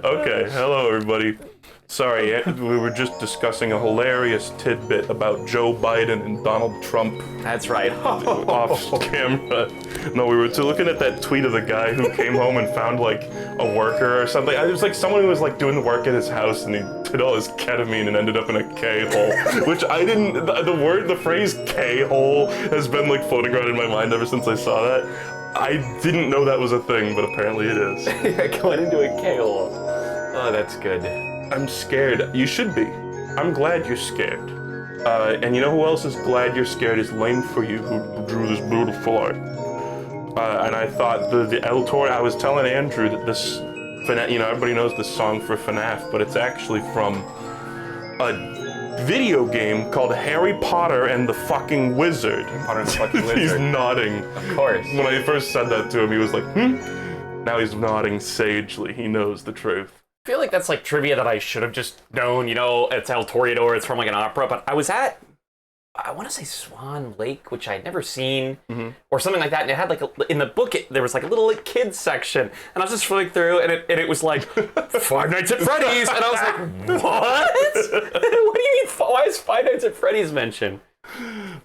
Okay. Hello, everybody. Sorry, we were just discussing a hilarious tidbit about Joe Biden and Donald Trump. That's right. Off camera. No, we were looking at that tweet of the guy who came home and found like a worker or something. It was like someone who was like doing the work at his house and he did all his ketamine and ended up in a K-hole. Which I didn't, the phrase K-hole has been like floating around in my mind ever since I saw that. I didn't know that was a thing, but apparently it is. Going into a K-hole. Oh, that's good. I'm scared. You should be. I'm glad you're scared. And you know who else is glad you're scared is Lame for You, who drew this beautiful art. And I thought the Erdtree, I was telling Andrew that this, you know, everybody knows this song for FNAF, but it's actually from a video game called Harry Potter and the Fucking Wizard. Potter and the Fucking Wizard. He's nodding. Of course. When I first said that to him, he was like, Now he's nodding sagely. He knows the truth. I feel like that's like trivia that I should have just known, you know, it's Erdtree or it's from like an opera, but I was at, I want to say Swan Lake, which I had never seen, or something like that, and it had like, in the book, there was like a little like, kids section, and I was just flipping through, and it was like, Five Nights at Freddy's, and I was like, what? What do you mean, why is Five Nights at Freddy's mentioned?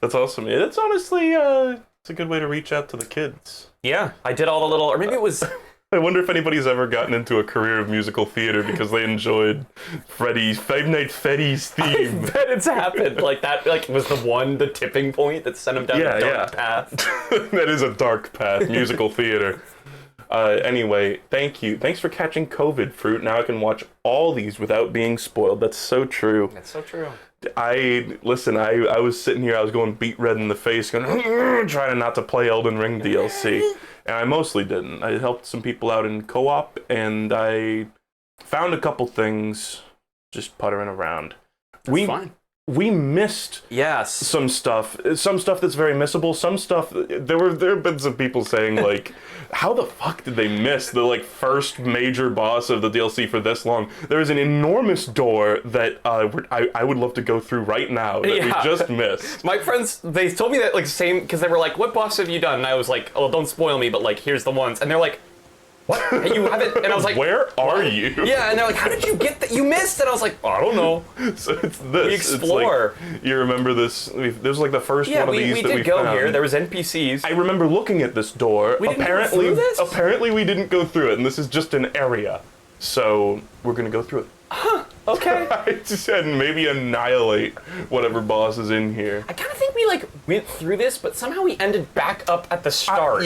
That's awesome. It's honestly, it's a good way to reach out to the kids. Yeah, I did all the little, or maybe it was... I wonder if anybody's ever gotten into a career of musical theater because they enjoyed Five Nights at Freddy's theme. I bet it's happened. Like that, like was the tipping point that sent him down a dark path. That is a dark path, musical theater. Anyway, thank you. Thanks for catching COVID, Fruit. Now I can watch all these without being spoiled. That's so true. That's so true. I was sitting here, I was going beet red in the face, going, trying not to play Elden Ring DLC. And I mostly didn't. I helped some people out in co-op, and I found a couple things just puttering around. That's fine. We missed some stuff that's very missable. Some stuff, there have been some people saying like, how the fuck did they miss the like first major boss of the DLC for this long? There is an enormous door that I would love to go through right now that we just missed. My friends, they told me that like same, because they were like, what boss have you done? And I was like, oh, don't spoil me, but like, here's the ones. And they're like, what? You haven't? And I was like, where are you? Yeah, and they're like, how did you get that? You missed it. I was like, I don't know. So it's this. We explore. It's like, you remember this? This was like the first one of these that we found. we did go here. There was NPCs. I remember looking at this door. We didn't go through this? Apparently we didn't go through it, and this is just an area. So we're gonna go through it. Huh. Okay. I just said maybe annihilate whatever boss is in here. I kind of think we like went through this, but somehow we ended back up at the start.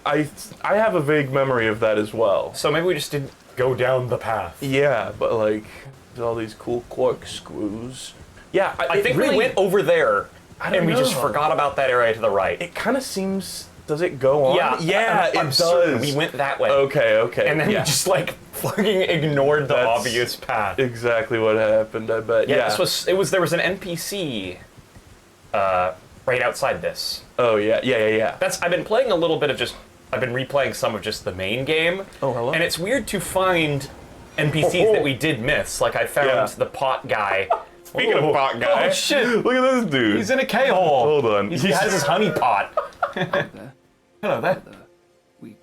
I have a vague memory of that as well. So maybe we just didn't. go down the path. Yeah, but like, there's all these cool corkscrews. Yeah, I think really, we went over there, and we just know. forgot about that area to the right. It kind of seems. Does it go on? Yeah, yeah, I'm it certain does. we went that way. Okay. And then we just like fucking ignored the That's obvious path. exactly what happened. I bet. Yeah, there was an NPC right outside this. Oh yeah. I've been playing a little bit of I've been replaying some of just the main game. Oh, hello. And it's weird to find NPCs that we did miss. Like I found the pot guy. Speaking of pot guy. Oh shit! Look at this dude. He's in a K-hole. Hold on. He has his honey pot. Hello there. We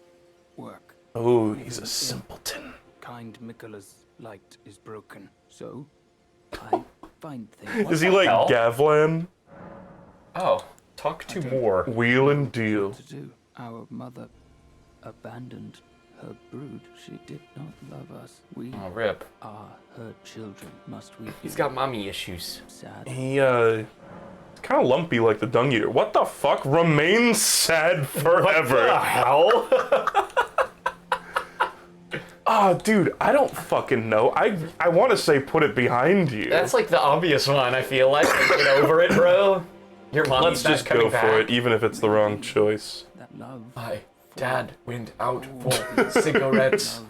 work. Oh, he's a simpleton. Kind Mikkola's light is broken, so I find things Is he like hell? Gavlan? Oh, talk to more. Wheel and deal. to do. Our mother abandoned her brood. She did not love us. We Oh, rip. are her children. Must we? He's got mommy issues. Sad. It's kind of lumpy like the dung eater. What the fuck? Remain sad forever. What the hell? Oh, dude, I don't fucking know. I want to say put it behind you. That's like the obvious one, I feel like. Get over it, bro. Your mommy's Let's just go for it, even if it's the wrong choice. That love. My dad went out for cigarettes.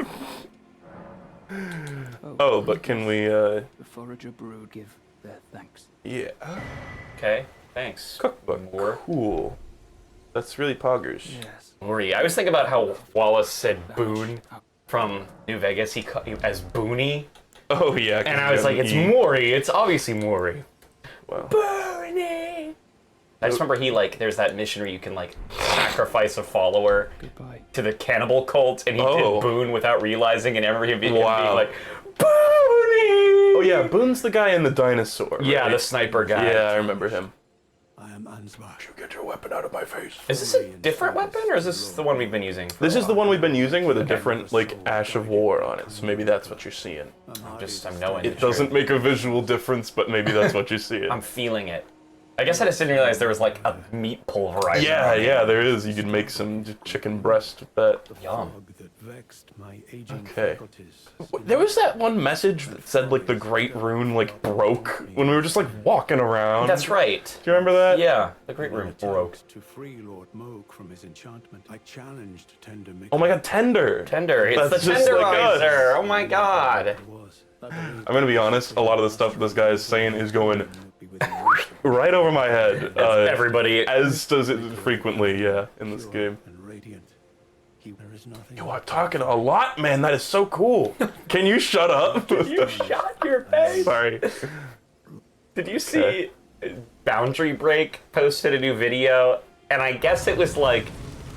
Oh, but can we, The forager brood give their thanks. yeah. Okay, thanks. Cookbook. More. Cool. That's really poggers. Yes. Maury. I was thinking about how Wallace said Boone from New Vegas. He as Booney, Oh, yeah. and I was like, it's Maury. It's obviously Maury. Wow. Booney. I just remember there's that mission where you can like sacrifice a follower Goodbye. to the cannibal cult, and he Oh. did Boone without realizing, and every him being Wow. like, Booney. Oh, yeah, Boone's the guy in the dinosaur. Yeah, right? the sniper guy. Yeah, I remember him. I am Ansbach. You get your weapon out of my face. Is this a different weapon, or is this the one we've been using? This is the one we've been using with a different, like, Ash of War on it, so maybe that's what you're seeing. I'm knowing It doesn't make a visual difference, but maybe that's what you're seeing. I'm feeling it. I guess I just didn't realize there was like a meat pulverizer. Yeah, there is. You can make some chicken breast with that. Yum. Fog that vexed my aging Okay. faculties. There was that one message that said, like, the Great Rune, like, broke when we were just, like, walking around. That's right. Do you remember that? Yeah, the Great Room broke. To free Lord Moog from his enchantment, I challenged Tender Mick. Oh my god, Tender. Tender. It's That's the just like tenderizer. us. Oh my god. It was. I'm gonna be honest, a lot of the stuff this guy is saying is going Would be within reach right over my head. Everybody. As does it frequently, yeah, in this game. and radiant. There is nothing. You are talking a lot, man. That is so cool. Can you shut up? You shot your face. Sorry. Did you see Boundary Break posted a new video? And I guess it was like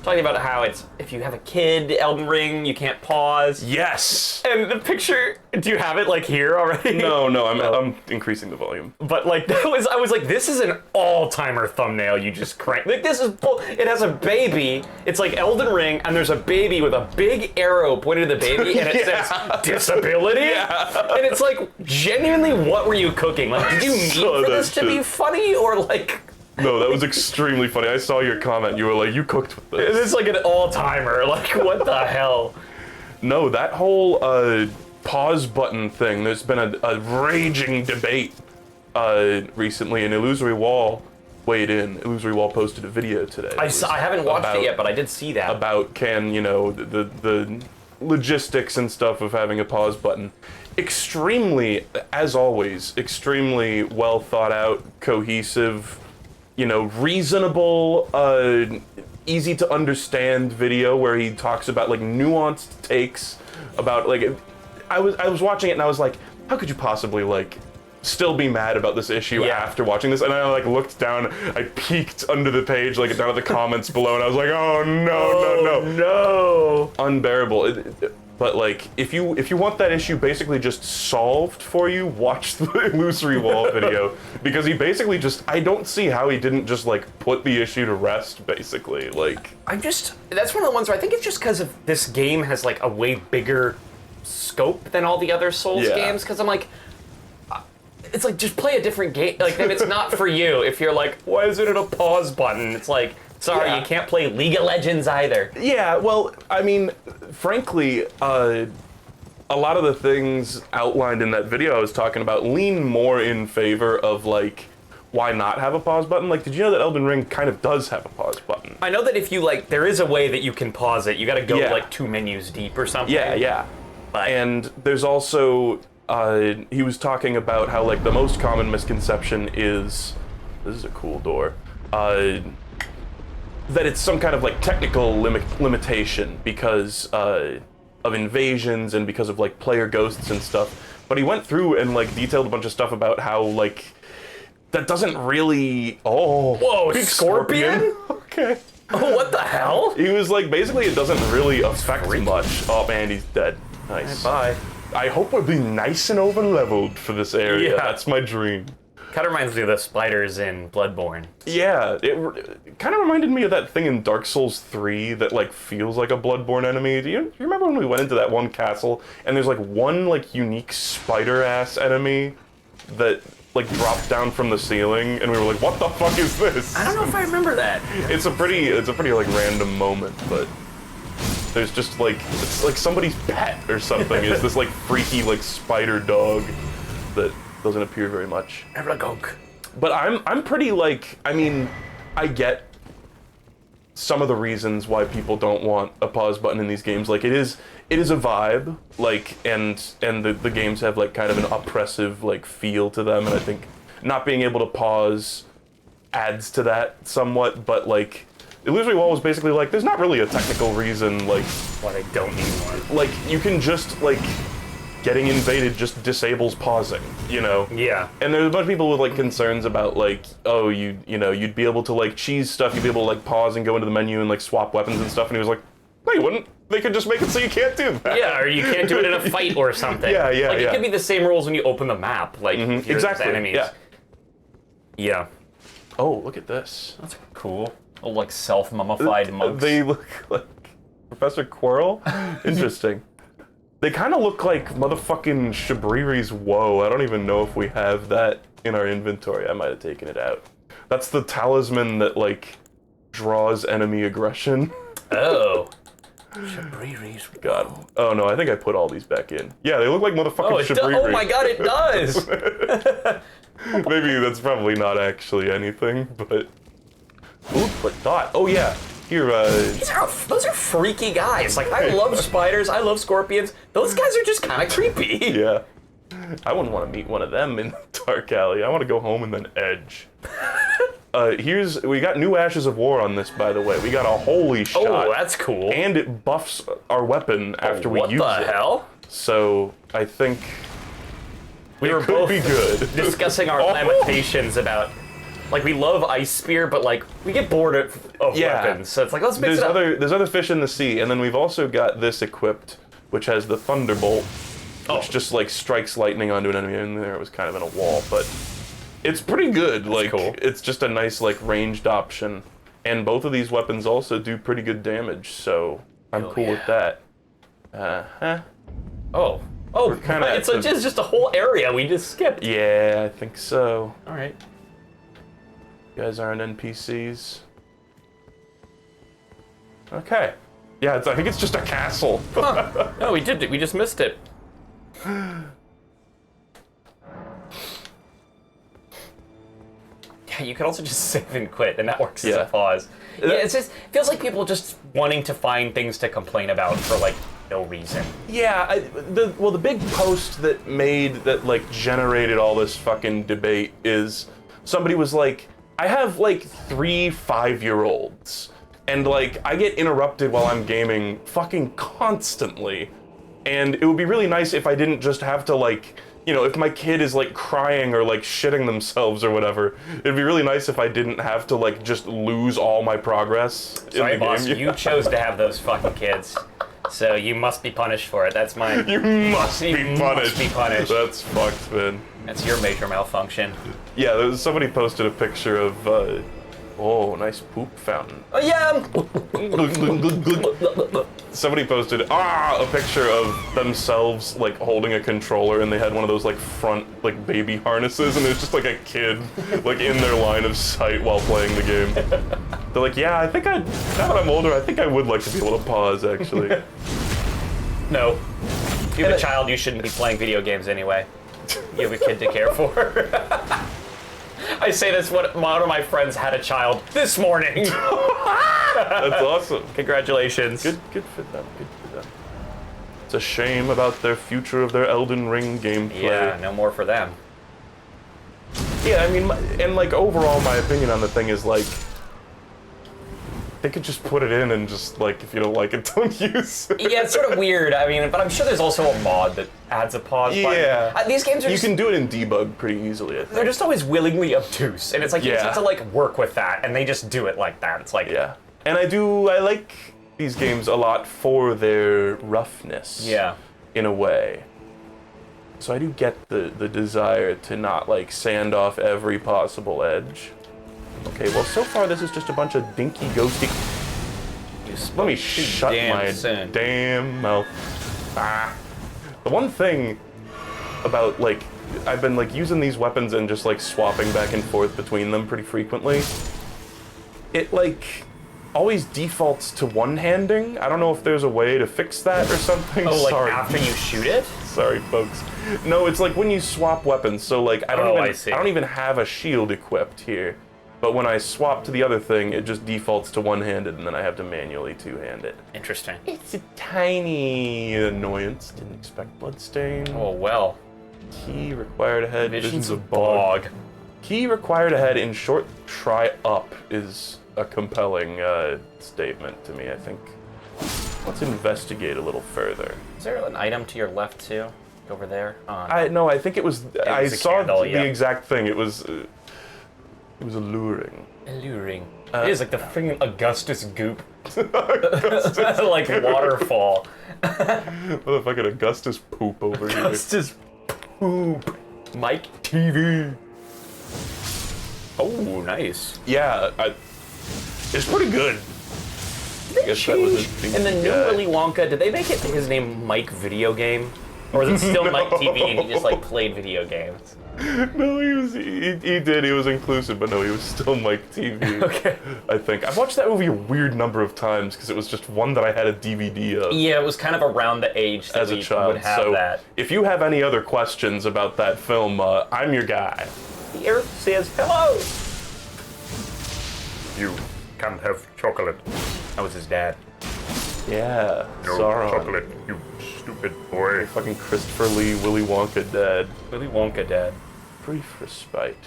talking about how it's if you have a kid, Elden Ring, you can't pause. Yes. And the picture, do you have it like here already? No, I'm increasing the volume. But like I was like, this is an all-timer thumbnail you just cranked. Like this is it has a baby. It's like Elden Ring, and there's a baby with a big arrow pointed to the baby, and it says disability. And it's like, genuinely, what were you cooking? Like, did you need saw for that this to be shit. funny, or like? No, that was extremely funny. I saw your comment. You were like, you cooked with this. It's like an all-timer. Like, what the hell? No, that whole pause button thing, there's been a raging debate recently, and Illusory Wall weighed in. Illusory Wall posted a video today. I haven't watched it yet, but I did see that. About the logistics and stuff of having a pause button. Extremely, as always, extremely well thought out, cohesive, reasonable, easy to understand video where he talks about like nuanced takes about like I was watching it and I was like, how could you possibly like still be mad about this issue after watching this? And I like looked down, I peeked under the page, like down at the comments below, and I was like, oh no, unbearable. But like, if you want that issue basically just solved for you, watch the Illusory Wall video, because he basically I don't see how he didn't just like put the issue to rest, basically. Like, that's one of the ones where I think it's just because of this game has like a way bigger scope than all the other Souls games, because I'm like, it's like, just play a different game. Like, then it's not for you. If you're like, why isn't it a pause button? It's like, sorry, you can't play League of Legends either. yeah, well, I mean, frankly, a lot of the things outlined in that video I was talking about lean more in favor of like, why not have a pause button? Like, did you know that Elden Ring kind of does have a pause button? I know that if you like, there is a way that you can pause it. You got to go Yeah. like 2 menus deep or something. Yeah. But And there's also, he was talking about how like the most common misconception is, this is a cool door, that it's some kind of like technical limitation because of invasions and because of like player ghosts and stuff. But he went through and like detailed a bunch of stuff about how like that doesn't really. Oh, whoa, big scorpion? Okay. oh, what the hell? He was like, basically, it doesn't really affect much. Oh man, he's dead. Nice. Bye. I hope we're being nice and over leveled for this area. Yeah. That's my dream. Kind of reminds me of the spiders in Bloodborne. Yeah, it kind of reminded me of that thing in Dark Souls 3 that like feels like a Bloodborne enemy. Do you remember when we went into that one castle and there's like one like unique spider ass enemy that like dropped down from the ceiling and we were like, what the fuck is this? I don't know if I remember that. It's a pretty like random moment, but there's just like, it's like somebody's pet or something. It's this like freaky like spider dog that doesn't appear very much. Aragog. But I'm pretty like, I mean, I get some of the reasons why people don't want a pause button in these games. Like it is a vibe, like and the games have like kind of an oppressive like feel to them, and I think not being able to pause adds to that somewhat, but like Illusory Wall was basically like, there's not really a technical reason, like What I don't need one. like you can just like getting invaded just disables pausing, you know? Yeah. And there's a bunch of people with like concerns about like, oh, you know, you'd be able to like cheese stuff, you'd be able to like pause and go into the menu and like swap weapons and stuff, and he was like, no, you wouldn't. They could just make it so you can't do that. Yeah, or you can't do it in a fight or something. Yeah, Like, yeah. it could be the same rules when you open the map, like, if you're Exactly, enemies. yeah. Yeah. Oh, look at this. That's cool. Oh, like, self-mummified monks. They look like Professor Quirrell? Interesting. They kind of look like motherfucking Shabriri's Woe. I don't even know if we have that in our inventory. I might have taken it out. That's the talisman that, like, draws enemy aggression. Oh. Shabriri's Woe. God. Oh, no, I think I put all these back in. Yeah, they look like motherfucking Shabriri. Oh my god, it does! Maybe that's probably not actually anything, but... Ooh, but thought. Oh, yeah. Here, Those are freaky guys. Like, I love spiders, I love scorpions. Those guys are just kind of creepy. Yeah. I wouldn't want to meet one of them in Dark Alley. I want to go home and then edge. We got new Ashes of War on this, by the way. We got a holy shot. Oh, that's cool. And it buffs our weapon after we use it. What the hell? So, I think We were could both be good. discussing our Oh. lamentations about, like, we love Ice Spear, but, like, we get bored of Yeah. weapons. So it's like, let's mix There's it up. there's other fish in the sea, and then we've also got this equipped, which has the Thunderbolt, which just like strikes lightning onto an enemy. And there it was kind of in a wall, but it's pretty good. Like cool. It's just a nice like ranged option, and both of these weapons also do pretty good damage. So I'm cool with that. Oh, kinda it's at the- just a whole area we just skipped. Yeah, I think so. All right. You guys aren't NPCs. Okay. Yeah, I think it's just a castle. No, we did it. We just missed it. Yeah, you can also just save and quit, and that works as Yeah. a pause. Yeah, it's just feels like people just wanting to find things to complain about for like no reason. Yeah, the big post that generated all this fucking debate is somebody was like, I have like 3 5-year-olds, and like I get interrupted while I'm gaming fucking constantly, and it would be really nice if I didn't just have to like, you know, if my kid is like crying or like shitting themselves or whatever, it'd be really nice if I didn't have to like just lose all my progress Sorry, in the boss, game. you chose to have those fucking kids, so you must be punished for it. That's my. You must be You punished. must be punished. That's fucked, man. That's your major malfunction. Yeah, somebody posted a picture of, oh, nice poop fountain. Oh yeah. Somebody posted, a picture of themselves, like, holding a controller, and they had one of those, like, front, like, baby harnesses, and there's just, like, a kid, like, in their line of sight while playing the game. They're like, yeah, I think now that I'm older, I think I would like to be able to pause, actually. No. If you have a child, you shouldn't be playing video games anyway. You have a kid to care for. I say this when one of my friends had a child this morning. That's awesome. Congratulations. Good for them. Good for them. It's a shame about their future of their Elden Ring gameplay. Yeah, no more for them. Yeah, I mean, and like overall, my opinion on the thing is like, they could just put it in and just like, if you don't like it, don't use it. Yeah, it's sort of weird. I mean, but I'm sure there's also a mod that adds a pause Yeah. button. These games are You just, can do it in debug pretty easily, I think. they're just always willingly obtuse, and it's like you just Yeah. have to like work with that, and they just do it like that. It's like Yeah. And I like these games a lot for their roughness. yeah. In a way. So I do get the desire to not like sand off every possible edge. Okay, well so far this is just a bunch of dinky ghosty. Let me shut my damn mouth. The one thing about like I've been like using these weapons and just like swapping back and forth between them pretty frequently. It like always defaults to one-handing. I don't know if there's a way to fix that or something. Oh, like Sorry. after you shoot it? Sorry, folks. No, it's like when you swap weapons. So like I I see. don't even have a shield equipped here. But when I swap to the other thing, it just defaults to one-handed, and then I have to manually two-hand it. Interesting. It's a tiny annoyance. Didn't expect bloodstain. Oh well. Key required ahead. Visions of bog. Key required ahead in short try up is a compelling statement to me, I think. Let's investigate a little further. Is there an item to your left too? Over there? No, I think it was. I was a saw candle, the yeah. exact thing. It was alluring. Alluring. It is like the freaking Augustus goop. Like waterfall. Motherfucking Augustus poop over here. Augustus poop. Mike TV. Oh, nice. Yeah, it's pretty good. I guess that was a In the new Willy Wonka, did they make it his name Mike Video Game? Or is it still Mike TV and he just like played video games? No, he did. He was inclusive, but no, he was still Mike TV. Okay. I think I've watched that movie a weird number of times because it was just one that I had a DVD of Yeah, it was kind of around the age that as a we child. would have So that. if you have any other questions about that film, I'm your guy. The earth says hello. You can't have chocolate. That was his dad. Yeah, No Sauron. chocolate, you stupid boy. Fucking Christopher Lee, Willy Wonka dad. Willy Wonka dad. Brief respite.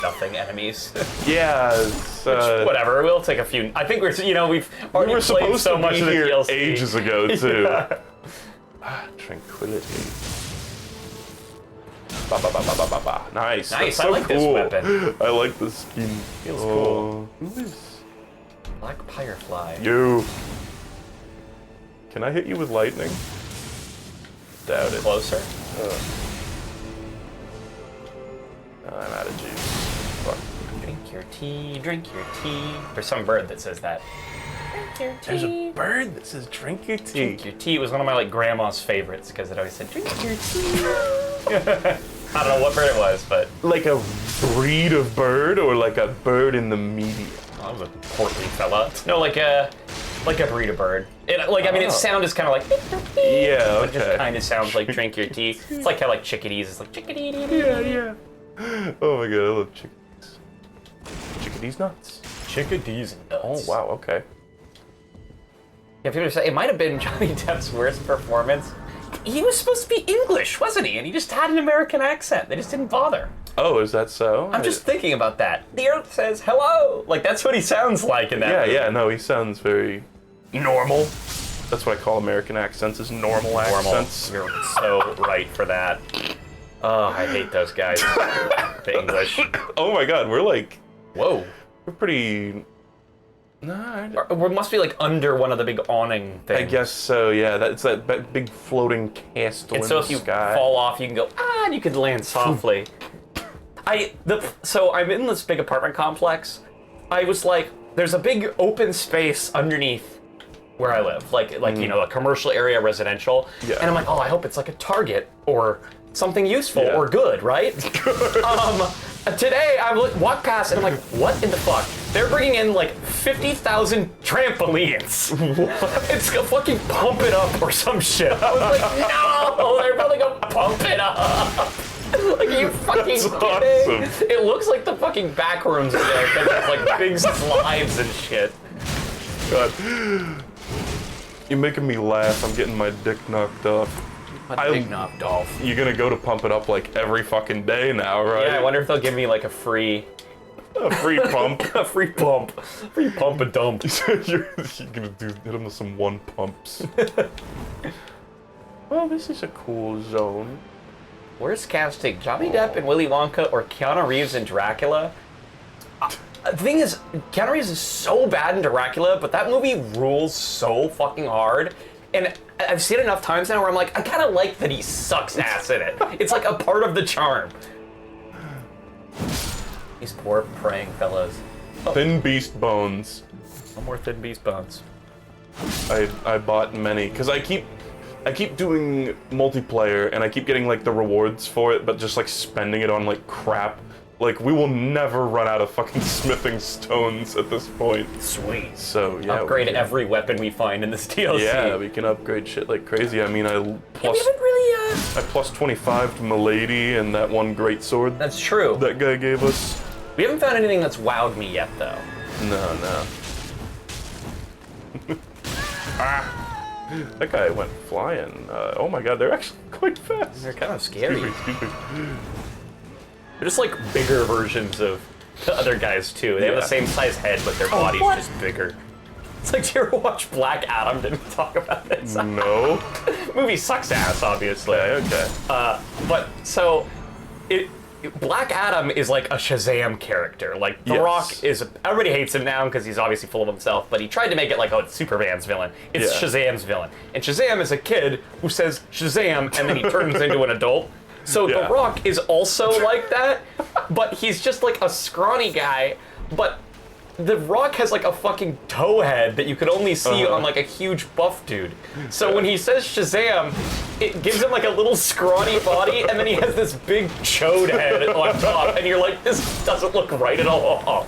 Nothing enemies. Yeah, it's, Whatever. We'll take a few. I think we've we already were played supposed so to much be of the here DLC. ages ago too. Yeah. Tranquility. Ba, ba, ba, ba, ba, ba, ba. Nice. Nice, That's I so like this cool. weapon. I like the skin. Feels cool. Who is Black Firefly. you? Can I hit you with lightning? Doubt it. Closer. I'm out of juice. Fuck. Drink your tea. Drink your tea. There's some bird that says that. Drink your tea. There's a bird that says drink your tea. Drink your tea was one of my like grandma's favorites because it always said drink your tea. I don't know what bird it was, but Like a breed of bird or like a bird in the media? that was a portly fella. No, like a breed of bird. It, like I mean, its sound is kind of like Yeah, but it just okay. kind of sounds like drink your tea. It's like how like chickadees is like chickadee. Yeah. Oh my god, I love chickadees. Chickadees nuts. Chickadees nuts. Oh wow, okay. Yeah, people say it might have been Johnny Depp's worst performance. He was supposed to be English, wasn't he? And he just had an American accent. They just didn't bother. Oh, is that so? I'm just thinking about that. The Earth says hello. Like that's what he sounds like in that. Yeah, movie. yeah, no, he sounds very normal. That's what I call American accents, is normal accents. You're so right for that. Oh, I hate those guys. The English. Oh my god, we're like, Whoa. we're pretty... No, We must be like under one of the big awning things. I guess so, yeah. That's that big floating castle And in so the if you sky. fall off, you can go, and you can land softly. So I'm in this big apartment complex. I was like, there's a big open space underneath where I live. Like you know, a commercial area, residential. Yeah. And I'm like, oh, I hope it's like a Target or something useful Yeah. or good, right? Today I walk past and I'm like, what in the fuck? they're bringing in like 50,000 trampolines. What? It's gonna fucking pump it up or some shit. I was like, no, they're probably gonna pump it up. Like, are you fucking That's kidding? awesome. It looks like the fucking back rooms in there because there's like big slides and shit. God. You're making me laugh. I'm getting my dick knocked off. My dick knocked off. You're gonna go to Pump It Up like every fucking day now, right? Yeah, I wonder if they'll give me like a free pump. a free pump and dump. you're gonna hit them with some one pumps. Well, this is a cool zone. Worst casting, Johnny Depp and Willy Wonka or Keanu Reeves in Dracula? The thing is, Keanu Reeves is so bad in Dracula, but that movie rules so fucking hard. And I've seen it enough times now where I'm like, I kind of like that he sucks ass in it. It's like a part of the charm. These poor praying fellas. Thin Beast Bones. No more Thin Beast Bones. I bought many because I keep doing multiplayer and I keep getting like the rewards for it, but just like spending it on like crap. Like, we will never run out of fucking smithing stones at this point. Sweet. So yeah, Upgrade every weapon we find in this DLC. Yeah, we can upgrade shit like crazy. I mean, I We haven't really, plus 25 to Milady and that one great sword That's true. that guy gave us. We haven't found anything that's wowed me yet, though. No. That guy went flying. Oh my god, they're actually quite fast. They're kind of scary. Excuse me. They're just like bigger versions of the other guys too. They have the Yeah. same size head, but their body's just bigger. It's like, do you ever watch Black Adam? Didn't we talk about this? No. Movie sucks ass, obviously. Yeah, okay. But so, Black Adam is like a Shazam character. Like, The Yes. Rock is, everybody hates him now because he's obviously full of himself, but he tried to make it like, oh, it's Superman's villain. It's Yeah. Shazam's villain. And Shazam is a kid who says Shazam and then he turns into an adult. So Yeah. The Rock is also like that, but he's just like a scrawny guy, but The Rock has like a fucking toe head that you could only see on like a huge buff dude. So when he says Shazam, it gives him like a little scrawny body, and then he has this big chode head on top, and you're like, this doesn't look right at all.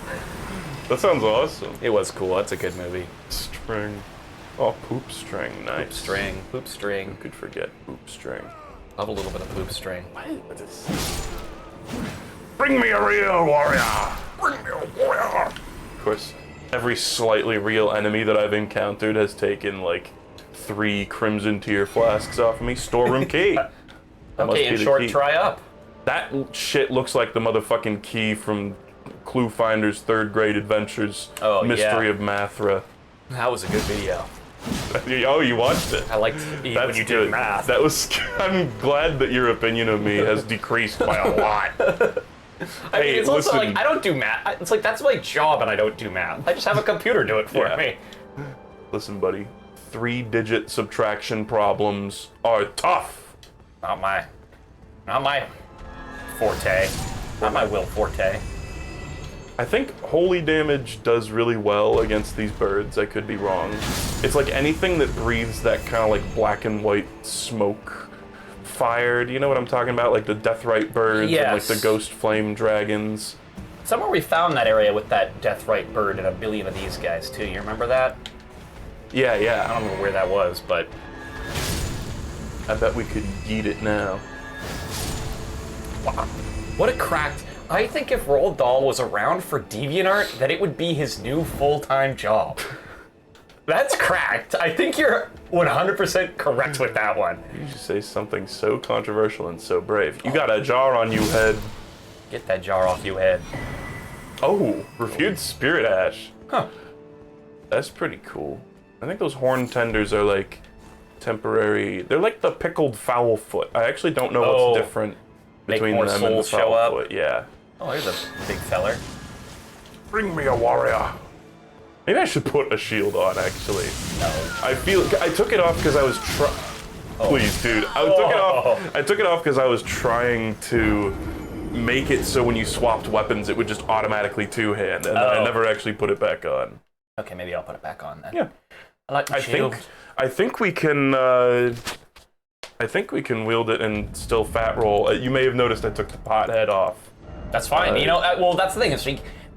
That sounds awesome. It was cool. That's a good movie. String. Oh, poop string. Nice. Poop string. Who could forget poop string? Love a little bit of poop string. Bring me a real warrior! Bring me a warrior! Of course, every slightly real enemy that I've encountered has taken like 3 Crimson Tier flasks off of me. Storeroom key. That must Okay, be in the short, key. try up. That shit looks like the motherfucking key from Clue Finder's 3rd grade adventures. Oh, Mystery yeah. of Mathra. That was a good video. Oh, you watched it. I liked when That's you good. did math. That was. I'm glad that your opinion of me has decreased by a lot. I mean, it's also listen. like, I don't do math. It's like, that's my job and I don't do math. I just have a computer do it for Yeah. me. Listen, buddy. 3-digit subtraction problems are tough. Not my forte. Not my will forte. I think holy damage does really well against these birds. I could be wrong. It's like anything that breathes that kind of like black and white smoke fire. Do you know what I'm talking about? Like the Deathrite birds and like Yes. the ghost flame dragons. Somewhere we found that area with that Deathrite bird and a billion of these guys too. You remember that? Yeah, I yeah. don't know where that was, but I bet we could yeet it now. wow. What a cracked... I think if Roald Dahl was around for DeviantArt, that it would be his new full-time job. That's cracked. I think you're 100% correct with that one. You should say something so controversial and so brave. You got a jar on you, head. Get that jar off you head. Oh, reviewed spirit ash. Huh. That's pretty cool. I think those horn tenders are like temporary. They're like the pickled foulfoot. I actually don't know Oh, what's different make between more them and the souls show up? foulfoot. Yeah. Oh, there's a big feller. Bring me a warrior! Maybe I should put a shield on, actually. No. I took it off because I was Please, dude. I took it off because I was trying to make it so when you swapped weapons, it would just automatically two-hand, and I never actually put it back on. Okay, maybe I'll put it back on then. Yeah. I like the shield. I think we can wield it and still fat roll. You may have noticed I took the pot head off. That's fine. You know, well, that's the thing. Is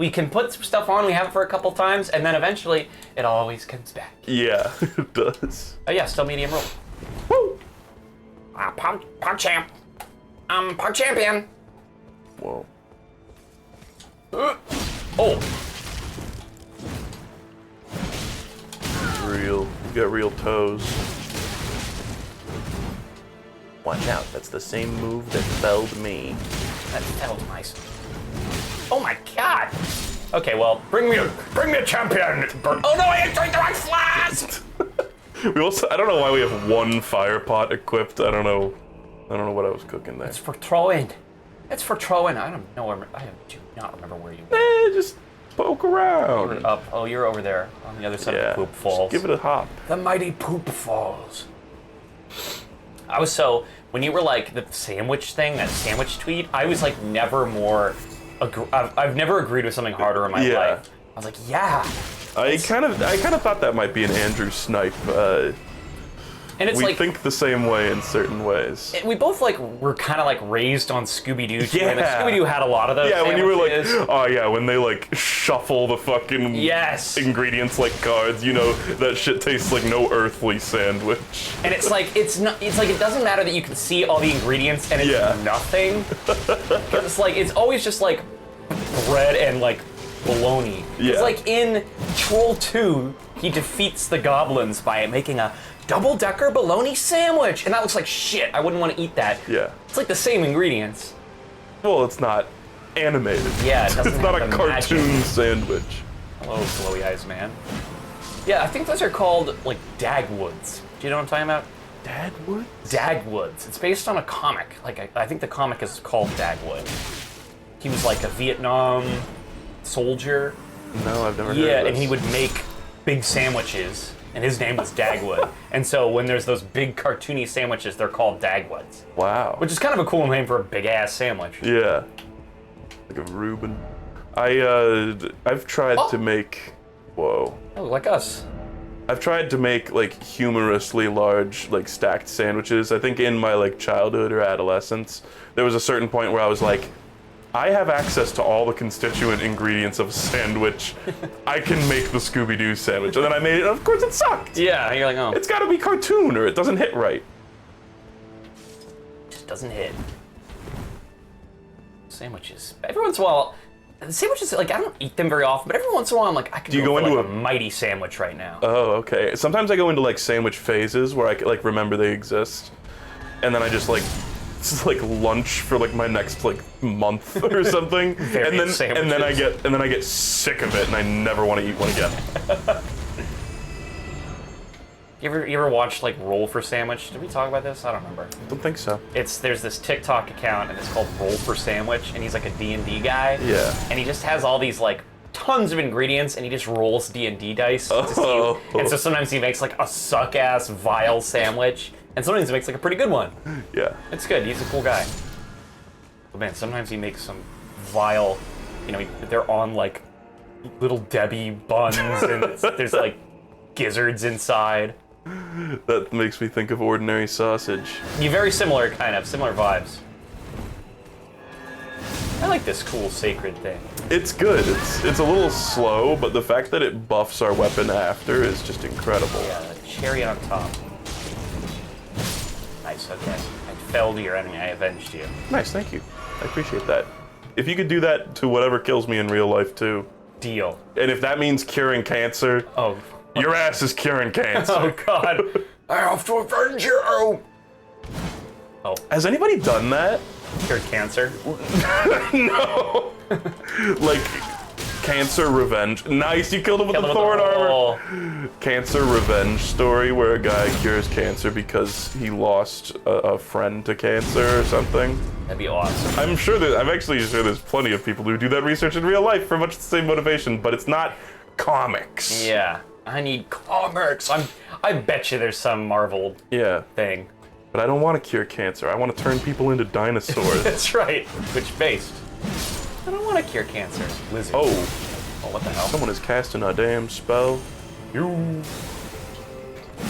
we can put some stuff on, we have it for a couple times, and then eventually it always comes back. Yeah, it does. Oh yeah, still medium roll. Woo! Pug champ. Pug champion. Whoa. Oh. Real. You got real toes. Watch out, that's the same move that felled me. That was nice. Oh my god. Okay, well, bring me a champion. Oh no, I drank the wrong flask. We also, I don't know why we have one fire pot equipped. I don't know what I was cooking there. It's for throwing. It's for throwing. I don't know. I do not remember where you went. Just poke around. You're up. Oh, you're over there on the other side of the poop just falls. give it a hop. The mighty poop falls. When you were like the sandwich thing, that sandwich tweet, I was like never more, I've never agreed with something harder in my life. I was like, yeah. I kind of thought that might be an Andrew Snipe. And it's we like, think the same way in certain ways. we both like were kind of like raised on Scooby-Doo. Yeah. And Scooby-Doo had a lot of those Yeah, when you were like, sandwiches. oh yeah, when they like shuffle the fucking ingredients like cards, you know, that shit tastes like no earthly sandwich. And it's like, it doesn't matter that you can see all the ingredients and it's nothing. 'Cause it's like, it's always just like bread and like bologna. Yeah. It's like in Troll 2, he defeats the goblins by making a double-decker bologna sandwich. And that looks like shit. I wouldn't want to eat that. Yeah. It's like the same ingredients. Well, it's not animated. Yeah, it doesn't It's not have a the cartoon magic. sandwich. Hello, glowy eyes man. Yeah, I think those are called like Dagwoods. Do you know what I'm talking about? Dagwood? Dagwoods. It's based on a comic. Like I think the comic is called Dagwood. He was like a Vietnam soldier. No, I've never heard Yeah, of and this. he would make big sandwiches, and his name was Dagwood. And so when there's those big cartoony sandwiches, they're called Dagwoods. Wow. Which is kind of a cool name for a big ass sandwich. Yeah. Like a Reuben. I've tried to make... Whoa. Oh, like us. I've tried to make like humorously large like stacked sandwiches. I think in my like childhood or adolescence, there was a certain point where I was like, I have access to all the constituent ingredients of a sandwich. I can make the Scooby-Doo sandwich. And then I made it, and of course it sucked. Yeah, you're like, oh. It's gotta be cartoon or it doesn't hit right. Just doesn't hit. Sandwiches. Every once in a while, sandwiches, like, I don't eat them very often, but every once in a while I'm like, I could go into like a mighty sandwich right now. Oh, okay. Sometimes I go into like sandwich phases where I like remember they exist. And then I just like, it's like lunch for like my next like month or something. and then I get sick of it and I never want to eat one again. You ever watched like Roll for Sandwich? Did we talk about this? I don't remember. Don't think so. There's this TikTok account and it's called Roll for Sandwich, and he's like a D&D guy. Yeah. And he just has all these like tons of ingredients, and he just rolls D&D dice to see. And so sometimes he makes like a suck ass vile sandwich, and sometimes he makes like a pretty good one. Yeah. It's good. He's a cool guy. But man, sometimes he makes some vile, you know, they're on like Little Debbie buns, and there's like gizzards inside. That makes me think of ordinary sausage. You're very similar, kind of similar vibes. I like this cool sacred thing. It's good. It's a little slow, but the fact that it buffs our weapon after is just incredible. Yeah, the cherry on top. Nice. Okay, I felled your enemy. I avenged you. Nice, thank you. I appreciate that. If you could do that to whatever kills me in real life too. Deal. And if that means curing cancer, Oh. your ass is curing cancer. Oh God. I have to avenge you. Oh. Has anybody done that? Cured cancer. No. Like cancer revenge. Nice, you killed him with the thorn armor. Cancer revenge story where a guy cures cancer because he lost a friend to cancer or something. That'd be awesome. I'm actually sure there's plenty of people who do that research in real life for much the same motivation, but it's not comics. Yeah. I need comics. I bet you there's some Marvel thing. But I don't want to cure cancer. I want to turn people into dinosaurs. That's right. Which based? I don't want to cure cancer. Lizard. Oh. Oh, what the hell? Someone is casting a damn spell. You.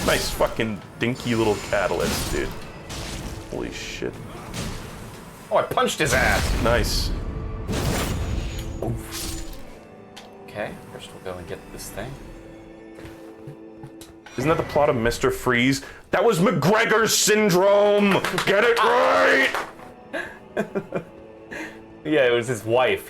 Nice fucking dinky little catalyst, dude. Holy shit. Oh, I punched his ass. Nice. Okay, first we'll go and get this thing. Isn't that the plot of Mr. Freeze? That was McGregor's syndrome! Get it right! Yeah, it was his wife.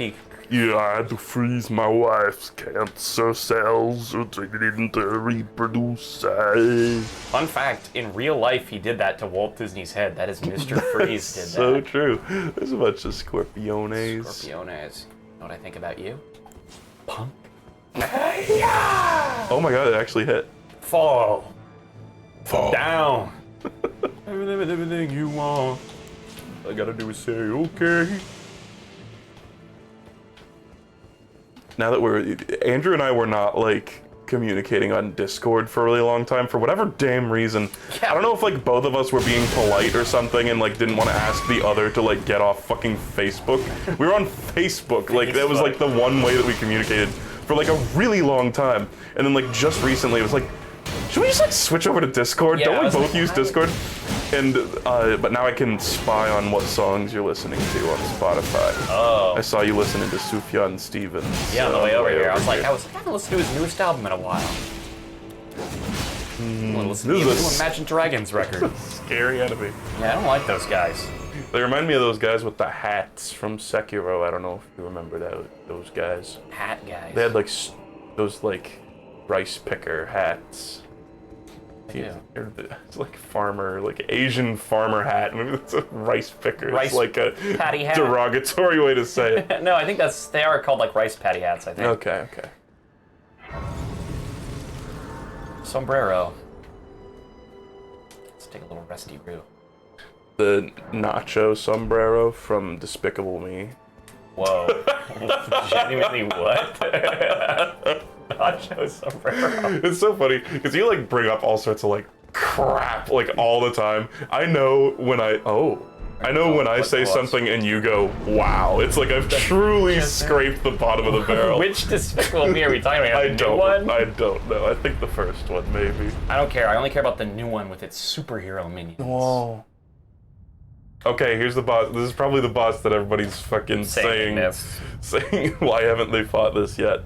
Yeah, I had to freeze my wife's cancer cells so they didn't reproduce. Fun fact, in real life, he did that to Walt Disney's head. That is Mr. Freeze did that. So true. There's a bunch of Scorpiones. Scorpiones. Know what I think about you? Punk. Oh my god, it actually hit. Fall. Down. Everything you want. All I gotta do is say, okay. Now that Andrew and I were not, like, communicating on Discord for a really long time, for whatever damn reason. Yeah. I don't know if, like, both of us were being polite or something and, like, didn't want to ask the other to, like, get off fucking Facebook. We were on Facebook. Like, that was, like, the one way that we communicated for, like, a really long time. And then, like, just recently, it was like, should we just, like, switch over to Discord? Yeah, Don't we both use Discord? And, but now I can spy on what songs you're listening to on Spotify. Oh. I saw you listening to Sufjan Stevens. Yeah, on the way over here. I was like, I haven't listened to his newest album in a while. I'm gonna listen to This the is new Imagine Dragons record. Scary enemy. Yeah, I don't like those guys. They remind me of those guys with the hats from Sekiro. I don't know if you remember those guys. Hat guys. They had like those like rice picker hats. Yeah. It's like farmer, like Asian farmer hat. Maybe it's a rice picker. Rice It's like a patty hat. derogatory way to say it. No, I think they are called like rice patty hats, I think. Okay. Sombrero. Let's take a little resty root. The nacho sombrero from Despicable Me. Whoa. Genuinely what? Nacho sombrero. It's so funny because you like bring up all sorts of like crap like all the time. I know when I say something and you go, wow. It's like I've truly scraped the bottom of the barrel. Which Despicable Me are we talking about? I The don't new one? I don't know. I think the first one maybe. I don't care. I only care about the new one with its superhero minions. Whoa. Okay, here's the boss. This is probably the boss that everybody's fucking saying why haven't they fought this yet?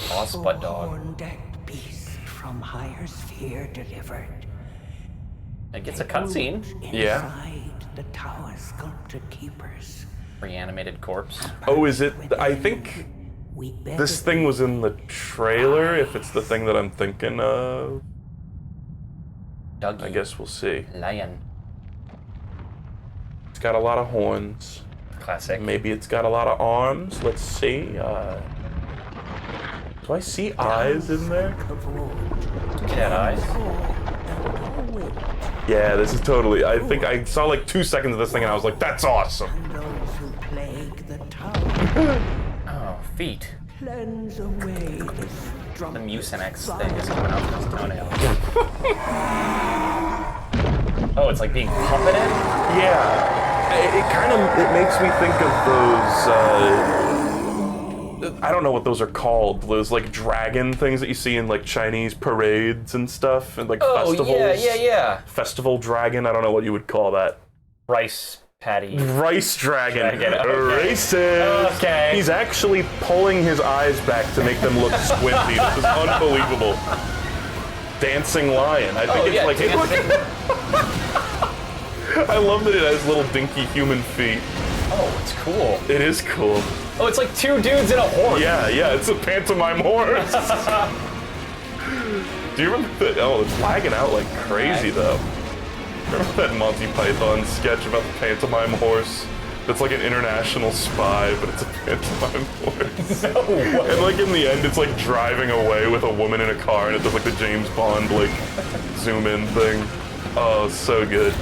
Boss butt dog. Horn-decked beast from higher sphere delivered. It gets a cutscene. Yeah. Inside the tower sculpted keepers. Reanimated corpse. Oh, is it? I think We this thing was in the trailer. If it's the thing that I'm thinking of, Dougie. I guess we'll see. Lion. It's got a lot of horns. Classic. Maybe it's got a lot of arms. Let's see. Do I see eyes in there? Cat eyes. Yeah, this is totally. I think I saw like 2 seconds of this thing and I was like, that's awesome. those who plague the tower Oh, feet. cleanse away the The strong. Mucinex thing is coming out from his toenail. Oh, it's like being puppeted? Yeah. It makes me think of those, I don't know what those are called. Those like dragon things that you see in like Chinese parades and stuff and like festivals. yeah. Festival dragon, I don't know what you would call that. Rice patty. Rice dragon. Dragon, okay. Racist. Okay. He's actually pulling his eyes back to make them look squinty. This is unbelievable. Dancing lion. I think it's like, hey, look. I love that it has little dinky human feet. Oh, it's cool. It is cool. Oh, it's like two dudes in a horse. Yeah, it's a pantomime horse. Do you remember that? Oh, it's lagging out like crazy though. Remember that Monty Python sketch about the pantomime horse? That's like an international spy, but it's a pantomime horse. No way. And like in the end, it's like driving away with a woman in a car, and it does like the James Bond like zoom in thing. Oh, so good.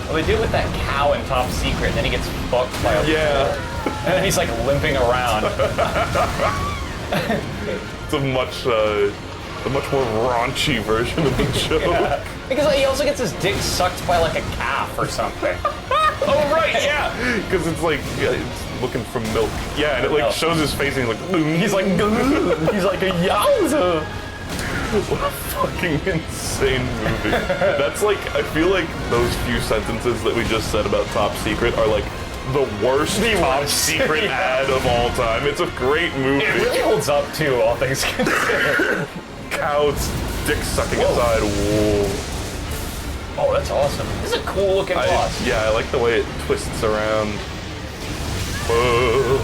Well, they do it with that cow in Top Secret, and then he gets fucked by a Yeah. and then he's like limping around. It's a much more raunchy version of the joke. Yeah. Because he also gets his dick sucked by like a calf or something. Oh right, yeah, because it's like it's looking for milk. Yeah, and it like shows his face, and he's like, He's like a yowza. what a fucking insane movie. That's like, I feel like those few sentences that we just said about Top Secret are like the worst top worst. secret Yeah. ad of all time. It's a great movie. It really holds up too, all things considered. Cow's dick sucking inside. Whoa. Oh, that's awesome. This is a cool looking boss. Yeah, I like the way it twists around. Whoa.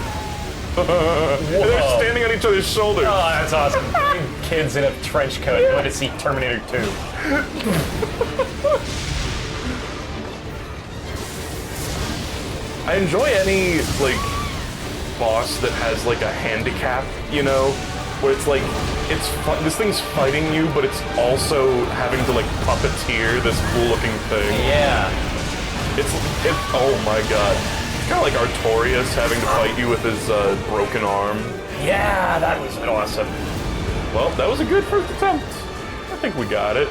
They're standing on each other's shoulders. Oh, that's awesome. Kids in a trench coat going to see Terminator 2. I enjoy any, like, boss that has, like, a handicap, you know? Where it's like, this thing's fighting you, but it's also having to, like, puppeteer this cool-looking thing. Yeah. Oh my god. It's kind of like Artorias having to fight you with his broken arm. Yeah, that was awesome. Well, that was a good first attempt. I think we got it.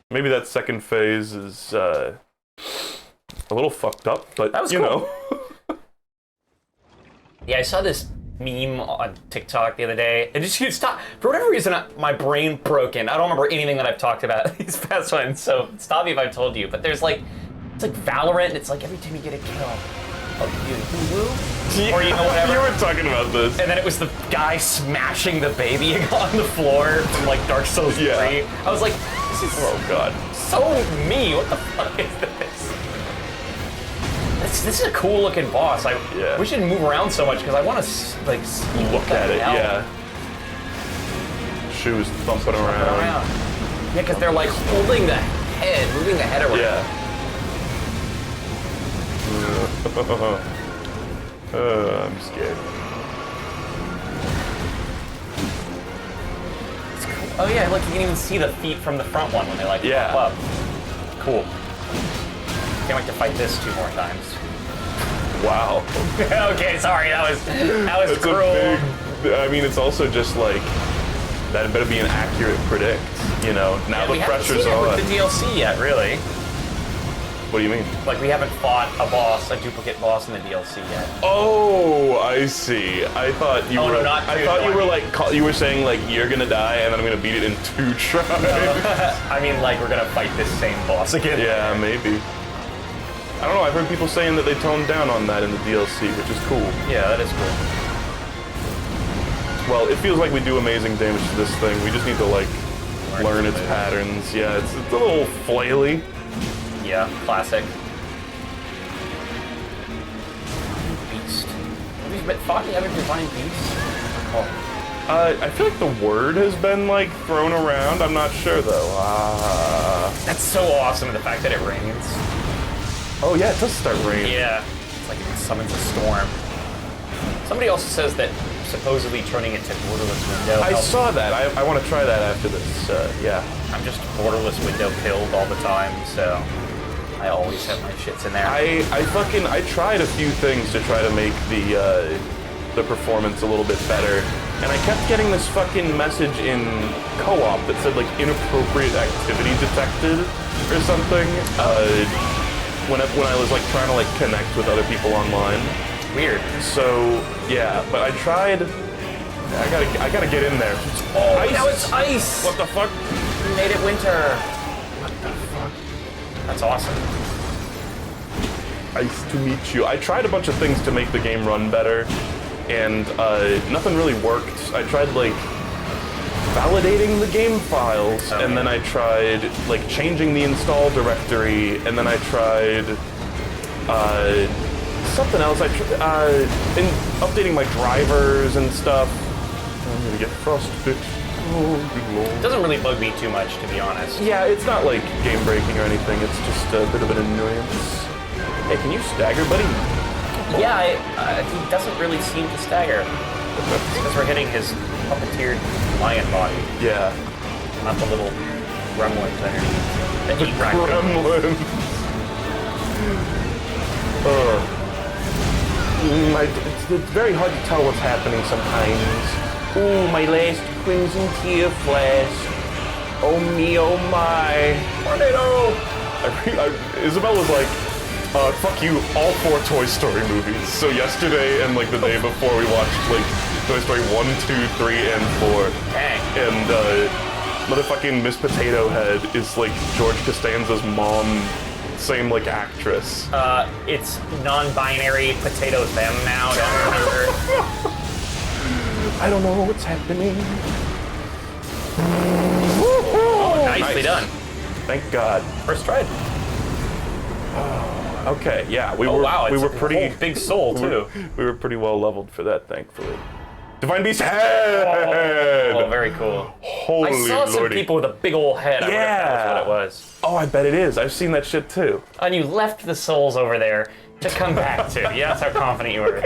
Maybe that second phase is a little fucked up, but That was you cool. know. Yeah, I saw this meme on TikTok the other day. And just stop. For whatever reason, my brain broken. I don't remember anything that I've talked about these past ones, so stop me if I've told you. But there's like, it's like Valorant, and it's like every time you get a kill, or you know whatever. You were talking about this. And then it was the guy smashing the baby on the floor from like Dark Souls 3. Yeah. I was like, this is Oh god. so me. What the fuck is this? This is a cool looking boss. Yeah. We shouldn't move around so much because I want to like Look at it, yeah. Shoes thumping around. Yeah, because they're like holding the head, moving the head around. Yeah. I'm scared. Oh yeah, look, you can even see the feet from the front one when they like Yeah. pop up. Cool. Can't wait to fight this 2 more times. Wow. Okay, sorry, that was It's cruel. a big. I mean, it's also just like that better be an accurate predict. You know, now We the haven't pressure's seen it on. with the DLC yet, really. What do you mean? Like we haven't fought a duplicate boss in the DLC yet. Oh, I see. I thought you Oh, were. no, not I two, thought no, you I were mean- like you were saying like you're gonna die and then I'm gonna beat it in 2 tries. I mean, like we're gonna fight this same boss again. Yeah, maybe. I don't know. I've heard people saying that they toned down on that in the DLC, which is cool. Yeah, that is cool. Well, it feels like we do amazing damage to this thing. We just need to like learn its moves. patterns. Yeah, it's a little flaily. Yeah, classic. Beast. Have you been fought the other divine beast? Oh. I feel like the word has been like thrown around. I'm not sure though. That's so awesome, the fact that it rains. Oh yeah, it does start raining. Yeah. It's like it summons a storm. Somebody also says that supposedly turning it to borderless window. I helps. saw that. I want to try that after this. Yeah. I'm just borderless window killed all the time, so I always have my shits in there. I tried a few things to try to make the performance a little bit better, and I kept getting this fucking message in co-op that said like inappropriate activity detected or something. When I was like trying to like connect with other people online. Weird. So yeah, but I tried. I gotta get in there. Oh, Ice. now it's ice! What the fuck? We made it winter. What the fuck? That's awesome. Nice to meet you. I tried a bunch of things to make the game run better, and nothing really worked. I tried like validating the game files, and then I tried like changing the install directory, and then I tried something else. I tried in updating my drivers and stuff. I'm gonna get frostbite. Oh, good lord. It doesn't really bug me too much, to be honest. Yeah, it's not like game breaking or anything. It's just a bit of an annoyance. Hey, can you stagger, buddy? Yeah, he doesn't really seem to stagger. Because we're hitting his puppeteered lion body, Yeah. not the little gremlins underneath. The eat raccoon. Gremlins. It's very hard to tell what's happening sometimes. Ooh, my last crimson tear flash. Oh me, oh my. Tornado! Isabel was like, fuck you, all 4 Toy Story movies. So yesterday and like the day before we watched like Toy Story 1, 2, 3, and 4. Dang. And motherfucking Miss Potato Head is like George Costanza's mom same like actress? It's non-binary potato them now. Don't remember. I don't know what's happening. Nicely done. Thank God. First try. Okay, yeah, we Oh were wow, we it's were a pretty whole big soul too. we were pretty well leveled for that, thankfully. Divine Beast head. Oh, very cool. Holy I saw some lordy. people with a big old head. I wonder if that was what it was. Oh, I bet it is. I've seen that shit too. And you left the souls over there to come back to. Yeah, that's how confident you were.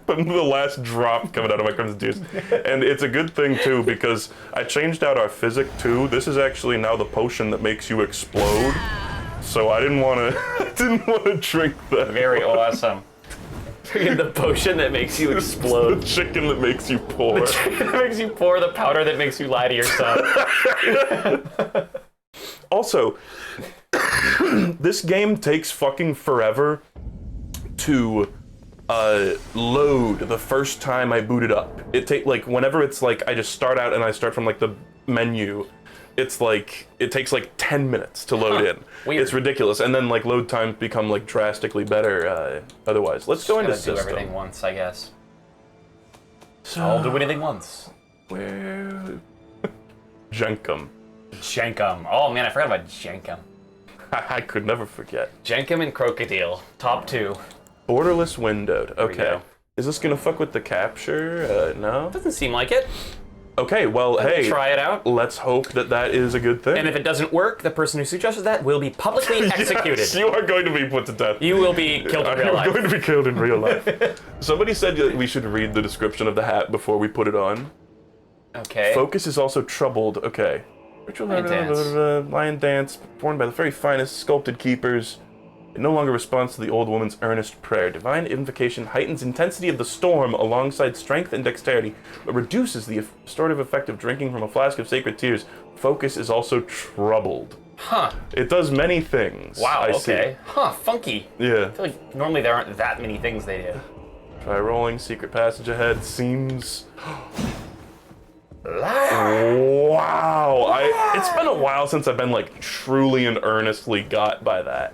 But the last drop coming out of my Crimson Tears. And it's a good thing too, because I changed out our physic too. This is actually now the potion that makes you explode. So I didn't want to drink that. Very awesome. The potion that makes you explode. The chicken that makes you pour. The chicken that makes you pour, the powder that makes you lie to yourself. Also, this game takes fucking forever to load the first time I boot it up. It like whenever it's like I just start out and I start from like the menu, it's like it takes like 10 minutes to load in. Weird. It's ridiculous, and then like load times become like drastically better otherwise. Let's go into Gotta do system. everything once, I guess. So, I'll do anything once. where Jenkum. Jenkum. Oh man, I forgot about Jenkum. I could never forget. Jenkum and Crocodile. Top 2. Borderless windowed. we Okay. go. Is this gonna fuck with the capture? No. Doesn't seem like it. Okay, well, hey, Try it out. let's hope that that is a good thing. And if it doesn't work, the person who suggested that will be publicly executed. Yes, you are going to be put to death. You will be killed in real You're life. going to be killed in real life. Somebody said that we should read the description of the hat before we put it on. Okay. Focus is also troubled. Okay. Ritual Lion dance. Lion dance, performed by the very finest sculpted keepers. It no longer responds to the old woman's earnest prayer. Divine invocation heightens intensity of the storm alongside strength and dexterity, but reduces the restorative effect of drinking from a flask of sacred tears. Focus is also troubled. Huh. It does many things. Wow, I okay. Huh, funky. See. Yeah. I feel like normally there aren't that many things they do. Try rolling. Secret passage ahead. Seems. Lark. Wow. It's been a while since I've been like truly and earnestly got by that.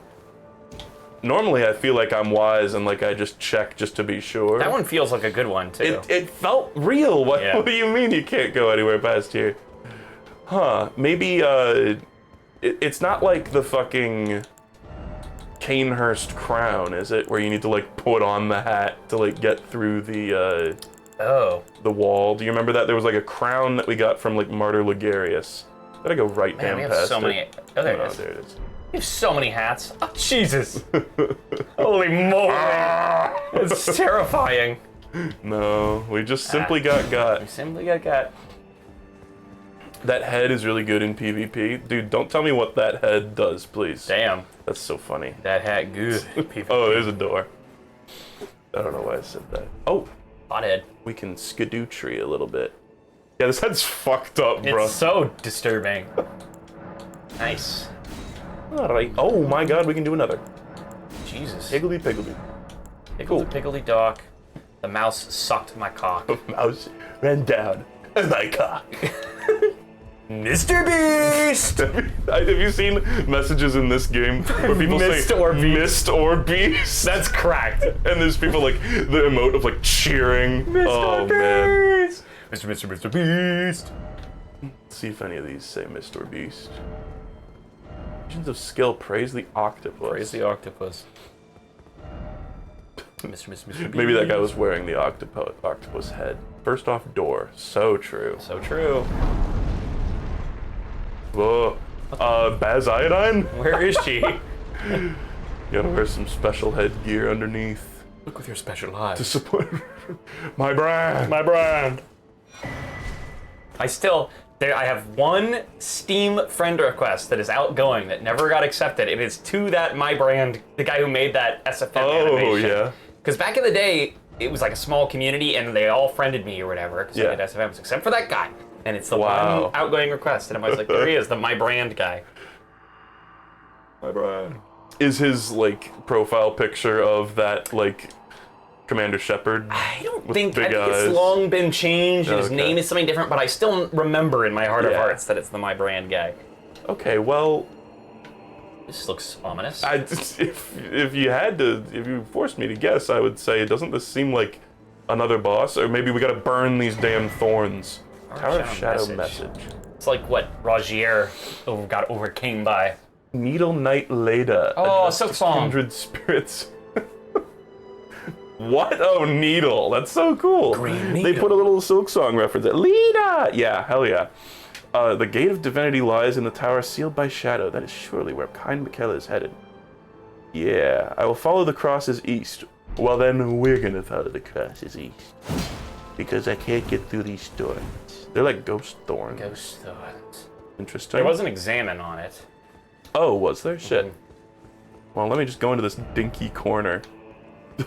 Normally I feel like I'm wise and like I just check just to be sure. That one feels like a good one, too. It felt real. What, Yeah. what do you mean you can't go anywhere past here? Huh. Maybe it's not like the fucking Canehurst crown, is it? Where you need to like put on the hat to like get through the wall. Do you remember that? There was like a crown that we got from like Martyr Ligarius. Gotta go right Man, down we have past so it. many. Oh, there it is. There it is. We have so many hats. Oh, Jesus. Holy moly. It's terrifying. No, we just simply got. We simply got. That head is really good in PvP. Dude, don't tell me what that head does, please. Damn. That's so funny. That hat good. Oh, there's a door. I don't know why I said that. Oh, Hothead. we can skadoo-tree a little bit. Yeah, this head's fucked up, bro. It's so disturbing. Nice. All right. Oh my God, we can do another. Jesus. Higgledy piggledy. Piggledy dock. The mouse sucked my cock. Mouse ran down my cock. Mr. Beast! Have you seen messages in this game where people Mist say or beast. mist or beast? That's cracked. And there's people like the emote of like cheering. Oh man. Mr. Beast. Let's see if any of these say mist or beast. Visions of skill, praise the octopus. Praise the octopus. Mr. Beast. Maybe that guy was wearing the octopus head. First off door. So true. So true. Whoa. Baz Iodine? Where is she? You gotta wear some special headgear underneath Look with your special to eyes. support my brand. My brand. I have one Steam friend request that is outgoing that never got accepted. It is to that My Brand, the guy who made that SFM Oh, animation. yeah. Because back in the day, it was like a small community and they all friended me or whatever because Yeah. I did SFMs, except for that guy. And it's the Wow. one outgoing request. And I was like, there he is, the My Brand guy. My brand. Is his, like, profile picture of that, like, Commander Shepard? I don't With think, big it's eyes. long been changed and his Okay. name is something different, but I still remember in my heart of Yeah. hearts that it's the My Brand guy. Okay, well, This looks ominous. If you forced me to guess, I would say, doesn't this seem like another boss? Or maybe we gotta burn these damn thorns. Tower of Shadow message. It's like what Rogier got overcame by. Needle Knight Leda. Oh, Silk Song. Kindred spirits. What? Oh, Needle. That's so cool. Green They Needle. put a little Silk Song reference at Leda. Yeah, hell yeah. The Gate of Divinity lies in the tower sealed by shadow. That is surely where kind Michaela is headed. Yeah, I will follow the crosses east. Well then, we're gonna follow the crosses east. Because I can't get through these thorns. They're like ghost thorns. Ghost thorns. Interesting. There was an examine on it. Oh, was there? Shit. Well, let me just go into this dinky corner.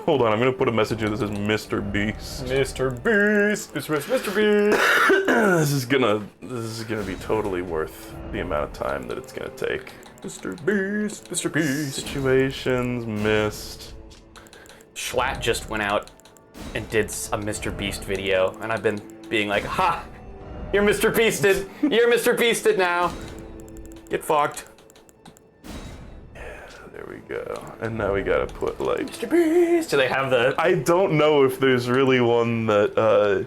Hold on, I'm gonna put a message here that says Mr. Beast. Mr. Beast! Mr. Beast! This is gonna be totally worth the amount of time that it's gonna take. Mr. Beast! Mr. Beast! Situations missed. Schlatt just went out and did a Mr. Beast video, and I've been being like, ha! You're Mr. Beasted! You're Mr. Beasted now! Get fucked. There we go. And now we gotta put like... Mr. Beast! Do they have the... I don't know if there's really one that,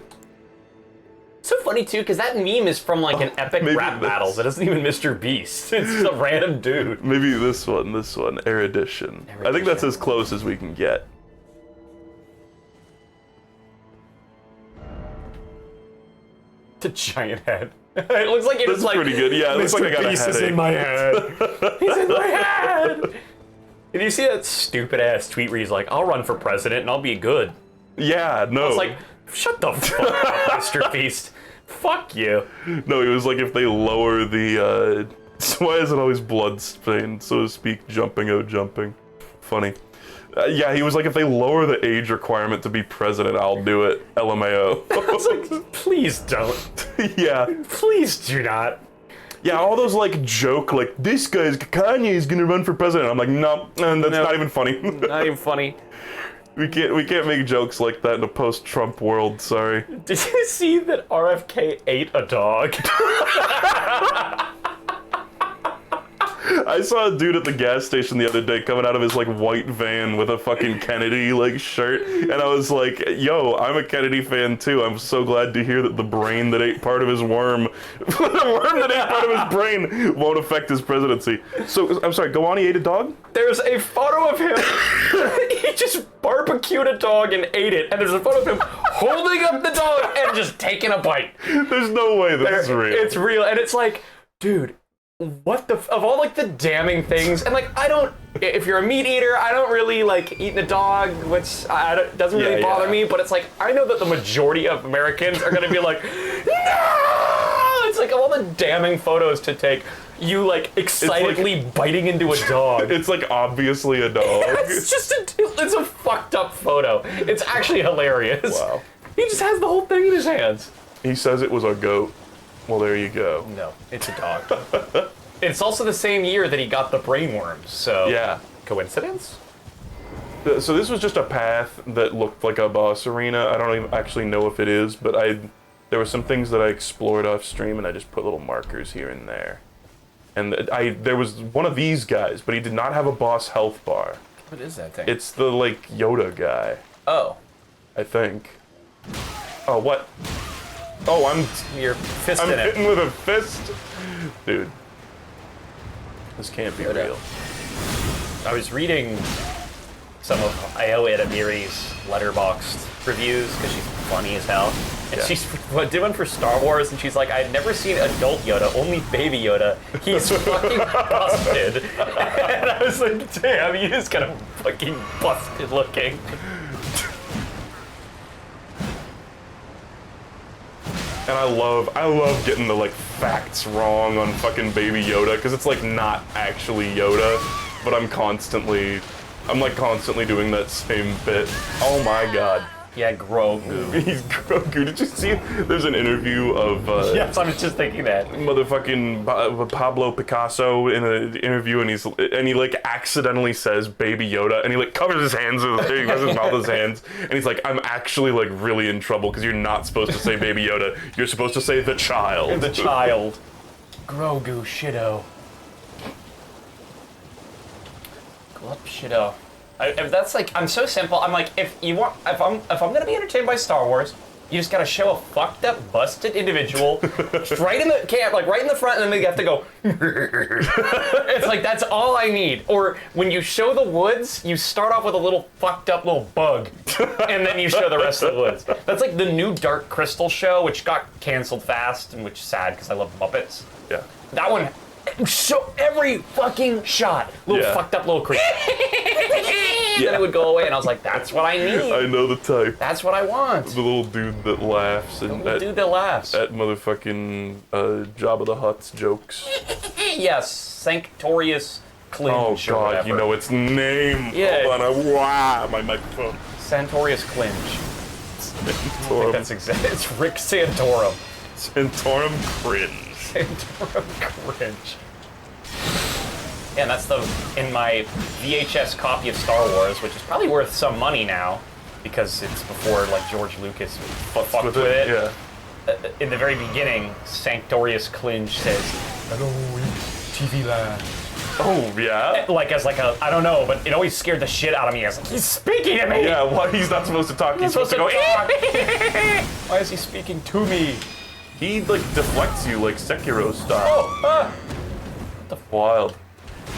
So funny too, because that meme is from like an epic maybe rap this. battle that isn't even Mr. Beast. It's just a random dude. maybe this one, Erudition. I think that's as close as we can get. It's a giant head. It looks like That's it's like... pretty good. Yeah, it looks like I got a Beast is headache. in my head. He's in my head! Did you see that stupid ass tweet where he's like, I'll run for president and I'll be good? Yeah, no. It's like, shut the fuck up, Mr. Beast. Fuck you. No, it was like if they lower the, why is it always blood-stained, so to speak, jumping. Funny. Yeah, he was like, if they lower the age requirement to be president, I'll do it. LMAO. It's like, please don't. Yeah. Please do not. Yeah, all those like joke, like, this guy's, Kanye's gonna run for president. I'm like, no, and that's not even funny. Not even funny. We can't make jokes like that in a post-Trump world, sorry. Did you see that RFK ate a dog? I saw a dude at the gas station the other day coming out of his like white van with a fucking Kennedy like shirt, and I was like, yo, I'm a Kennedy fan too. I'm so glad to hear that the brain that ate part of his worm, the worm that ate part of his brain won't affect his presidency. So, I'm sorry, go on, he ate a dog? There's a photo of him. He just barbecued a dog and ate it, and there's a photo of him holding up the dog and just taking a bite. There's no way this is real. It's real, and it's like, dude, what the, of all like the damning things, and like, I don't, if you're a meat eater, I don't really like eating a dog, which doesn't really bother me, but it's like, I know that the majority of Americans are gonna be like, no! It's like, of all the damning photos to take, you like excitedly biting into a dog. It's like obviously a dog. It's just it's a fucked up photo. It's actually hilarious. Wow. He just has the whole thing in his hands. He says it was a goat. Well, there you go. No, it's a dog. It's also the same year that he got the brainworms, so... Yeah. Coincidence? So this was just a path that looked like a boss arena. I don't even actually know if it is, but there were some things that I explored off stream, and I just put little markers here and there. And there was one of these guys, but he did not have a boss health bar. What is that thing? It's the, like, Yoda guy, Oh. I think. Oh, what? Oh, You're fisting I'm it. hitting with a fist? Dude. This can't be real. I was reading some of Io Edamiri's letterboxed reviews, because she's funny as hell. And she's did one for Star Wars, and she's like, I'd never seen adult Yoda, only baby Yoda. He's fucking busted. And I was like, damn, he is kind of fucking busted looking. And I love getting the like facts wrong on fucking Baby Yoda, because it's like not actually Yoda, but I'm constantly doing that same bit. Oh my god. Yeah, Grogu. He's Grogu. Did you see? There's an interview of Yes, I was just thinking that. motherfucking Pablo Picasso in an interview, and he like accidentally says Baby Yoda, and he like covers his hands with he covers his mouth with his hands, and he's like, I'm actually like really in trouble because you're not supposed to say Baby Yoda. You're supposed to say the child. The child. Grogu Shido. Glupshido. That's like, I'm so simple. I'm like, if I'm gonna be entertained by Star Wars, you just gotta show a fucked up, busted individual right in the camp, like right in the front, and then they have to go. It's like, that's all I need. Or when you show the woods, you start off with a little fucked up little bug, and then you show the rest of the woods. That's like the new Dark Crystal show, which got canceled fast, and which is sad because I love Muppets. Yeah. That one, so every fucking shot, little fucked up little creature. And then it would go away, and I was like, that's what I need. I know the type. That's what I want. The little dude that laughs and Dude that laughs. at motherfucking Jabba the Hutt's jokes. Yes, Sanctorius Clinch. Oh or god, whatever. you know its name. Yeah. Hold on, wow, my microphone. Santorius Clinch. Santorum. That's exactly. It's Rick Santorum. Santorum cringe. Santorum Cringe. Yeah, and that's in my VHS copy of Star Wars, which is probably worth some money now, because it's before like George Lucas fucked with it. Yeah. In the very beginning, Sanctorius Clinch says, "Hello, TV land." Oh yeah. Like as like a, I don't know, but it always scared the shit out of me. I was like, he's speaking to me. Yeah. Well, he's not supposed to talk. He's supposed to go. talk. Why is he speaking to me? He like deflects you like Sekiro style. Wild.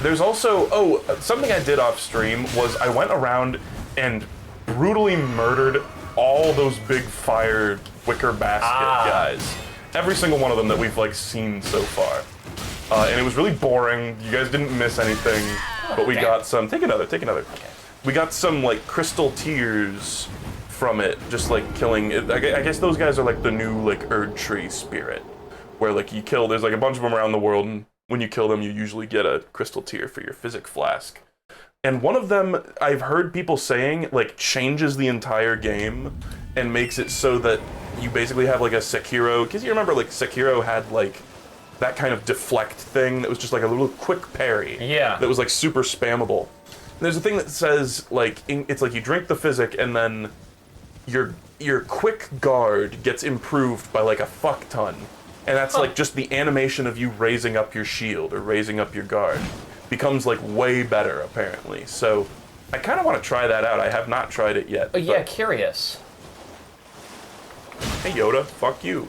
There's also something I did off stream was I went around and brutally murdered all those big fire wicker basket guys. Every single one of them that we've like seen so far. And it was really boring. You guys didn't miss anything, but we got some. Take another. Okay. We got some like crystal tears from it, just like killing it. I guess those guys are like the new like Erdtree spirit, where like you kill. There's like a bunch of them around the world, and when you kill them, you usually get a crystal tear for your physic flask. And one of them, I've heard people saying, like changes the entire game and makes it so that you basically have like a Sekiro. Because you remember like Sekiro had like that kind of deflect thing that was just like a little quick parry. Yeah. That was like super spammable. And there's a thing that says like it's like you drink the physic and then your quick guard gets improved by like a fuck ton. And that's like just the animation of you raising up your shield or raising up your guard becomes like way better apparently. So I kind of want to try that out. I have not tried it yet. Oh yeah, curious. Hey Yoda, fuck you.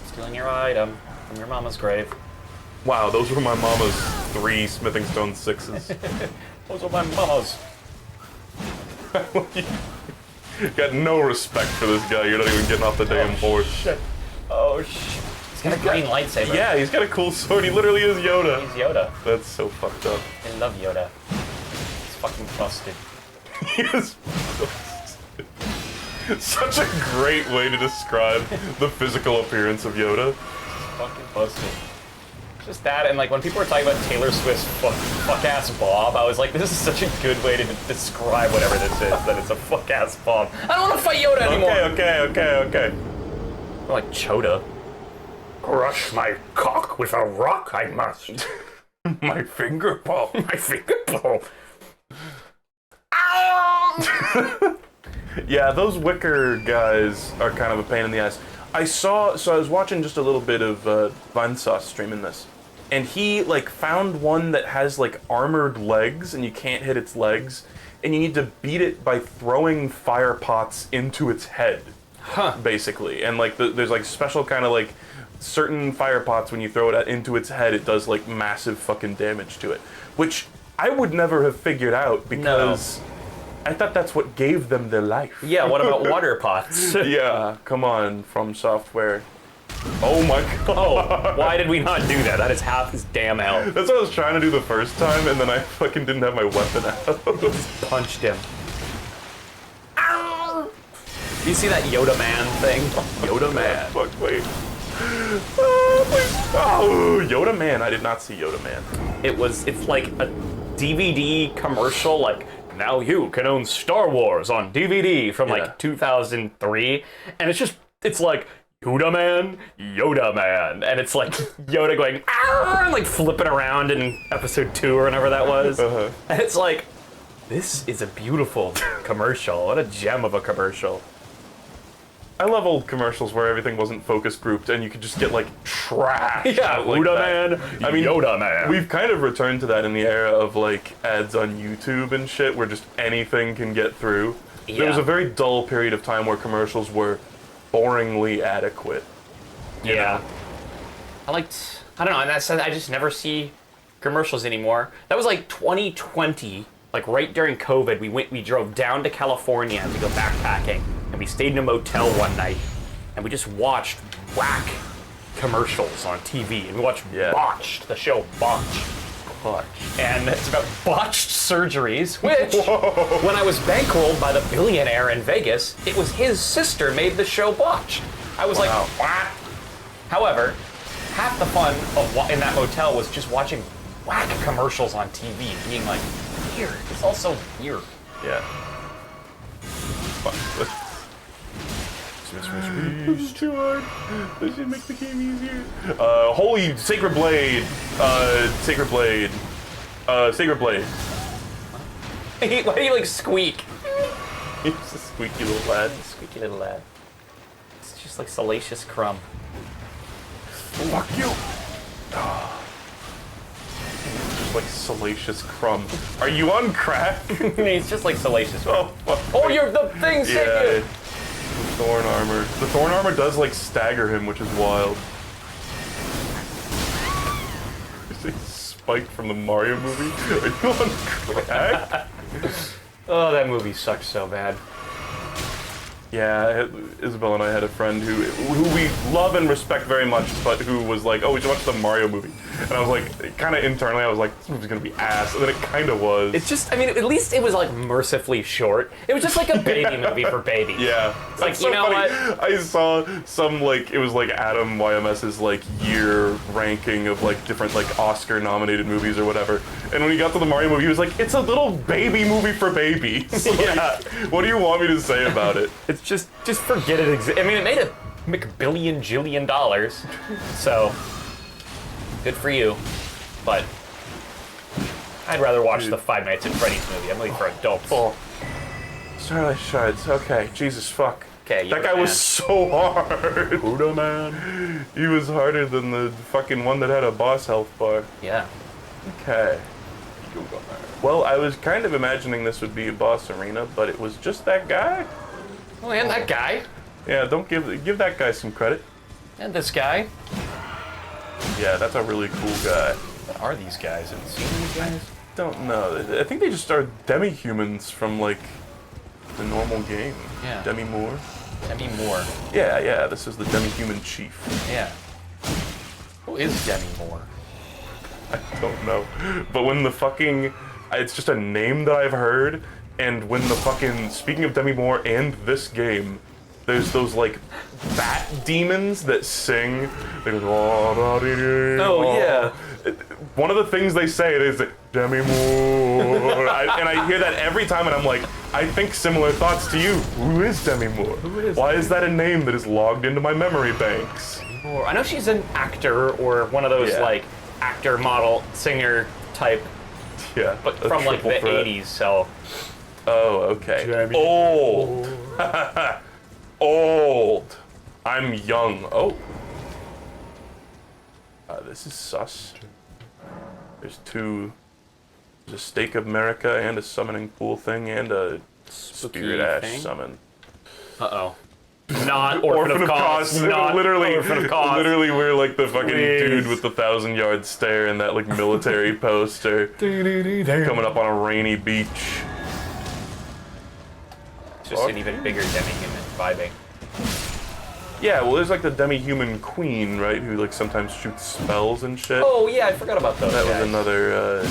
Stealing your item from your mama's grave. Wow, those were my mama's 3 smithing stone 6s. Those are my mama's. Got no respect for this guy. You're not even getting off the damn board. Shit. Oh shit. He's got a green lightsaber. Yeah, he's got a cool sword. He literally is Yoda. He's Yoda. That's so fucked up. I love Yoda. He's fucking busted. He is such a great way to describe the physical appearance of Yoda. Fucking busted. Just that, and like when people were talking about Taylor Swift's fuck-ass Bob, I was like, this is such a good way to describe whatever this is, that it's a fuck-ass Bob. I don't want to fight Yoda anymore! Okay. Or like Choda. Crush my cock with a rock, I must. My finger paw. My finger paw. Yeah, those wicker guys are kind of a pain in the ass. I was watching just a little bit of Vinesauce streaming this, and he like found one that has like armored legs, and you can't hit its legs, and you need to beat it by throwing fire pots into its head, basically. And like there's like special kind of like certain fire pots when you throw it into its head, it does like massive fucking damage to it, which I would never have figured out because. No. I thought that's what gave them their life. Yeah, what about water pots? Yeah, come on, From Software. Oh my god. Oh, why did we not do that? That is half his damn health. That's what I was trying to do the first time, and then I fucking didn't have my weapon out. Punched him. Ow! Do you see that Yoda Man thing? Yoda Man. Fuck, wait. Oh, please. Oh, Yoda Man. I did not see Yoda Man. It's like a DVD commercial, like, now you can own Star Wars on DVD from like 2003, and it's like Yoda Man, and it's like Yoda going and like flipping around in episode 2 or whatever that was, and it's like, this is a beautiful commercial. What a gem of a commercial. I love old commercials where everything wasn't focus grouped and you could just get like trash. Yeah, like Buddha that. Man, I mean, Yoda Man. We've kind of returned to that in the era of like ads on YouTube and shit where just anything can get through. Yeah. There was a very dull period of time where commercials were boringly adequate. You know? I don't know, and that's I just never see commercials anymore. That was like 2020, like right during COVID. We drove down to California to go backpacking, and we stayed in a motel one night, and we just watched whack commercials on TV, and we watched Botched, the show Botched. And it's about botched surgeries, which, when I was bankrolled by the billionaire in Vegas, it was his sister made the show Botched. I was like, what? However, half the fun of in that motel was just watching whack commercials on TV and being like, weird. It's also weird. Yeah. It's too hard. This should make the game easier. Holy Sacred Blade. Sacred Blade. Sacred Blade. Why do you like squeak? He's a squeaky little lad. Squeaky little lad. It's just like Salacious Crumb. Fuck you. Just like Salacious Crumb. Are you on crack? It's just like Salacious Crumb. fuck. Oh, you're the thing shaking! Yeah. The Thorn Armor. The Thorn Armor does like stagger him, which is wild. Is it Spike from the Mario movie? Are you on crack? Oh, that movie sucked so bad. Yeah, Isabel and I had a friend who we love and respect very much, but who was like, oh, we should watch the Mario movie. And I was like, kind of internally, I was like, this movie's gonna be ass. And then it kind of was. It's just, I mean, at least it was like mercifully short. It was just like a baby movie for babies. Yeah. It's like, That's you so know funny. what? I saw some, like, it was like Adam YMS's, like, year ranking of, like, different, like, Oscar-nominated movies or whatever. And when he got to the Mario movie, he was like, it's a little baby movie for babies. Yeah. What do you want me to say about it? It's just forget it exists. I mean, it made a $1 billion, so good for you. But I'd rather watch the Five Nights at Freddy's movie. I'm looking for adults. Oh. Starlight Shards. Okay. Jesus, fuck. Okay, That guy was so hard. Buddha Man. He was harder than the fucking one that had a boss health bar. Yeah. Okay. Well, I was kind of imagining this would be a boss arena, but it was just that guy. Oh, and that guy. Yeah, don't give that guy some credit. And this guy. Yeah, that's a really cool guy. What are these guys? Have you seen these guys? Don't know. I think they just are demi-humans from, like, the normal game. Yeah. Demi-Moore. Demi Moore. Yeah, this is the demi-human chief. Yeah. Who is Demi Moore? I don't know. But when the fucking... It's just a name that I've heard, and when the fucking... Speaking of Demi Moore and this game, there's those, like, bat demons that sing. They go... Oh, yeah. One of the things they say is Demi Moore. And I hear that every time, and I'm like, I think similar thoughts to you. Who is Demi Moore? Why is that a name that is logged into my memory banks? I know she's an actor or one of those, like, actor, model, singer type, Yeah. but from, like, the 80s, so... Oh, okay. Old. Old. I'm young. Oh. This is sus. There's a Stake of America and a summoning pool thing and a Spirit Ash thing? summon. Uh-oh. Not Orphan of Cause. Not literally, Orphan of Cause. Literally, we're like the fucking Please. dude with the 1,000-yard stare and that like military poster coming up on a rainy beach. It's just an even bigger demi-human vibing. Yeah, well, there's like the demi-human queen, right, who like sometimes shoots spells and shit. Oh, yeah, I forgot about those That guys. was another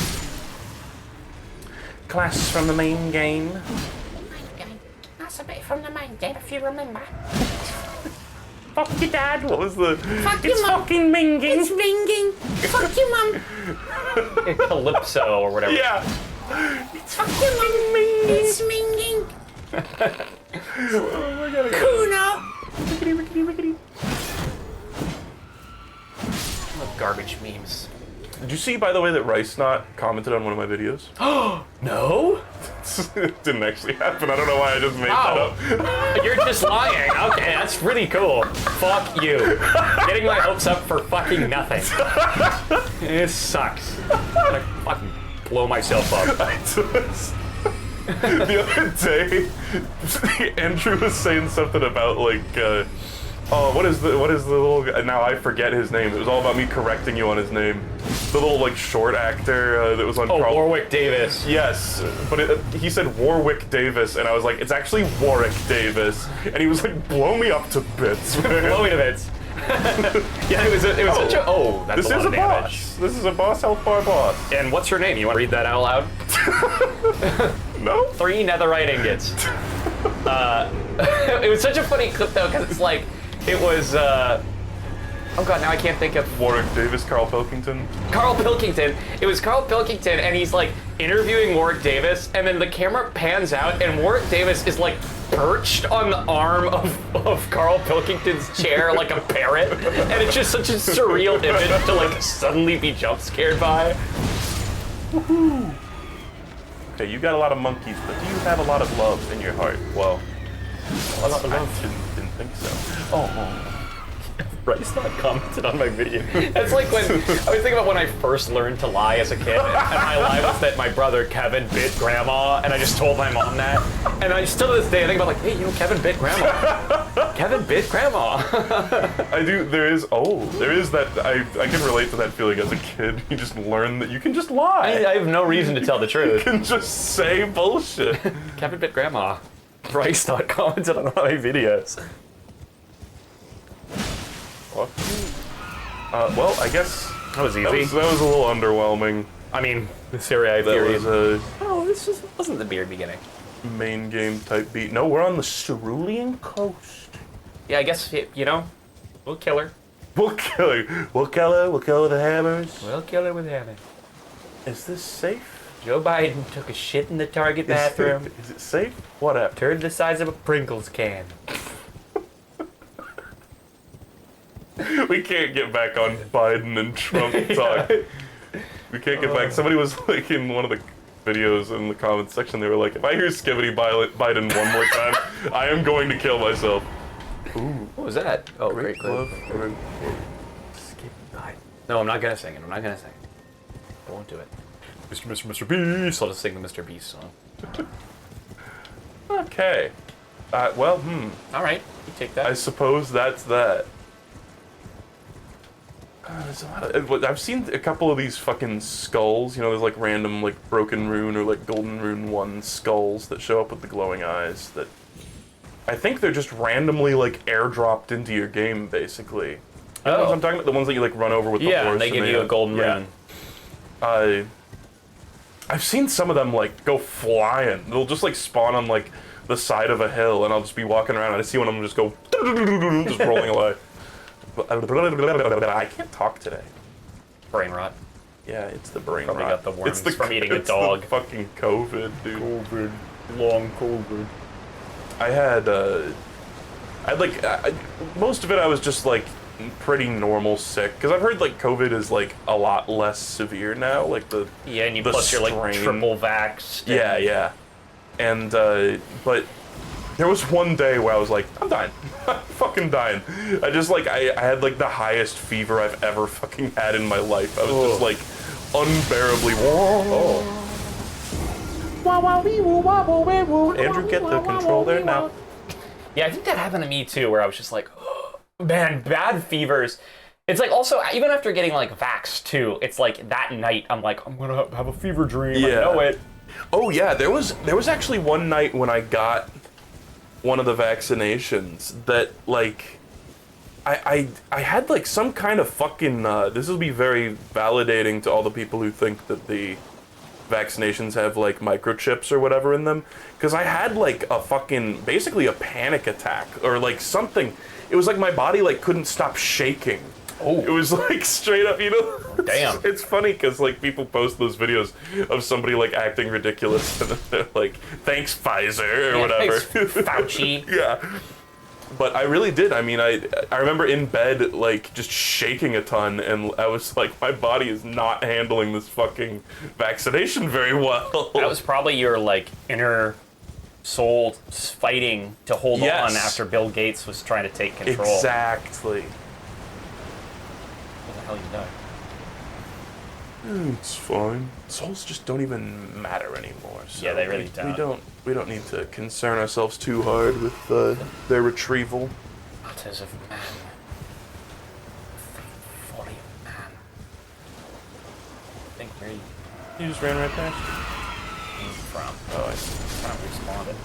class from the main game. That's a bit from the main game, if you remember. Fuck your dad. What was the? Fuck It's you, Mum. fucking minging. It's ringing. Fuck you, Mum. Calypso or whatever. Yeah. Fuck you, Mum. It's ringing. Oh my god. Kuna. Rickety, rickety, rickety. I love garbage memes. Did you see, by the way, that Rice Knot commented on one of my videos? No? It didn't actually happen. I don't know why I just made that up. You're just lying. Okay, that's pretty cool. Fuck you. Getting my hopes up for fucking nothing. It sucks. I'm gonna fucking blow myself up. The other day, Andrew was saying something about like, oh, what is the little guy? Now I forget his name. It was all about me correcting you on his name. The little like short actor that was on. Oh, Warwick Davis. Yes, but he said Warwick Davis, and I was like, it's actually Warwick Davis, and he was like, blow me up to bits, man. Blow me to bits. Yeah, it was such a. Oh, that's This a lot is a of damage. boss. This is a boss health bar boss. And what's your name? You want to read that out loud? No. 3 netherite ingots. It was such a funny clip though, because it's like, it was. Oh god, now I can't think of. Warwick Davis, Carl Pilkington. Carl Pilkington. It was Carl Pilkington, and he's like interviewing Warwick Davis, and then the camera pans out, and Warwick Davis is like perched on the arm of Carl Pilkington's chair like a parrot, and it's just such a surreal image to like suddenly be jump scared by. Woohoo! Okay, you got a lot of monkeys, but do you have a lot of love in your heart? Well, I didn't think so. Oh. Bryce not commented on my video. That's like when, I was thinking about when I first learned to lie as a kid, and my lie was that my brother Kevin bit grandma, and I just told my mom that. And I still to this day, I think about like, hey, you know, Kevin bit grandma. Kevin bit grandma. There is that, I can relate to that feeling as a kid. You just learn that you can just lie. I have no reason to tell the You truth. can just say bullshit. Kevin bit grandma. Bryce not commented on my videos. Well, I guess That was easy. that was a little underwhelming. I mean, the Syria That period. was a Oh, this wasn't the beard beginning. main game type beat. No, we're on the Cerulean Coast. Yeah, I guess, you know, we'll kill her. We'll kill her. We'll kill her. We'll kill her with the hammers. We'll kill her with hammer. Is this safe? Joe Biden took a shit in the Target bathroom, Is it safe? Whatever. turned the size of a Pringles can. We can't get back on Biden and Trump talk. We can't get back. Somebody was like in one of the videos in the comments section, they were like, if I hear Skibbity Biden one more time, I am going to kill myself. Ooh. What was that? Oh, great Love. clip. No, I'm not gonna sing it. I'm not gonna sing it. I won't do it. Mr. Beast. I'll just sing the Mr. Beast song. Okay. Well, All right, you take that. I suppose that's that. There's a lot of, I've seen a couple of these fucking skulls. You know, there's like random like Broken Rune or like Golden Rune 1 skulls that show up with the glowing eyes that I think they're just randomly like airdropped into your game, basically. You know the ones I'm talking about? The ones that you like run over with the horse. Yeah, and they give you a golden rune. I've seen some of them like go flying. They'll just like spawn on like the side of a hill, and I'll just be walking around and I see one of them just go just rolling away. I can't talk today. Brain rot. Yeah, it's the brain Probably rot. got the worms it's from eating a it's dog. The fucking COVID, dude. COVID. Long COVID. I had like most of it. I was just like pretty normal sick because I've heard like COVID is like a lot less severe now. Like the Yeah, and you the plus you're like strain. triple vaxxed. Yeah. And but there was one day where I was like, I'm dying. I'm fucking dying. I just like I had like the highest fever I've ever fucking had in my life. I was just like unbearably. Andrew, get the control there now. Yeah, I think that happened to me too, where I was just like, oh, man, bad fevers. It's like also, even after getting like vaxxed too, it's like that night I'm like, I'm gonna have a fever dream. Yeah. I know it. Oh yeah, there was actually one night when I got one of the vaccinations that like I had like some kind of fucking this will be very validating to all the people who think that the vaccinations have like microchips or whatever in them, because I had like a fucking basically a panic attack or like something. It was like my body like couldn't stop shaking. Oh. It was like straight up, you know. Damn. It's funny because like people post those videos of somebody like acting ridiculous and they're like, "Thanks Pfizer" or whatever. Thanks, Fauci. Yeah. But I really did. I mean, I remember in bed, like, just shaking a ton, and I was like, my body is not handling this fucking vaccination very well. That was probably your, like, inner soul fighting to hold Yes. on after Bill Gates was trying to take control. Exactly. What the hell you done? It's fine. Souls just don't even matter anymore. So Yeah, they really We don't need to concern ourselves too hard with their retrieval. Matters of man. Folly of man. I think where you You just ran right past. came from. Oh, I see. Kind of responded.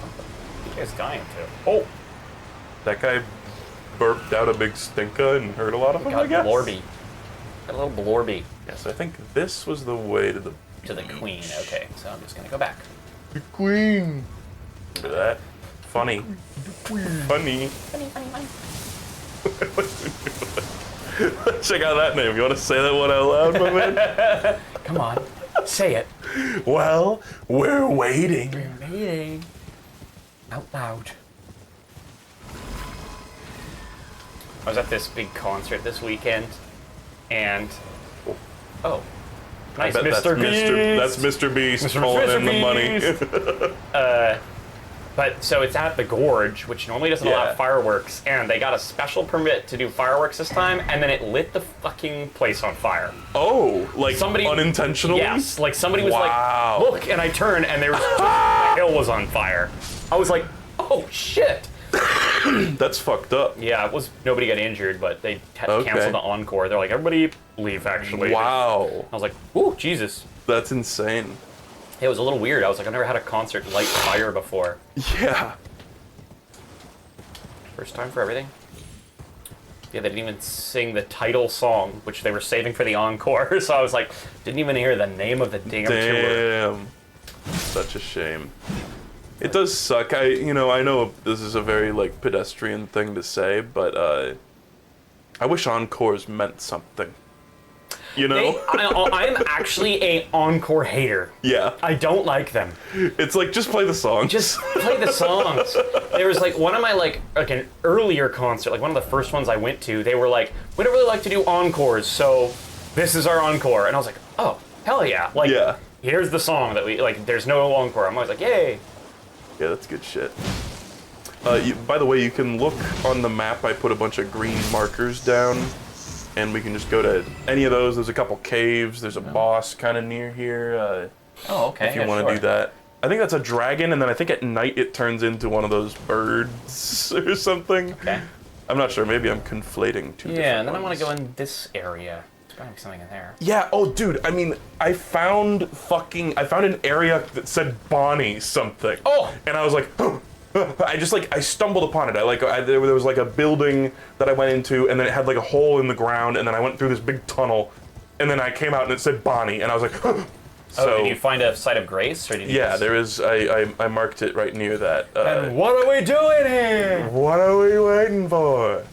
You guys dying too. Oh! That guy burped out a big stinker and hurt a lot of them, I Got guess. Blorby. Got a little Blorby Yes, I think this was the way to the to the queen. Okay, so I'm just gonna go back. queen. Look at that. Funny. Funny. Check out that name. You want to say that one out loud, my man? Come on, say it. Well, we're waiting. Waiting. Out loud. I was at this big concert this weekend, and oh, nice, I bet Mr. That's Beast. Mr. Beast Mr. pulling in Beast. the money. But so it's at the Gorge, which normally doesn't allow Yeah. fireworks, and they got a special permit to do fireworks this time, and then it lit the fucking place on fire. Oh, like Somebody unintentionally? Yes, like somebody was Wow. like, "Look," and I turned, and there was the hill was on fire. I was like, "Oh shit!" That's fucked up. Yeah, it was nobody got injured, but they Okay. canceled the encore. They're like, "Everybody leave." Actually, Wow. I was like, "Ooh, Jesus!" That's insane. It was a little weird. I was like, "I've never had a concert light fire before." Yeah. First time for everything. Yeah, they didn't even sing the title song, which they were saving for the encore. So I was like, didn't even hear the name of the damn tour. Damn. Such a shame. It does suck. I know this is a very like pedestrian thing to say, but I wish encores meant something. You know? I'm actually a encore hater. Yeah. I don't like them. It's like just play the song. Just play the songs. There was like one of my like an earlier concert, like one of the first ones I went to. They were like, we don't really like to do encores, so this is our encore. And I was like, oh hell yeah! Like, Yeah. here's the song that we like. There's no encore. I'm always like, yay! Yeah, that's good shit. By the way, you can look on the map. I put a bunch of green markers down, and we can just go to any of those. There's a couple caves. There's a boss kind of near here. Oh, okay. If you want to do that. I think that's a dragon, and then I think at night it turns into one of those birds or something. Okay. I'm not sure. Maybe I'm conflating two. Yeah, and then I want to go in this area. There's gotta be something in there. Yeah. Oh, dude. I mean, I found an area that said Bonnie something. Oh! And I was like, I stumbled upon it. There was like a building that I went into, and then it had like a hole in the ground, and then I went through this big tunnel, and then I came out and it said Bonnie, and I was like, So, did you find a site of grace, or did you? Yeah, just... there is. I marked it right near that. And what are we doing here? What are we waiting for?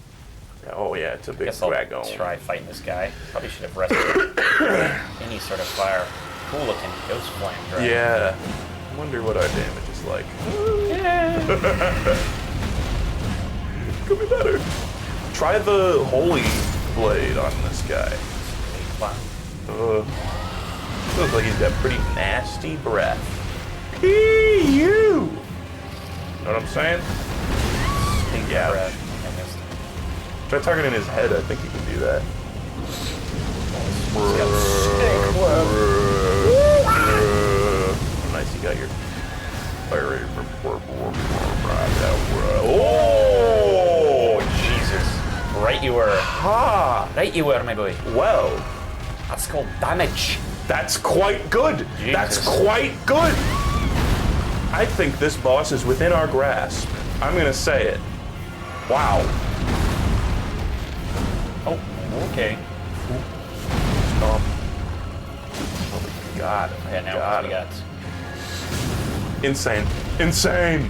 Oh yeah, it's a big Guess I'll dragon. try fighting this guy. Probably should have rested any sort of fire. Cool looking ghost flame dragon. Yeah. I wonder what our damage is like. Could be better. Try the holy blade on this guy. Looks like he's got pretty nasty breath. You! Know what I'm saying? Big Yeah. breath. I missed. Try targeting his head. I think you can do that. Nice, you got your fire. Oh, Jesus. Right you were. Ha! Right you were, my boy. Well, That's called damage. that's quite good. That's Jesus. quite good. I think this boss is within our grasp. I'm gonna say it. Wow. Oh, okay. Oh my god. Yeah, now God. what we got? Insane. Insane.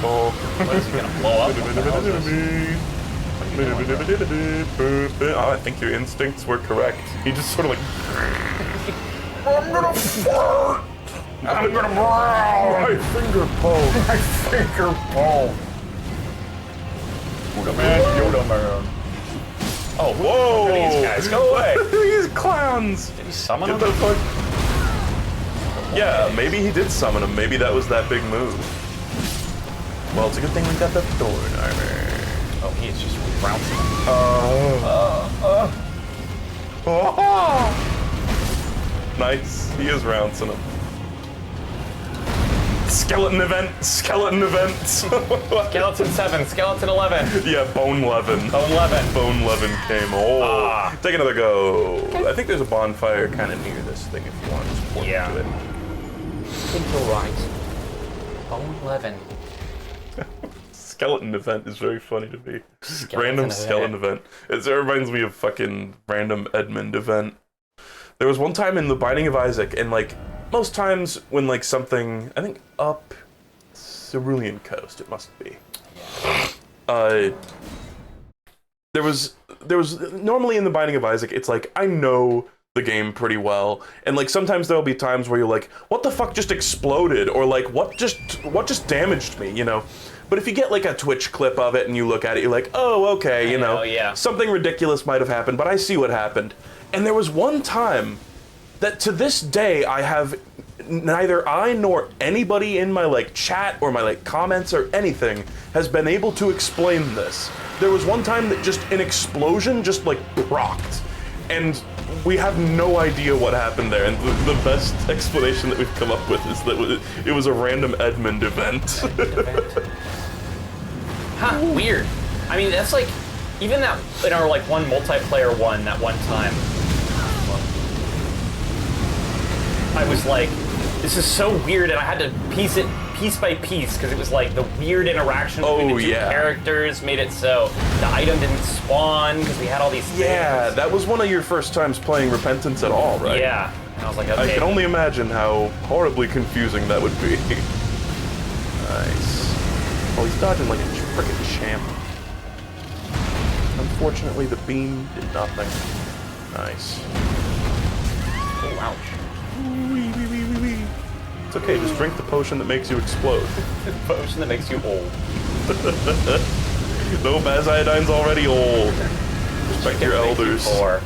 Oh. What is he gonna blow up? What the hell is this? Oh, I think your instincts were correct. He just sort of like, I'm gonna fart. I'm gonna brawl. My finger pole. My finger pole. Yoda man. Oh, whoa! Look at these guys, go away. These clowns. Did he summon Get them? the fuck. Yeah, maybe he did summon him. Maybe that was that big move. Well, it's a good thing we got the Thorn armor. Oh, he's just bouncing. Nice. He is trouncing him. Skeleton event. Skeleton event. Skeleton 7, Skeleton 11. Yeah, Bone Levin. Bone Levin. Bone Levin came. Oh, Ah. take another go. I think there's a bonfire kind of near this thing if you want to just walk Yeah. to it. Think you're right. Bone Levin. Skeleton event is very funny to me. Skeleton Random event. skeleton event. It reminds me of fucking random Edmund event. There was one time in The Binding of Isaac, and like most times when like something, I think up Cerulean Coast, it must be. There was normally in The Binding of Isaac, it's like I know the game pretty well, and like sometimes there'll be times where you're like, what the fuck just exploded, or like what just damaged me, you know? But if you get like a Twitch clip of it and you look at it, you're like, oh, okay, you know, yeah. something ridiculous might have happened, but I see what happened. And there was one time that to this day I have neither I nor anybody in my like chat or my like comments or anything has been able to explain this. There was one time that just an explosion just like procced, and we have no idea what happened there. And the best explanation that we've come up with is that it was a random Edmund event. Huh, weird. I mean, that's like, even that, in our like one multiplayer one, that one time, I was like, this is so weird, and I had to piece it piece by piece, because it was like the weird interaction between the two characters made it so the item didn't spawn, because we had all these things. Yeah, that was one of your first times playing Repentance at all, right? Yeah. And I was like, okay. I can only imagine how horribly confusing that would be. Nice. Oh, he's dodging like a frickin' champ. Unfortunately, the beam did nothing. Nice. Oh, ouch. Wee, wee, wee, wee, wee. It's okay, just drink the potion that makes you explode. The potion that makes you old. No, Baziodine's already old. Respect your elders. Oh,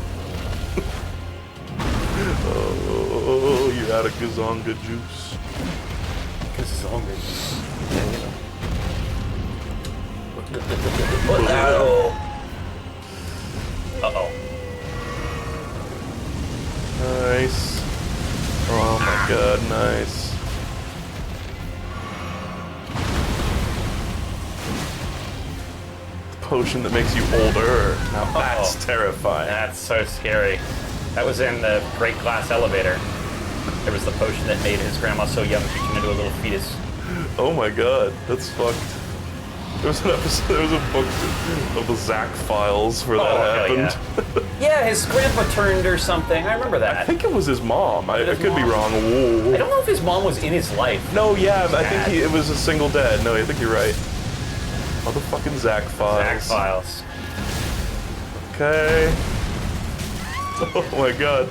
you're out of Gazonga juice. Gazonga juice. Uh-oh. Nice. Oh my god, nice. The potion that makes you older. Now that's terrifying. That's so scary. That was in the Great Glass Elevator. There was the potion that made his grandma so young she turned into a little fetus. Oh my god, that's fucked. There was an episode, there was a book of the Zack files where that happened. Yeah, his grandpa turned or something. I remember that. I think it was his mom. I could be wrong. Whoa. I don't know if his mom was in his life. No, yeah, I think it was a single dad. No, I think you're right. Oh, the fucking Zack files. Zack files. Okay. Oh my god.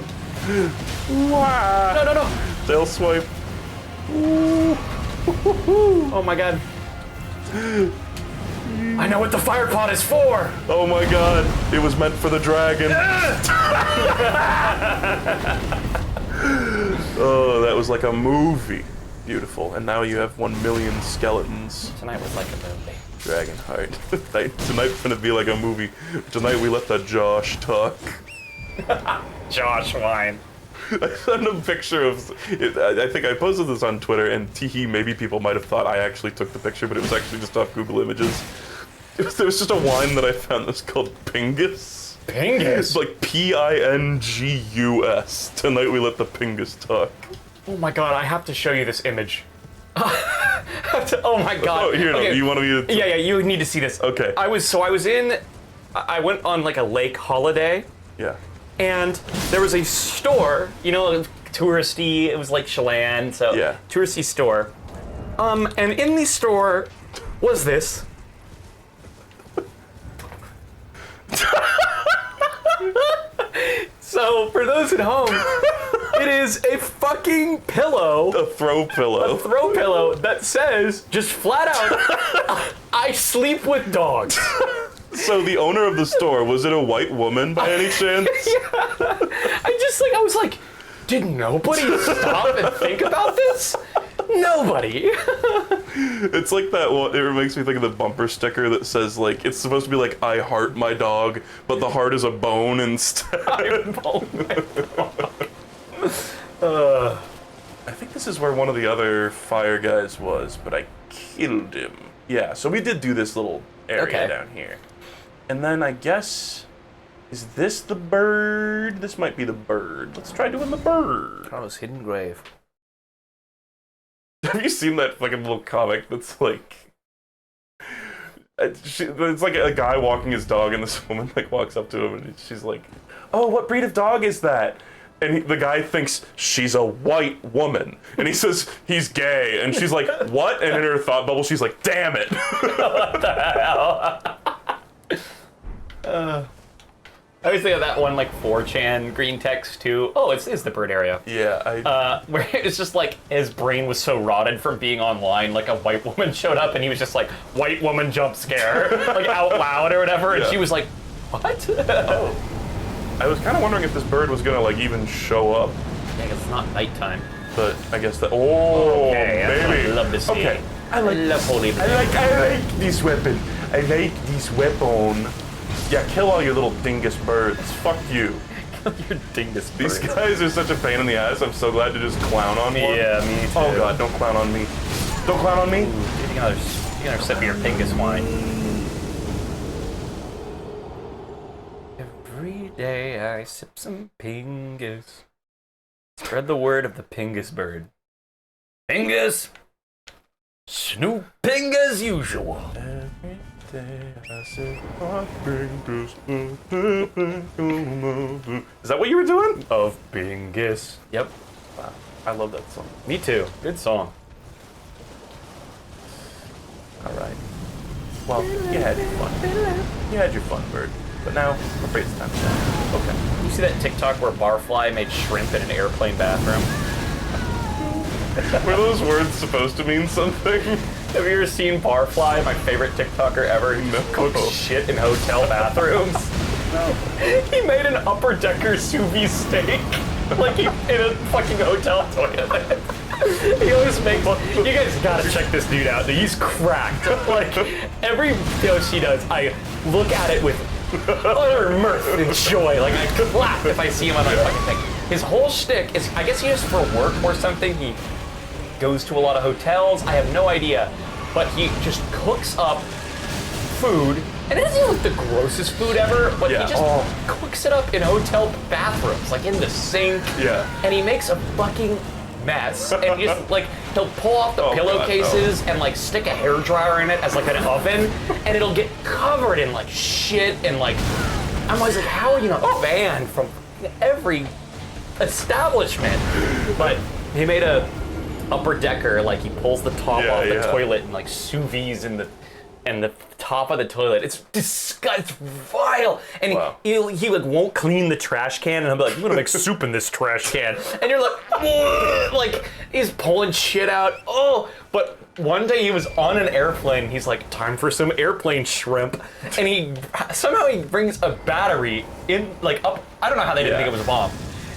Wow. No, no, no. Tail swipe. Ooh. Oh my god. I know what the fire pot is for! Oh my god. It was meant for the dragon. Oh, that was like a movie. Beautiful. And now you have 1 million skeletons. Tonight was like a movie. Dragonheart. Tonight's gonna be like a movie. Tonight we let the Josh talk. Josh Wine. I sent a picture of it. I think I posted this on Twitter, and teehee, maybe people might have thought I actually took the picture, but it was actually just off Google Images. There was just a wine that I found that was called Pingus. Pingus? It's like Pingus. Tonight we let the Pingus talk. Oh my god, I have to show you this image. Oh my god. Oh, here, okay. you want me to? Yeah, you need to see this. Okay. I went on like a lake holiday. Yeah. And there was a store, you know, touristy, it was like Chelan, so yeah. Touristy store. And in the store was this. So for those at home, It is a fucking pillow. A throw pillow. A throw pillow that says, just flat out, I sleep with dogs. So the owner of the store, was it a white woman by any chance? I was like, did nobody stop and think about this? Nobody. It's like that one, it makes me think of the bumper sticker that says like, it's supposed to be like, I heart my dog, but the heart is a bone instead. I think this is where one of the other fire guys was, but I killed him. Yeah, so we did do this little area down here. And then I guess, is this the bird? This might be the bird. Let's try doing the bird. Carlos' hidden grave. Have you seen that fucking little comic that's like, it's like a guy walking his dog and this woman like walks up to him and she's like, oh, what breed of dog is that? And the guy thinks she's a white woman. And he says he's gay. And she's like, what? And in her thought bubble, she's like, damn it. What the hell? I always think of that one like 4chan green text too. Oh, it's the bird area. Yeah, where it's just like his brain was so rotted from being online, like a white woman showed up and he was just like, white woman jump scare, like out loud or whatever, and she was like, what? Oh. I was kind of wondering if this bird was gonna like even show up. Yeah, 'cause it's not nighttime. But I guess that, oh, Okay, that's what baby. I love to see. Okay, I love holy. I like this weapon. I like this weapon. Yeah, kill all your little dingus birds. Fuck you. Your dingus birds. These guys are such a pain in the ass. I'm so glad to just clown on one. Yeah, me too. Oh god, don't clown on me. Don't clown on me. Ooh, you another sip of your pingus wine. Every day I sip some pingus. Spread the word of the pingus bird. Pingus! Snooping as usual. Every day I say my fingers. Is that what you were doing? Of pingus. Yep. Wow, I love that song. Me too. Good song. All right. Well, you had your fun. You had your fun, bird. But now, I'm afraid it's time to die. Okay. You see that TikTok where Barfly made shrimp in an airplane bathroom? Were those words supposed to mean something? Have you ever seen Barfly, my favorite TikToker ever? He cooks shit in hotel bathrooms. No. He made an upper decker sous vide steak, like in a fucking hotel toilet. He always makes. You guys gotta check this dude out. He's cracked. Like every video she does, I look at it with utter mirth and joy. Like I clap if I see him on that fucking thing. His whole shtick is, I guess he is for work or something. He goes to a lot of hotels. I have no idea, but he just cooks up food, and it doesn't look the grossest food ever, but he just cooks it up in hotel bathrooms, like in the sink. Yeah. And he makes a fucking mess, and just like he'll pull off the pillowcases and like stick a hairdryer in it as like an oven, and it'll get covered in like shit and like. I'm always like, how are you not banned from every establishment? But he made a upper decker, like he pulls the top off the toilet and like sous vides in the top of the toilet. It's disgusting. It's vile. And he like won't clean the trash can, and he'll be like, I'm gonna make soup in this trash can. And you're like, ugh! Like he's pulling shit out. Oh, but one day he was on an airplane. He's like, time for some airplane shrimp. And he brings a battery in, like up. I don't know how they didn't think it was a bomb.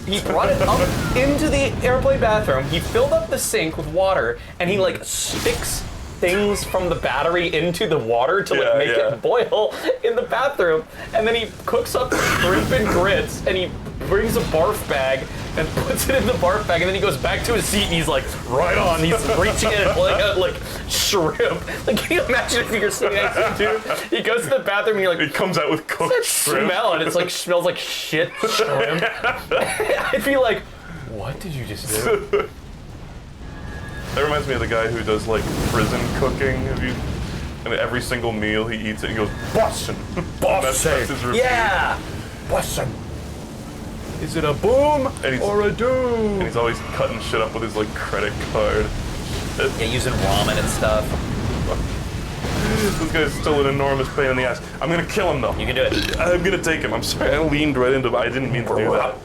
He brought it up into the airplane bathroom. He filled up the sink with water, and he like sticks things from the battery into the water to like make it boil in the bathroom. And then he cooks up shrimp and grits, and he brings a barf bag and puts it in the barf bag, and then he goes back to his seat and he's like, right on. He's reaching in and pulling out like shrimp. Like, can you imagine if you're sitting next to him too? He goes to the bathroom and you're like, it comes out with cooked shrimp. Smell, and it's like smells like shit shrimp. I'd be like, what did you just do? That reminds me of the guy who does like prison cooking. And every single meal he eats it, he goes, bussin'. That's his routine. Yeah! Bussin'. Is it a boom or a doom? And he's always cutting shit up with his like credit card. Yeah, using ramen and stuff. This guy's still an enormous pain in the ass. I'm gonna kill him though. You can do it. I'm gonna take him. I'm sorry, I leaned right into him. I didn't mean to do that.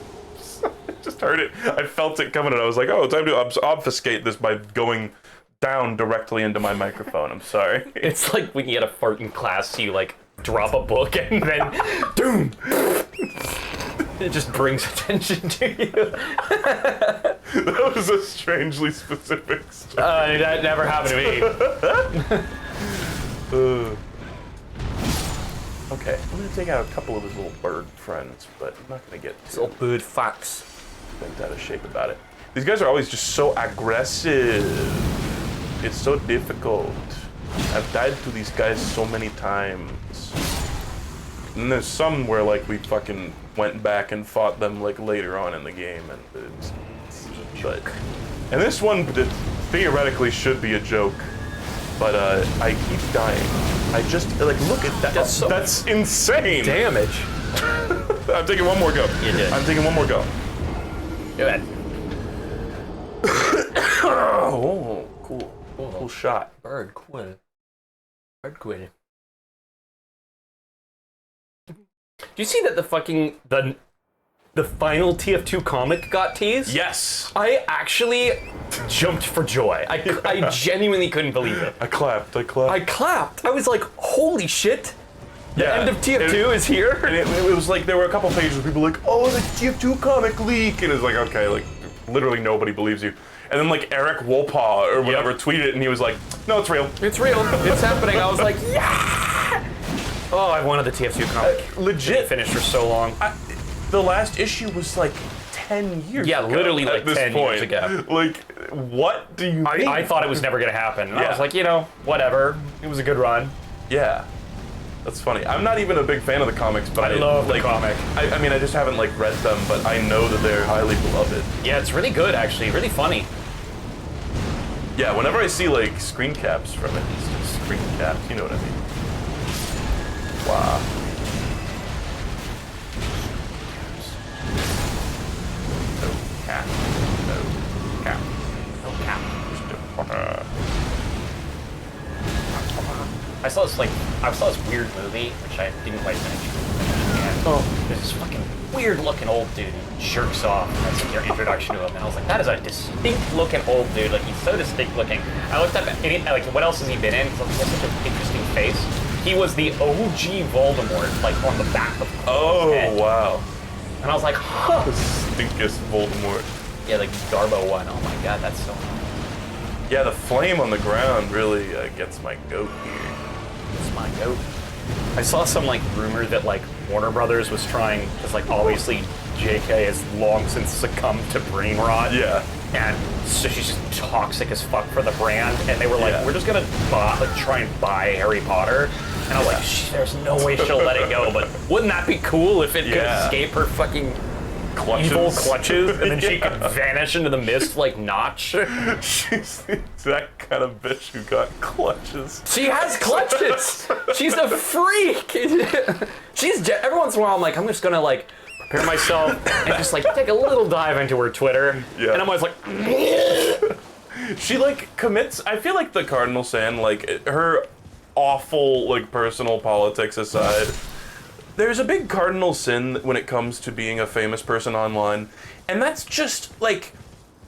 Just heard it. I felt it coming, and I was like, "Oh, time to obfuscate this by going down directly into my microphone." I'm sorry. It's like when you get a fart in class, you like drop a book and then doom. It just brings attention to you. That was a strangely specific story. That never happened to me. Okay, I'm gonna take out a couple of his little bird friends, but I'm not gonna get Little bird facts. bent out of shape about it. These guys are always just so aggressive. It's so difficult. I've died to these guys so many times. And there's some where like we fucking went back and fought them like later on in the game, and it's a joke. And this one theoretically should be a joke, but I keep dying. I just like look at that. That's insane. Damage. I'm taking one more go. You did. I'm taking one more go. Go ahead. Oh, cool. Cool shot. Bird quit. Bird quit. Do you see that the fucking the final TF2 comic got teased? Yes. I actually jumped for joy. I genuinely couldn't believe it. I clapped. I clapped. I was like, holy shit. The Yeah, end of TF2 is here. And it was like there were a couple pages where people were like, oh, the TF2 comic leak, and it's like, okay, like literally nobody believes you. And then like Eric Wolpaw or whatever tweeted it, and he was like, no, it's real. It's real. It's happening. I was like, yeah. Oh, I wanted the TF2 comic. Legit. Finished for so long. The last issue was like 10 years Yeah, ago literally at like this 10 point. years ago. Like, what do you think? I thought it was never going to happen. And I Yeah. was like, whatever. It was a good run. Yeah. That's funny. I'm not even a big fan of the comics, but I love the like, comic. I mean, I just haven't like read them, but I know that they're highly beloved. Yeah, it's really good, actually. Really funny. Yeah, whenever I see like screen caps from it, it's just screen caps, you know what I mean? Wow. No cap. No cap. No cap. I saw this weird movie, which I didn't quite finish. And there's this fucking weird looking old dude who jerks off. That's like your introduction to him. And I was like, that is a distinct looking old dude. Like, he's so distinct looking. I looked up like what else has he been in? Because he has such an interesting face. He was the OG Voldemort, like on the back of Oh, head. wow. And I was like, huh. The stinkest Voldemort. Yeah, like Garbo one. Oh my god, that's so Yeah, the flame on the ground really gets my goat here. It's my goat. I saw some like rumor that like Warner Brothers was trying, because like obviously JK has long since succumbed to brain rot. Yeah. And so she's just toxic as fuck for the brand, and they were like, Yeah. we're just gonna try and buy Harry Potter. And I was like, there's no way she'll let it go, but wouldn't that be cool if it could Yeah. escape her fucking Clutches. evil clutches, and then she Yeah. could vanish into the mist like Notch? She's the exact kind of bitch who got clutches. She has clutches. She's a freak. Every once in a while I'm like, I'm just gonna like prepare myself and just like take a little dive into her Twitter. Yeah. And I'm always like, She like commits. I feel like the Cardinal Sin, like her awful like personal politics aside, there's a big cardinal sin when it comes to being a famous person online, and that's just like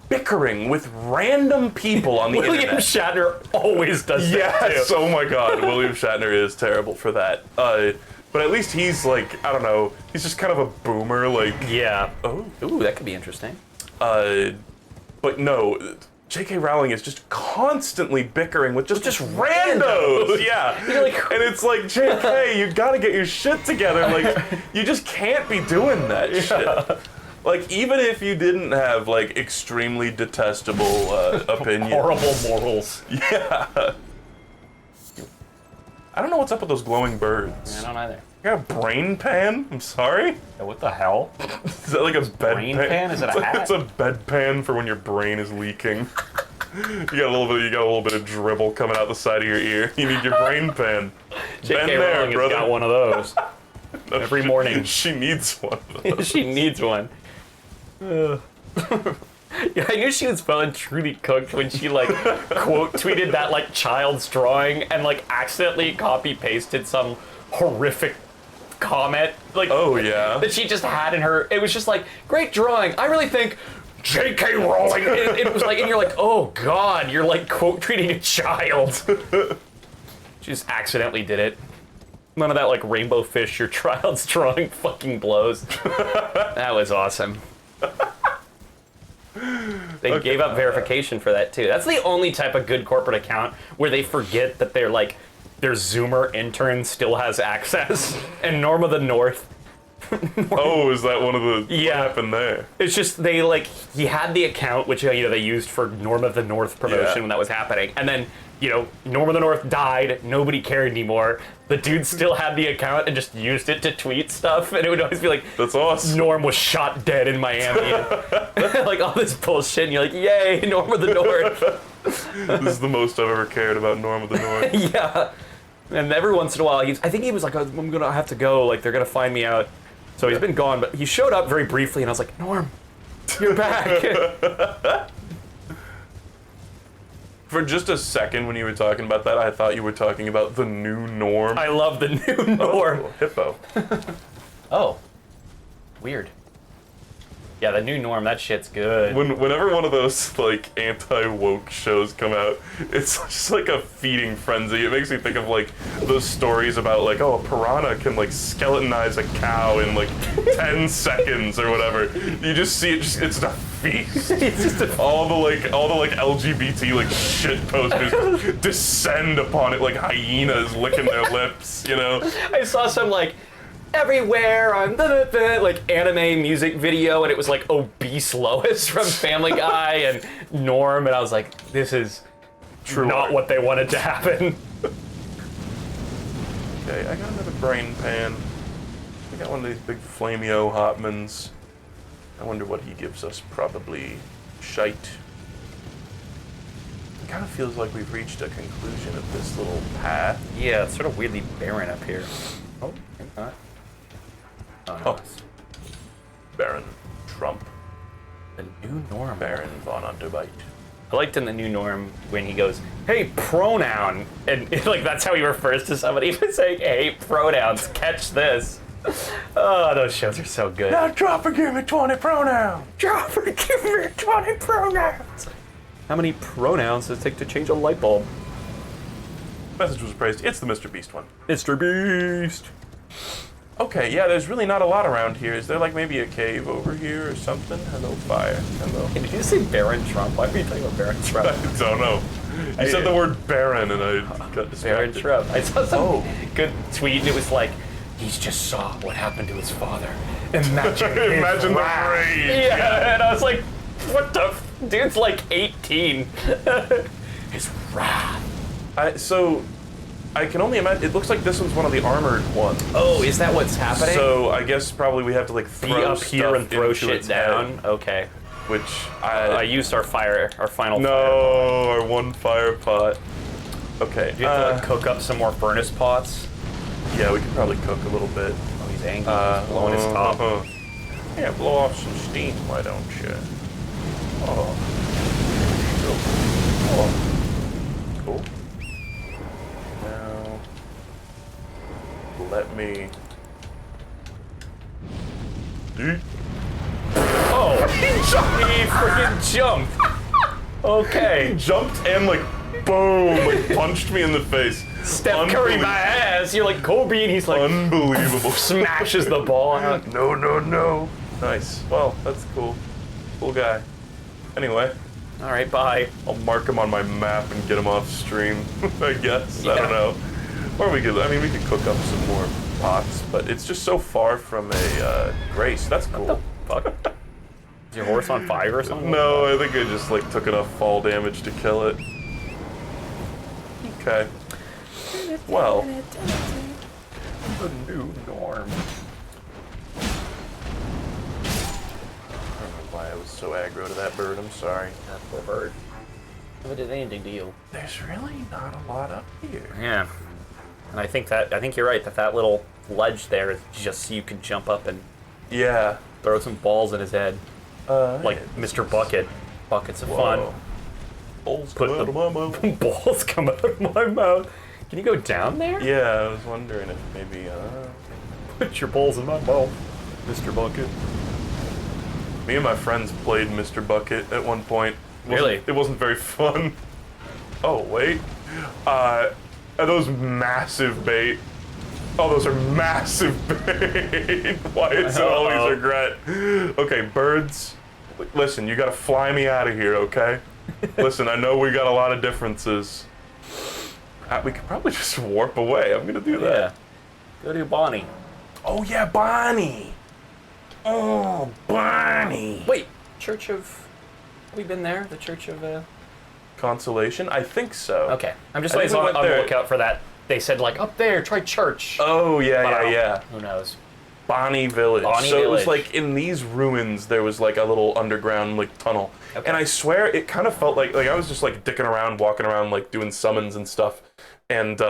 bickering with random people on the William internet. Shatner always does that Yes, too. oh my god, William Shatner is terrible for that. But at least he's like, I don't know, he's just kind of a boomer, like, Yeah. oh. Ooh, that could be interesting. But no, J.K. Rowling is just constantly bickering with just randos. Yeah. You're like- and it's like, J.K., you gotta get your shit together. Like, you just can't be doing that shit. Like, even if you didn't have, like, extremely detestable opinions. Horrible morals. Yeah. I don't know what's up with those glowing birds. I don't either. You got a brain pan? I'm sorry? Yeah, what the hell? Is that like a brain bedpan? pan? Is it a hat? It's a bedpan for when your brain is leaking. You got a little bit of dribble coming out the side of your ear. You need your brain pan. J.K. Been there, Rowling has brother. got one of those. Every morning. She needs one of those. She needs one. Yeah, I knew she was well and truly cooked when she like quote tweeted that like child's drawing and like accidentally copy pasted some horrific comment, like, Oh, yeah. that she just had in her. It was just like, great drawing. I really think J.K. Rowling. It was like, and you're like, oh God, you're like quote tweeting a child. She just accidentally did it. None of that like rainbow fish your child's drawing fucking blows. That was awesome. They gave up verification for that too. That's the only type of good corporate account where they forget that they're like their Zoomer intern still has access, and Norm of the North. Oh, is that one of the... Yeah. What happened there? It's just they like he had the account which they used for Norm of the North promotion when that was happening, and then Norm of the North died. Nobody cared anymore. The dude still had the account and just used it to tweet stuff, and it would always be like, That's awesome. Norm was shot dead in Miami, and, like all this bullshit. And you're like, yay, Norm of the North. This is the most I've ever cared about Norm of the North. Yeah. And every once in a while, I think he was like, I'm gonna have to go. Like they're gonna find me out. So he's been gone, but he showed up very briefly, and I was like, Norm, you're back. For just a second when you were talking about that, I thought you were talking about the new Norm. I love the new Norm. Oh, hippo. Oh, weird. Yeah, the new Norm, that shit's good. Whenever one of those like anti-woke shows come out, it's just like a feeding frenzy. It makes me think of like those stories about like, oh, a piranha can like skeletonize a cow in like 10 seconds or whatever. You just see it, it's a feast. It's just all the LGBT like shit posters descend upon it like hyenas licking their lips, I saw some like everywhere on like anime music video, and it was like obese Lois from Family Guy and Norm, and I was like, this is not what they wanted to happen. Okay, I got another brain pan. I got one of these big Flameo Hotmans. I wonder what he gives us. Probably shite. It kind of feels like we've reached a conclusion of this little path. Yeah, it's sort of weirdly barren up here. Oh, maybe not. Oh, no. Oh. Baron Trump. The new Norm. Baron von Unterbite. I liked in the new Norm when he goes, hey, pronoun. And like that's how he refers to somebody. He was saying, hey, pronouns, catch this. Oh, those shows are so good. Now Dropper, give me 20 pronouns. Dropper, give me 20 pronouns. How many pronouns does it take to change a light bulb? Message was praised. It's the Mr. Beast one. Mr. Beast. Okay, yeah, there's really not a lot around here. Is there like maybe a cave over here or something? Hello, fire. Hello. Hey, did you say Baron Trump? Why were you talking about Baron Trump? I don't know. You said the word Baron and I got distracted. Baron Trump. I saw some good tweet and it was like, he's just saw what happened to his father. Imagine his Imagine the wrath. rage. Yeah, and I was like, what the dude's like 18. His wrath. So, I can only imagine, it looks like this one's one of the armored ones. Oh, is that what's happening? So, I guess probably we have to like be throw up here stuff and throw into shit its down? head, Okay. which I used our final fire. No, our one fire pot. Okay. Do you have to like cook up some more furnace pots? Yeah, we could probably cook a little bit. Oh, he's angry. He's blowing his top. Yeah, blow off some steam, why don't you? Oh. Cool. Now, let me... Oh, he freaking jumped. Okay. He jumped and like, boom, like punched me in the face. Steph Curry my ass. You're like Kobe, and he's like Unbelievable. smashes the ball. And I'm like, No, no, no. Nice. Well, that's cool. Cool guy. Anyway, all right, bye. I'll mark him on my map and get him off stream, I guess. I don't Yeah. know. Or we could, I mean, we could cook up some more pots, but it's just so far from a Grace. That's cool. Fuck. Is your horse on fire or something? No, I think I just like took enough fall damage to kill it. Okay. Well, The new Norm. I don't know why I was so aggro to that bird. I'm sorry. That poor bird. Never did anything to you. There's really not a lot up here. Yeah. And I think you're right that little ledge there is just so you can jump up and Yeah. throw some balls in his head, like yeah. Mr. Bucket. Buckets of Whoa. Balls Put come out the- of my mouth. fun. Balls come out of my mouth. Can you go down there? Yeah, I was wondering if maybe Put your balls in my mouth, Mr. Bucket. Me and my friends played Mr. Bucket at one point. Really? It wasn't very fun. Oh, wait. Are those massive bait? Oh, those are massive bait. Why is it always regret? Okay, birds. Listen, you gotta fly me out of here, okay? Listen, I know we got a lot of differences. We could probably just warp away. I'm gonna do that. Yeah. Go to Bonnie. Oh, yeah, Bonnie. Oh, Bonnie. Wait, Church of... Have we been there? The Church of... Consolation? I think so. Okay. I'm just I always think we on went the there. lookout for that. They said, like, up there, try church. Oh, yeah, But I don't- yeah. Who knows? Bonnie Village. Bonnie so it was Village. like in these ruins there was like a little underground like tunnel. Okay. And I swear it kind of felt like I was just like dicking around, walking around, like doing summons and stuff. And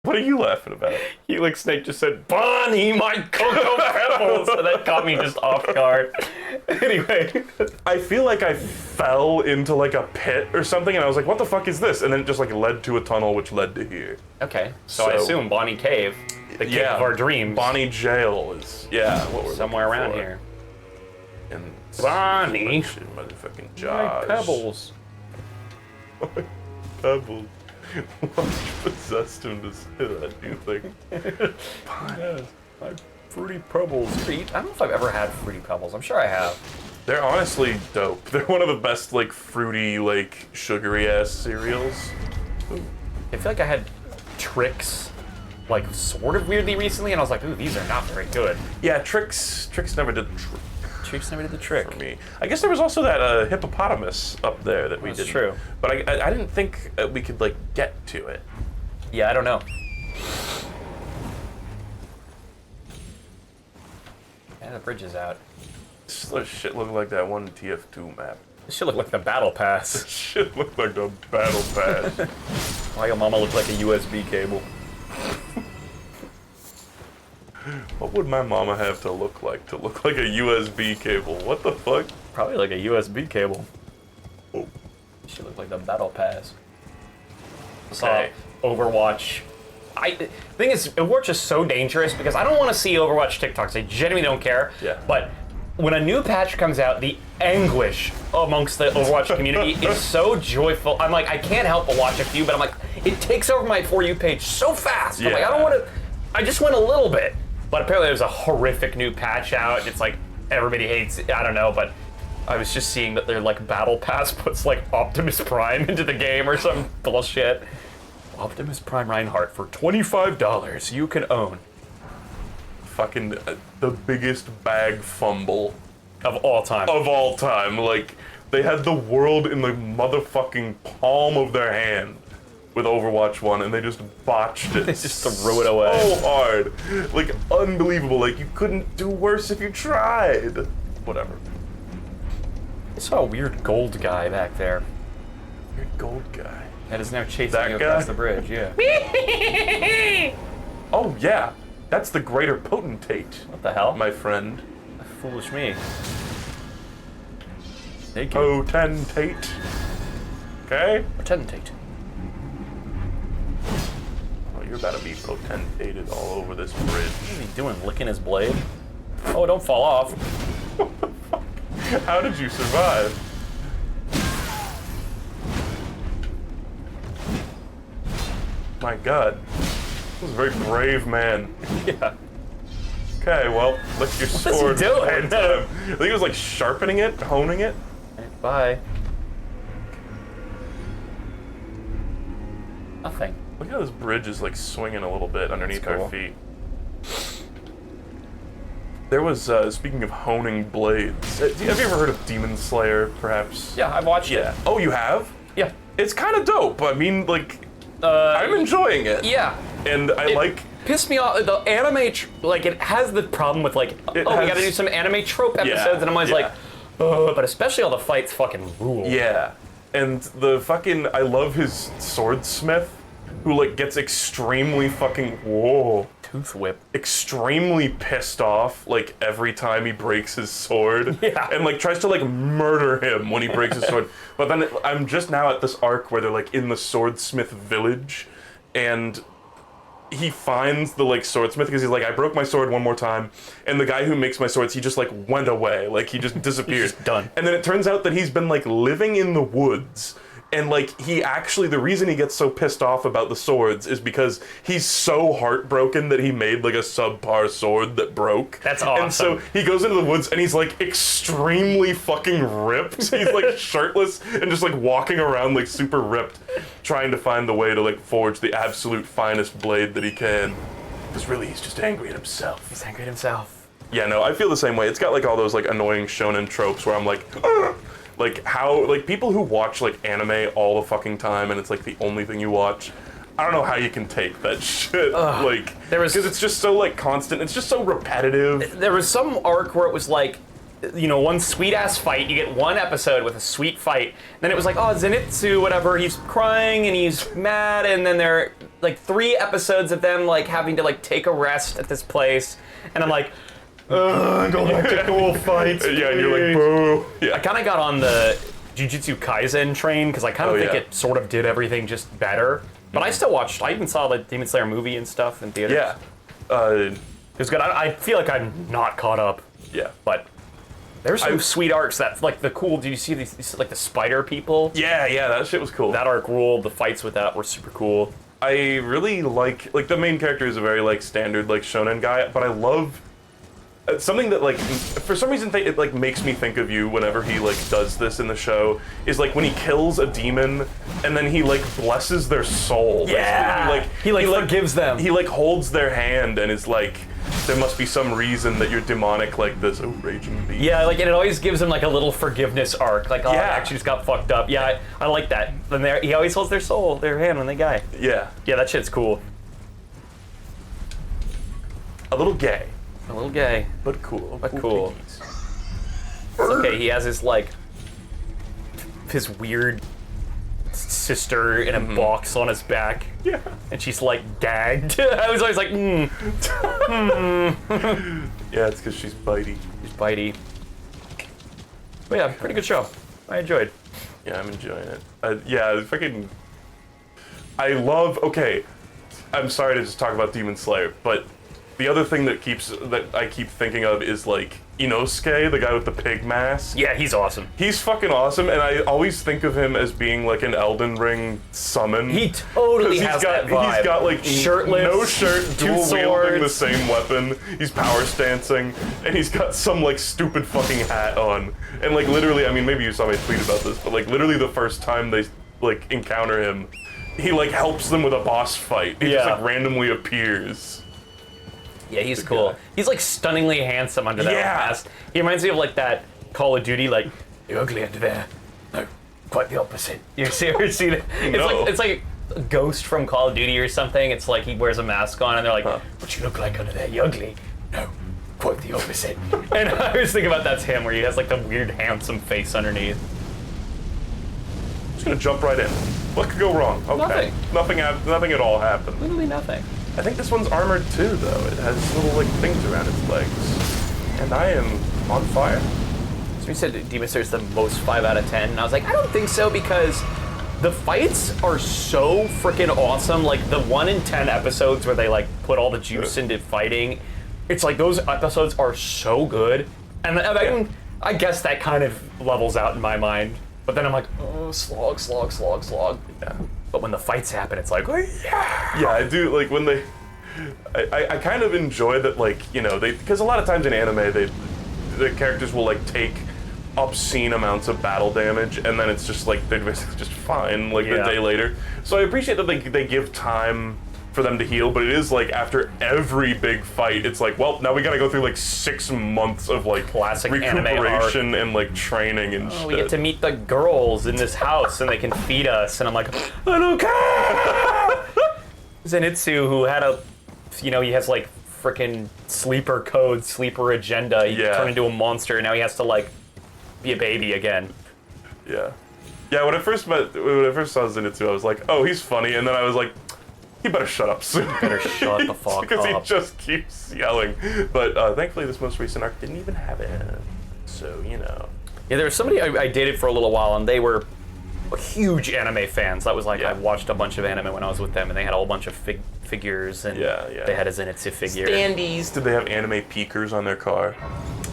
what are you laughing about? Helix Snake just said, Bonnie, my Cocoa Pebbles! And that caught me just off guard. Anyway. I feel like I fell into like a pit or something and I was like, what the fuck is this? And then it just like led to a tunnel which led to here. Okay, so I So- assume Bonnie Cave, the cave Yeah, of our dreams, Bonnie Jail is, what we're somewhere looking around for. here. And Bonnie. motherfucking My Jaws. pebbles. Pebbles. What possessed him to say that, do you think? Yes, my fruity pebbles. I don't know if I've ever had fruity pebbles. I'm sure I have. They're honestly dope. They're one of the best, like, fruity, like, sugary-ass cereals. I feel like I had Tricks, like, sort of weirdly recently, and I was like, ooh, these are not very good. Yeah, Trix never did the trick Tricks never did the trick. for me. I guess there was also that hippopotamus up there that we That's did. true. But I didn't think we could, like, get to it. Yeah, I don't know. Yeah, the bridge is out. This shit looked like that one TF2 map. This should look like the battle pass. Shit looked like the battle pass. Why your mama look like a USB cable? What would my mama have to look like a USB cable? What the fuck? Probably like a USB cable. Oh. Should look like the battle pass. Okay. Overwatch. The thing is, Overwatch is so dangerous because I don't want to see Overwatch TikToks. I genuinely don't care. Yeah. But when a new patch comes out, the anguish amongst the Overwatch community is so joyful. I'm like, I can't help but watch a few, but I'm like, it takes over my For You page so fast. I'm like, I don't want to. I just want a little bit. But apparently there's a horrific new patch out. It's like everybody hates it. I don't know, but I was just seeing that their like battle pass puts like Optimus Prime into the game or some bullshit. Optimus Prime Reinhardt for $25 you can own. Fucking the biggest bag fumble Of all time. of all time. Like, they had the world in the motherfucking palm of their hand with Overwatch 1, and they just botched it. They just threw it away. So hard. Like, unbelievable. Like, you couldn't do worse if you tried. Whatever. I saw a weird gold guy back there. You're a gold guy. That is now chasing That you guy? across the bridge, yeah. Oh, yeah. That's the greater potentate. What the hell? My friend. Foolish me. Thank Oh. you. Potentate. Okay? Potentate. Oh, you're about to be potentated all over this bridge. What is he doing, licking his blade? Oh, don't fall off. How did you survive? My god. This is a very brave man. Yeah. Okay, well, lick your he sword. doing? one time. I think it was like sharpening it, honing it. Bye. Nothing. Look how this bridge is like swinging a little bit underneath That's cool. our feet. There was, speaking of honing blades, have you ever heard of Demon Slayer, perhaps? Yeah, I've watched it. Oh, you have? Yeah. It's kind of dope. I mean, like, I'm enjoying it. Yeah. And I like... Pissed me off. The anime, it has the problem with like, we gotta do some anime trope episodes, and I'm always like, but especially all the fights fucking rule. Yeah. And the fucking... I love his swordsmith, who, like, gets extremely fucking... Whoa. Tooth whip. Extremely pissed off, like, every time he breaks his sword. Yeah. And, like, tries to, like, murder him when he breaks his sword. But then I'm just now at this arc where they're, like, in the swordsmith village, and he finds the like swordsmith because he's like, I broke my sword one more time, and the guy who makes my swords, he just like went away, like he just disappeared. He's just done. And then it turns out that he's been like living in the woods. And like he actually, the reason he gets so pissed off about the swords is because he's so heartbroken that he made like a subpar sword that broke. That's awesome. And so he goes into the woods and he's like extremely fucking ripped. He's like shirtless and just like walking around like super ripped, trying to find the way to like forge the absolute finest blade that he can. Because really he's just angry at himself. He's angry at himself. Yeah, no, I feel the same way. It's got like all those like annoying shonen tropes where I'm like, ugh! Like how, like people who watch like anime all the fucking time and it's like the only thing you watch, I don't know how you can take that shit. Like, because it's just so like constant, it's just so repetitive. There was some arc where it was like, you know, one sweet ass fight, you get one episode with a sweet fight, then it was like, oh, Zenitsu, whatever, he's crying and he's mad, and then there are like 3 episodes of them like having to like take a rest at this place, and I'm like, go back to cool fights. Yeah, and you're like, boo. Yeah. I kind of got on the Jujutsu Kaisen train because I kind of think it sort of did everything just better. But I still watched. I even saw the Demon Slayer movie and stuff in theaters. Yeah. It was good. I feel like I'm not caught up. Yeah. But there's some sweet arcs that, like the cool. Did you see these like the spider people? Yeah, that shit was cool. That arc ruled. The fights with that were super cool. I really like the main character is a very like standard like shonen guy, but I love something that like for some reason it like makes me think of you whenever he like does this in the show is like when he kills a demon and then he like blesses their soul. Yeah, he forgives them. He like holds their hand and is like, there must be some reason that you're demonic like this, oh raging beast. Yeah, like and it always gives him like a little forgiveness arc. Like, oh, I actually just got fucked up. Yeah, I like that. Then he always holds their hand when they die. Yeah. Yeah, that shit's cool. A little gay. A little gay. But cool. But cool. It's okay, he has his like his weird sister in a box on his back. Yeah. And she's like gagged. I was always like, Yeah, it's because she's bitey. She's bitey. But yeah, pretty good show. I enjoyed. Yeah, I'm enjoying it. Yeah, fucking. I love. Okay, I'm sorry to just talk about Demon Slayer, but the other thing that I keep thinking of is like Inosuke, the guy with the pig mask. Yeah, he's awesome. He's fucking awesome, and I always think of him as being like an Elden Ring summon. He totally has that vibe. He's got like shirtless, no shirt, dual swords. wielding the same weapon. He's power stancing, and he's got some like stupid fucking hat on. And like literally, I mean, maybe you saw my tweet about this, but like literally the first time they like encounter him, he like helps them with a boss fight. He just like randomly appears. Yeah, he's cool. He's like stunningly handsome under that mask. He reminds me of like that Call of Duty, like, you're ugly under there. No, quite the opposite. You ever seen it? It's like a ghost from Call of Duty or something. It's like he wears a mask on and they're like, what you look like under there? You ugly. No, quite the opposite. And I always think about that's him, where he has like the weird handsome face underneath. I'm just gonna jump right in. What could go wrong? Okay. Nothing. Nothing at all happened. Literally nothing. I think this one's armored too, though. It has little like things around its legs, and I am on fire. So you said Demon Slayer is the most 5 out of 10, and I was like, I don't think so because the fights are so freaking awesome. Like the 1 in 10 episodes where they like put all the juice into fighting, it's like those episodes are so good, and I guess that kind of levels out in my mind. But then I'm like, oh, slog. Yeah. But when the fights happen, it's like, oh, yeah. Yeah, I do like when they. I kind of enjoy that, like, you know, because a lot of times in anime, the characters will like take obscene amounts of battle damage, and then it's just like they're basically just fine like the day later. So I appreciate that they give time for them to heal, but it is like after every big fight, it's like, well, now we gotta go through like 6 months of like classic recuperation and like training and shit. We get to meet the girls in this house and they can feed us, and I'm like, I don't care. Zenitsu, who had he has like freaking sleeper code, sleeper agenda. He turned into a monster, and now he has to like be a baby again. Yeah. Yeah, when I first saw Zenitsu, I was like, oh, he's funny, and then I was like, he better shut up soon. Better shut the fuck up. Because he just keeps yelling. But thankfully, this most recent arc didn't even have it. So, you know. Yeah, there was somebody I dated for a little while, and they were huge anime fans. That was like, Yeah. I watched a bunch of anime when I was with them, and they had a whole bunch of figures, and Yeah. they had a Zenitsu figure. Standees. Did they have anime peakers on their car?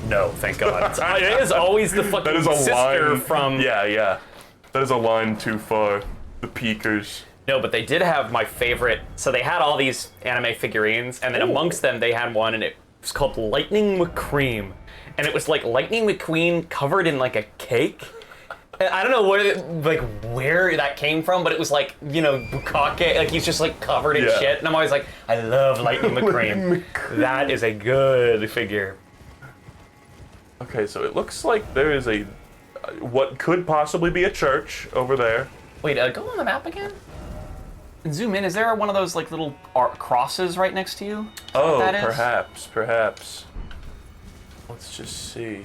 No, thank God. It is always the fucking That is a sister line from... Yeah. That is a line too far. The peakers. No, but they did have my favorite. So they had all these anime figurines, and then amongst them they had one, and it was called Lightning McCream, and it was like Lightning McQueen covered in like a cake. And I don't know where that came from, but it was like, you know, bukkake, like he's just like covered in Yeah. shit, and I'm always like, I love Lightning McCream. That is a good figure. Okay, so it looks like there is a what could possibly be a church over there. Wait, go on the map again. And zoom in. Is there one of those like little crosses right next to you? Is that Oh, what that is? perhaps. Let's just see.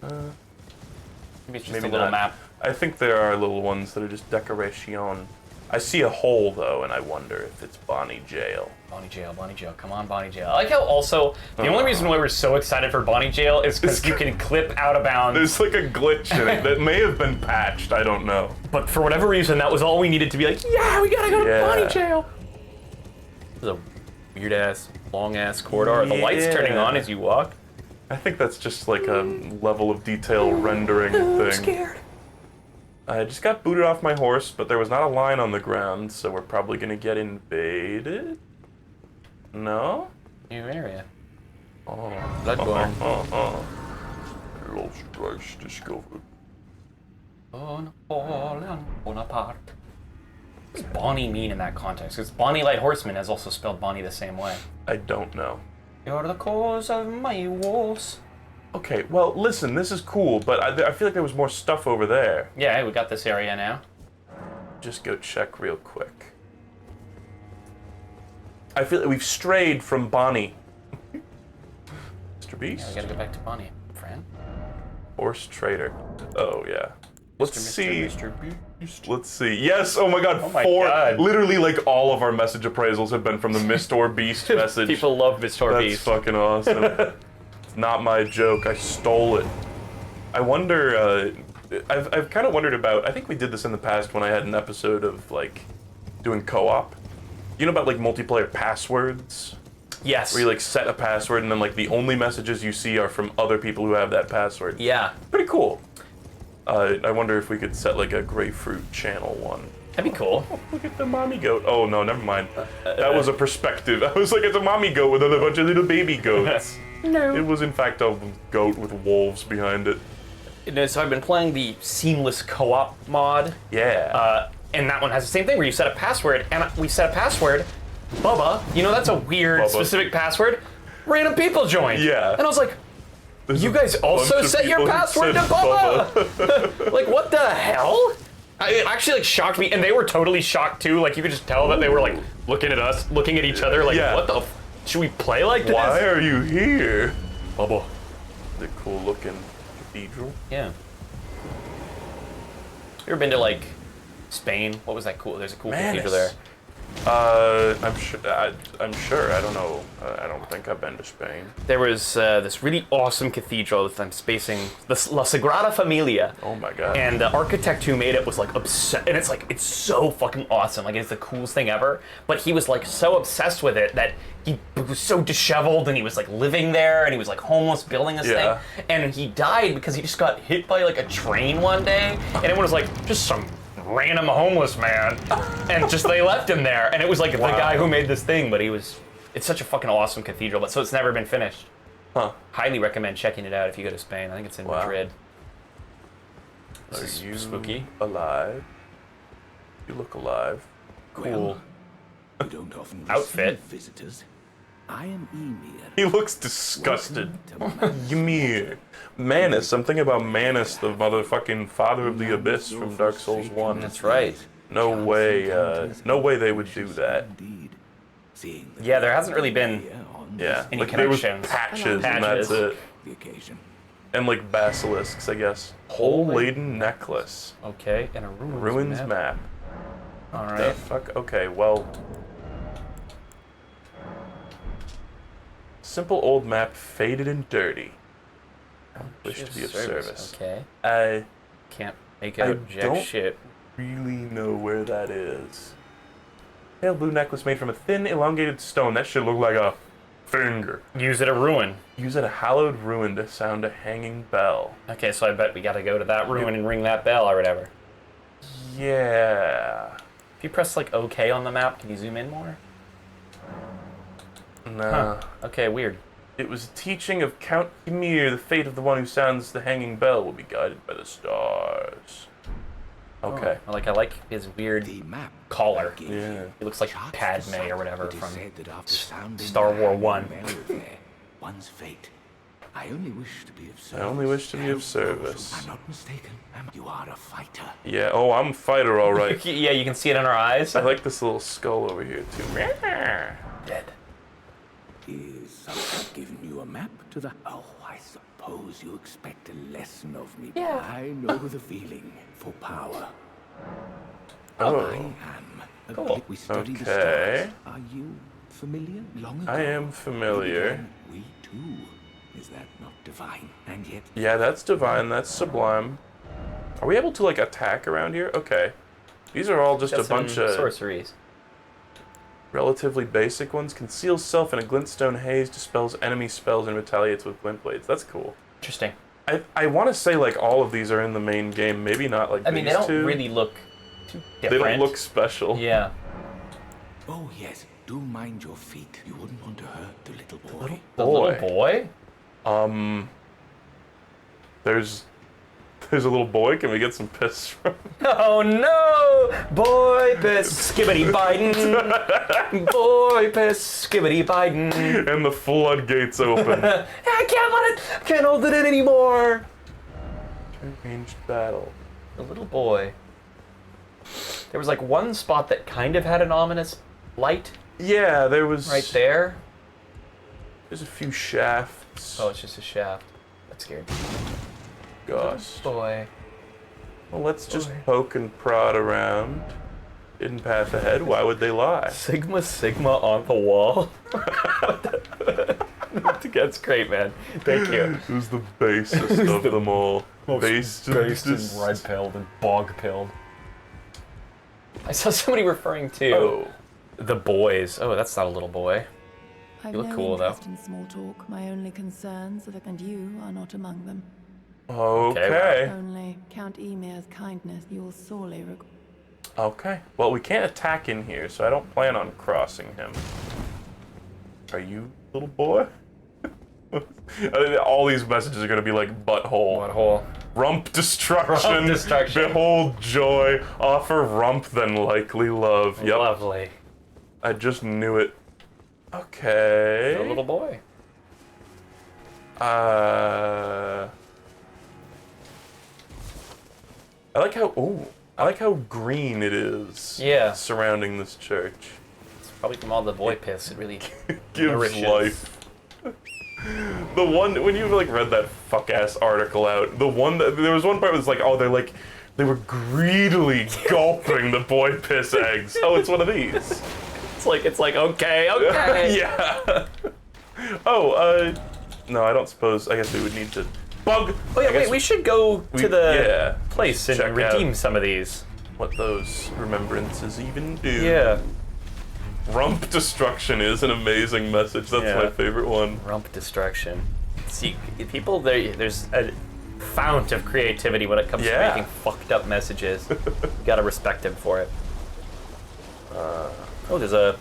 Maybe it's just Maybe a little not. map. I think there are little ones that are just decoration. I see a hole though, and I wonder if it's Bonnie Jail. Bonnie Jail, come on, Bonnie Jail. I like how also, the only reason why we're so excited for Bonnie Jail is because you can clip out of bounds. There's like a glitch in it that may have been patched, I don't know. But for whatever reason, that was all we needed to be like, yeah, we gotta go to Yeah. Bonnie Jail. This is a weird ass, long ass corridor. Are the lights turning on as you walk? I think that's just like a level of detail rendering thing. I'm scared. I just got booted off my horse, but there was not a line on the ground, so we're probably gonna get invaded? No? New area. Oh. Bloodborne. Lost rice discovered. Bonaparte. What does Bonnie mean in that context? Because Bonnie Light Horseman is also spelled Bonnie the same way. I don't know. You're the cause of my woes. Okay, well, listen, this is cool, but I feel like there was more stuff over there. Yeah, hey, we got this area now. Just go check real quick. I feel like we've strayed from Bonnie. Mr. Beast? Yeah, we gotta go back to Bonnie, friend. Horse trader. Oh, yeah. Let's see. Mr. Beast. Let's see. Yes, oh my god, my 4. God. Literally, like, all of our message appraisals have been from the Mist or Beast message. People love Mr. That's Beast. fucking awesome. It's not my joke. I stole it. I wonder, I've kind of wondered about, I think we did this in the past when I had an episode of, like, doing co-op. You know about, like, multiplayer passwords? Yes. Where you, like, set a password and then, like, the only messages you see are from other people who have that password. Yeah. Pretty cool. I wonder if we could set, like, a grapefruit channel one. That'd be cool. Look at the mommy goat. Oh, no, never mind. That was a perspective. I was like, it's a mommy goat with a bunch of little baby goats. No. It was, in fact, a goat with wolves behind it. So I've been playing the Seamless Co-op mod. Yeah. And that one has the same thing where you set a password, and we set a password, Bubba, you know that's a weird Bubba. specific password, random people joined. Yeah. And I was like, There's you a guys also bunch of set your people who password to said Bubba? Like, what the hell? It actually like shocked me, and they were totally shocked too. Like, you could just tell that they were like looking at us, looking at each other, like, Yeah. what the should we play like this? Why are you here? Bubba. The cool looking cathedral. Yeah. You ever been to like Spain? What was that cool? There's a cool cathedral there. I'm sure. I don't know. I don't think I've been to Spain. There was this really awesome cathedral that I'm spacing, the La Sagrada Familia. Oh my god. And the architect who made it was like obsessed, and it's so fucking awesome. Like, it's the coolest thing ever. But he was like so obsessed with it that he was so disheveled, and he was like living there, and he was like homeless building this Yeah. thing. And he died because he just got hit by like a train one day, and everyone was like, just some random homeless man, and just they left him there. And it was like the guy who made this thing, but it's such a fucking awesome cathedral, but so it's never been finished. Huh. Highly recommend checking it out if you go to Spain. I think it's in Madrid. This is Are you spooky. alive? You look alive. Cool. You don't often Outfit. receive visitors. I am Ymir. He looks disgusted. Welcome to Ymir. Manus. Something about Manus, the motherfucking father of the abyss from Dark Souls 1. That's right. No way they would do that. Indeed. Seeing the Yeah, there hasn't really been on Yeah, Any like there was connections? patches, and that's Patches. it. the occasion. And like basilisks, I guess. Hole-laden necklace. Okay, and a Ruins map. All The right. fuck? Okay, well. Simple old map, faded and dirty. Wish to be of service. Okay. I Can't Make I out jack don't- shit. Really know where that is. Pale blue necklace made from a thin, elongated stone. That should look like a finger. Use it a ruin. Use a hallowed ruin to sound a hanging bell. Okay, so I bet we gotta go to that ruin and ring that bell or whatever. Yeah. If you press like OK on the map, can you zoom in more? Nah. Okay, weird. It was a teaching of Count Ymir. The fate of the one who sounds the hanging bell will be guided by the stars. Okay. Oh, I like his weird The map collar. I gave Yeah. you He looks like charts the Padme site, or whatever it is from said that after sounding Star the Wars hanging 1. bell there, one's fate. I only wish to be of service. I only wish to be of Help those service. who- I'm not mistaken. You are a fighter. Yeah. Oh, I'm a fighter, all right. Yeah, you can see it in our eyes. I like this little skull over here too. Dead. Is someone giving you a map to the... Oh, I suppose you expect a lesson of me. Yeah. I know the feeling for power. I Oh. am. Cool. We study the Okay. stars. Are you familiar? Long ago, I am familiar. we too. Is that not divine? And yet, Yeah, that's divine. That's sublime. Are we able to like attack around here? Okay. These are all just Got a bunch some of sorceries. relatively basic ones. Conceals self in a glintstone haze, dispels enemy spells, and retaliates with glint blades. That's cool. Interesting. I want to say like all of these are in the main game. Maybe not like I mean, they these don't two. really look too They different. don't look special. Yeah. oh yes, do mind your feet. You wouldn't want to hurt the little boy. The Boy. little boy? There's a little boy. Can we get some piss from him? Oh no! Boy piss, skibbity Biden. Boy piss, skibbity Biden. And the floodgates open. I can't hold it in anymore. Ranged battle. The little boy. There was like one spot that kind of had an ominous light Yeah, there was right there. There's a few shafts. Oh, it's just a shaft. That scared me. Gosh. Boy. Well, let's just poke and prod around. Hidden path ahead. Why would they lie? Sigma on the wall. That's great, man. Thank you. It was the basest of them all. Based and red-pilled and bog-pilled. I saw somebody referring to Oh. the boys. Oh, that's not a little boy. I've You look no cool, though. interest in small talk. My only concerns are that, and you are not among them. Okay. Only Count Emir's kindness you will sorely regret. Okay. Well, we can't attack in here, so I don't plan on crossing him. Are you, little boy? All these messages are gonna be like butthole. Butthole. Rump destruction. Rump destruction. Behold joy. Offer rump then likely love. Yep. Lovely. I just knew it. Okay. The little boy. I like how I like how green it is. Yeah. Surrounding this church. Probably from all the boy piss. It really Gives nourishes. life. The one when you like read that fuck ass article out, the one that there was one part that was like, oh, they were greedily gulping the boy piss eggs. Oh, it's one of these. It's like okay. Yeah. No, I don't suppose. I guess we would need to bug. Oh yeah, I guess wait. We should go to the yeah, place and check redeem out some of these. what those remembrances even do. Yeah. Rump destruction is an amazing message. That's Yeah. my favorite one. Rump destruction. See, people, there's a fount of creativity when it comes Yeah. to making fucked up messages. You gotta respect him for it. Oh, there's a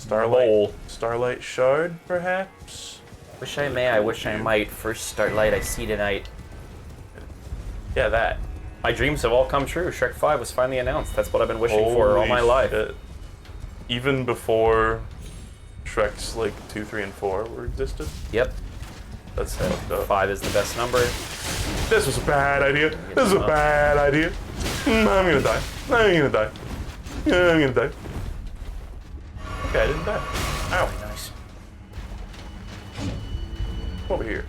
bowl. Starlight shard, perhaps. Wish I may, I wish I might. First starlight I see tonight. Yeah, that. My dreams have all come true. Shrek 5 was finally announced. That's what I've been wishing for all Holy my life. shit. Even before Shrek's like 2, 3, and 4 were existed. Yep. That's fucked up. 5 is the best number. This was a bad idea. This is a bad idea. I'm gonna die. I'm gonna die. I'm gonna die. Okay, I didn't die. Ow. Nice. Come over here.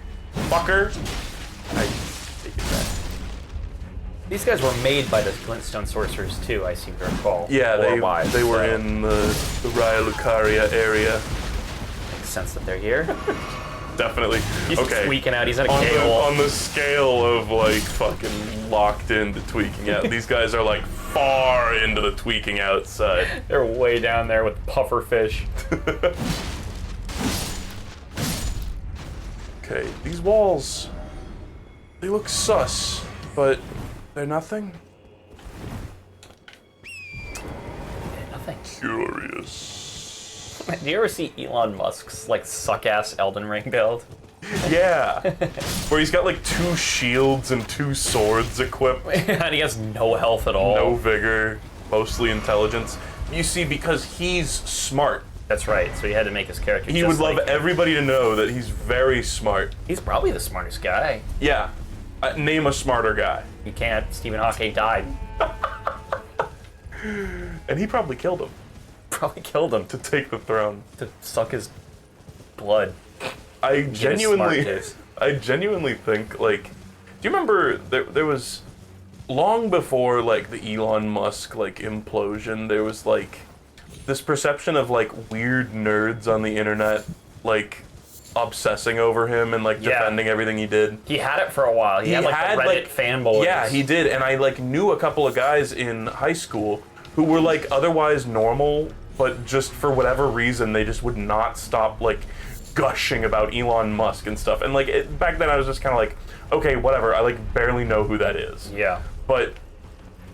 Fucker. I take it back. These guys were made by the Glintstone Sorcerers too, I seem to recall. Yeah, Or wives, they were so in the Raya Lucaria area. Makes sense that they're here. definitely. He's okay. tweaking out. He's in a on KO. the scale of like fucking locked into tweaking out, these guys are like far into the tweaking out side. They're way down there with pufferfish. Okay, these walls, they look sus, but they're nothing. Nothing. Curious. Do you ever see Elon Musk's like suck-ass Elden Ring build? Yeah, where he's got like 2 shields and 2 swords equipped. And he has no health at all. No vigor, mostly intelligence. You see, because he's smart. That's right. So he had to make his character. He just would love like him. everybody to know that he's very smart. He's probably the smartest guy. Yeah. Name a smarter guy. You can't. Stephen Hawking died. And he probably killed him Probably killed him to take the throne. to suck his blood. I Get his smart genuinely, juice. I genuinely think, like, do you remember there was, long before, like, the Elon Musk, like, implosion, there was, like, this perception of, like, weird nerds on the internet, like, obsessing over him and, like, Yeah. defending everything he did. He had it for a while. He had like the Reddit fanboys. Yeah, he did, and I, like, knew a couple of guys in high school who were, like, otherwise normal, but just for whatever reason, they just would not stop, like, gushing about Elon Musk and stuff. And like back then I was just kind of like, okay, whatever. I like barely know who that is. Yeah. But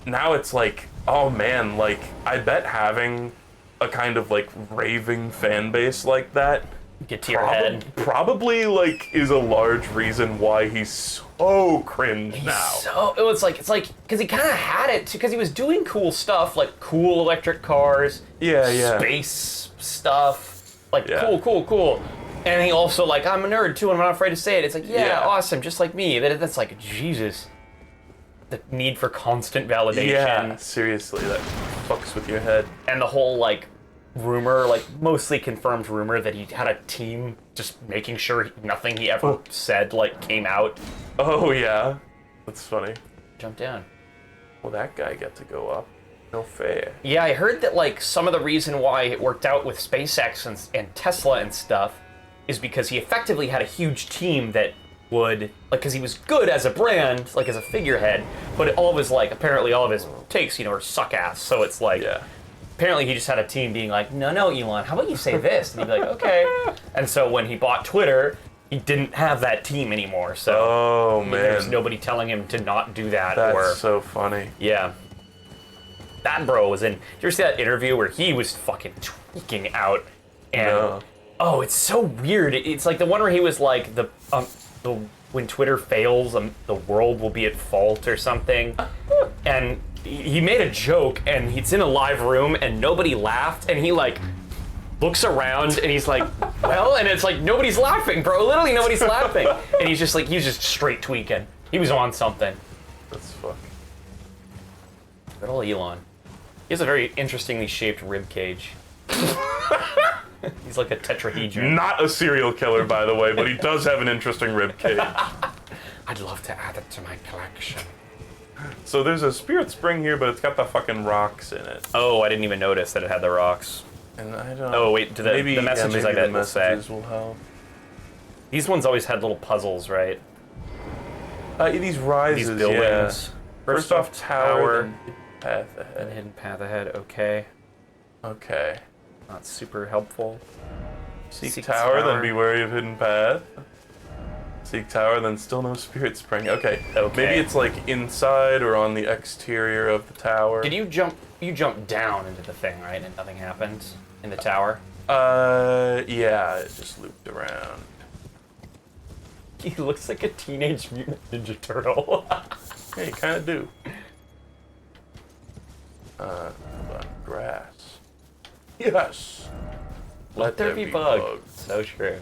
now it's like, oh man, like I bet having a kind of like raving fan base like that Get to your head. probably like is a large reason why he's so cringe now. So it's like because he kind of had it because he was doing cool stuff like cool electric cars, Yeah. space stuff, like Yeah. cool. And he also like I'm a nerd too, and I'm not afraid to say it. It's like yeah. Awesome, just like me. That's like Jesus. The need for constant validation. Yeah, seriously, that fucks with your head. And the whole like rumor, like mostly confirmed rumor that he had a team just making sure nothing he ever said like came out. Oh yeah, that's funny. Jump down. Well, that guy got to go up. No fair. Yeah, I heard that like some of the reason why it worked out with SpaceX and Tesla and stuff is because he effectively had a huge team that would like because he was good as a brand, like as a figurehead, but all of his like apparently all of his takes, are suck ass. So it's like apparently he just had a team being like, no, Elon, how about you say this? And he'd be like, okay. And so when he bought Twitter, he didn't have that team anymore. So there's nobody telling him to not do that. That's so funny. Yeah. That bro was in. Did you ever see that interview where he was fucking tweaking out? And oh, it's so weird. It's like the one where he was like the when Twitter fails, the world will be at fault or something. And he made a joke, and it's in a live room, and nobody laughed, and he like looks around, and he's like, well, and it's like nobody's laughing, bro. Literally nobody's laughing, and he's just like he's just straight tweaking. He was on something. That's fuck. Good old Elon. He has a very interestingly shaped rib cage. He's like a tetrahedron. Not a serial killer, by the way, but he does have an interesting rib cage. I'd love to add it to my collection. So there's a spirit spring here, but it's got the fucking rocks in it. Oh, I didn't even notice that it had the rocks. And I don't. Oh wait, the messages I got the will say. messages will help. These ones always had little puzzles, right? These rises, These buildings. Yeah. First off, tower, then path ahead. And hidden path ahead. Okay. Okay. Not super helpful. Seek tower, then be wary of hidden path. Seek tower, then still no spirit spring. Okay. Maybe it's like inside or on the exterior of the tower. Did you jump? You jumped down into the thing, right? And nothing happened in the tower. Yeah, it just looped around. He looks like a teenage mutant ninja turtle. Yeah, you kind of do. Hold on, grass. Yes. Let there be bug. So true.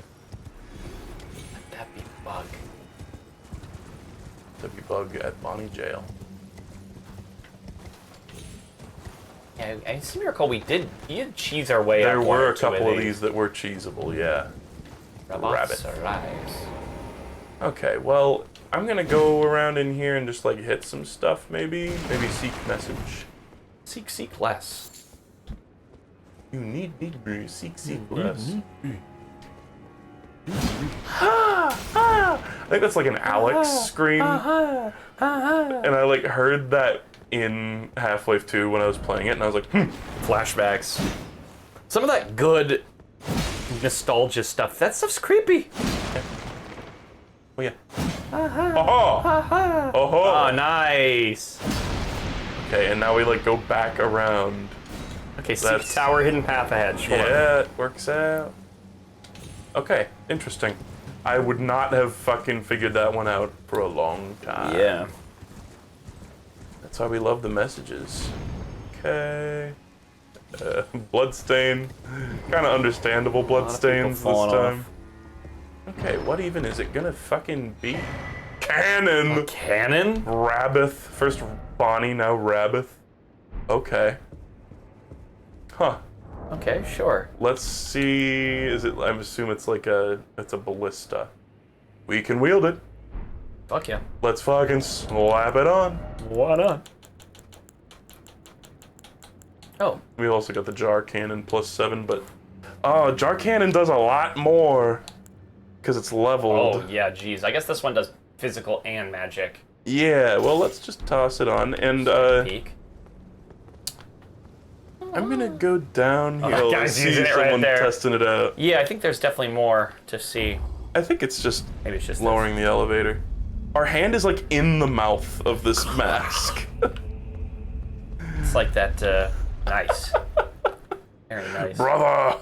Let that be bug. Let there be bug at Bonnie Jail. Yeah, I seem to recall we did cheese our way up. There were a two couple of these that were cheesable, yeah. Rabbit. Arrives. Okay, well, I'm gonna go around in here and just like hit some stuff, maybe? Maybe seek message. Seek less. You need me, seek less. I think that's like an Alex scream. And I like heard that in Half-Life 2 when I was playing it, and I was like, Flashbacks. Some of that good nostalgia stuff. That stuff's creepy. oh yeah. Oh, Oh, nice. okay, and now we like go back around. Okay, That's- Seek Tower, hidden path ahead. Sure. Yeah, it works out. Okay, interesting. I would not have fucking figured that one out for a long time. Yeah. That's why we love the messages. Okay. Bloodstain. Kind of understandable bloodstains this falling time. Okay, what even is it gonna fucking be? Cannon! Cannon? Rabith. First Bonnie, now Rabith. Okay. Huh. Okay, sure. Let's see. Is it? I assume it's like it's a ballista. We can wield it. Fuck yeah. Let's fucking slap it on. Why not? Oh, We also got the jar cannon +7, but jar cannon does a lot more because it's leveled. oh yeah, geez. I guess this one does physical and magic. Yeah. Well, let's just toss it on, and Peak. I'm gonna go down here that and guy's see using it right someone there. testing it out. Yeah, I think there's definitely more to see. I think it's just Maybe it's just lowering the elevator. Our hand is like in the mouth of this mask. It's like that. Nice. Very nice. Brother.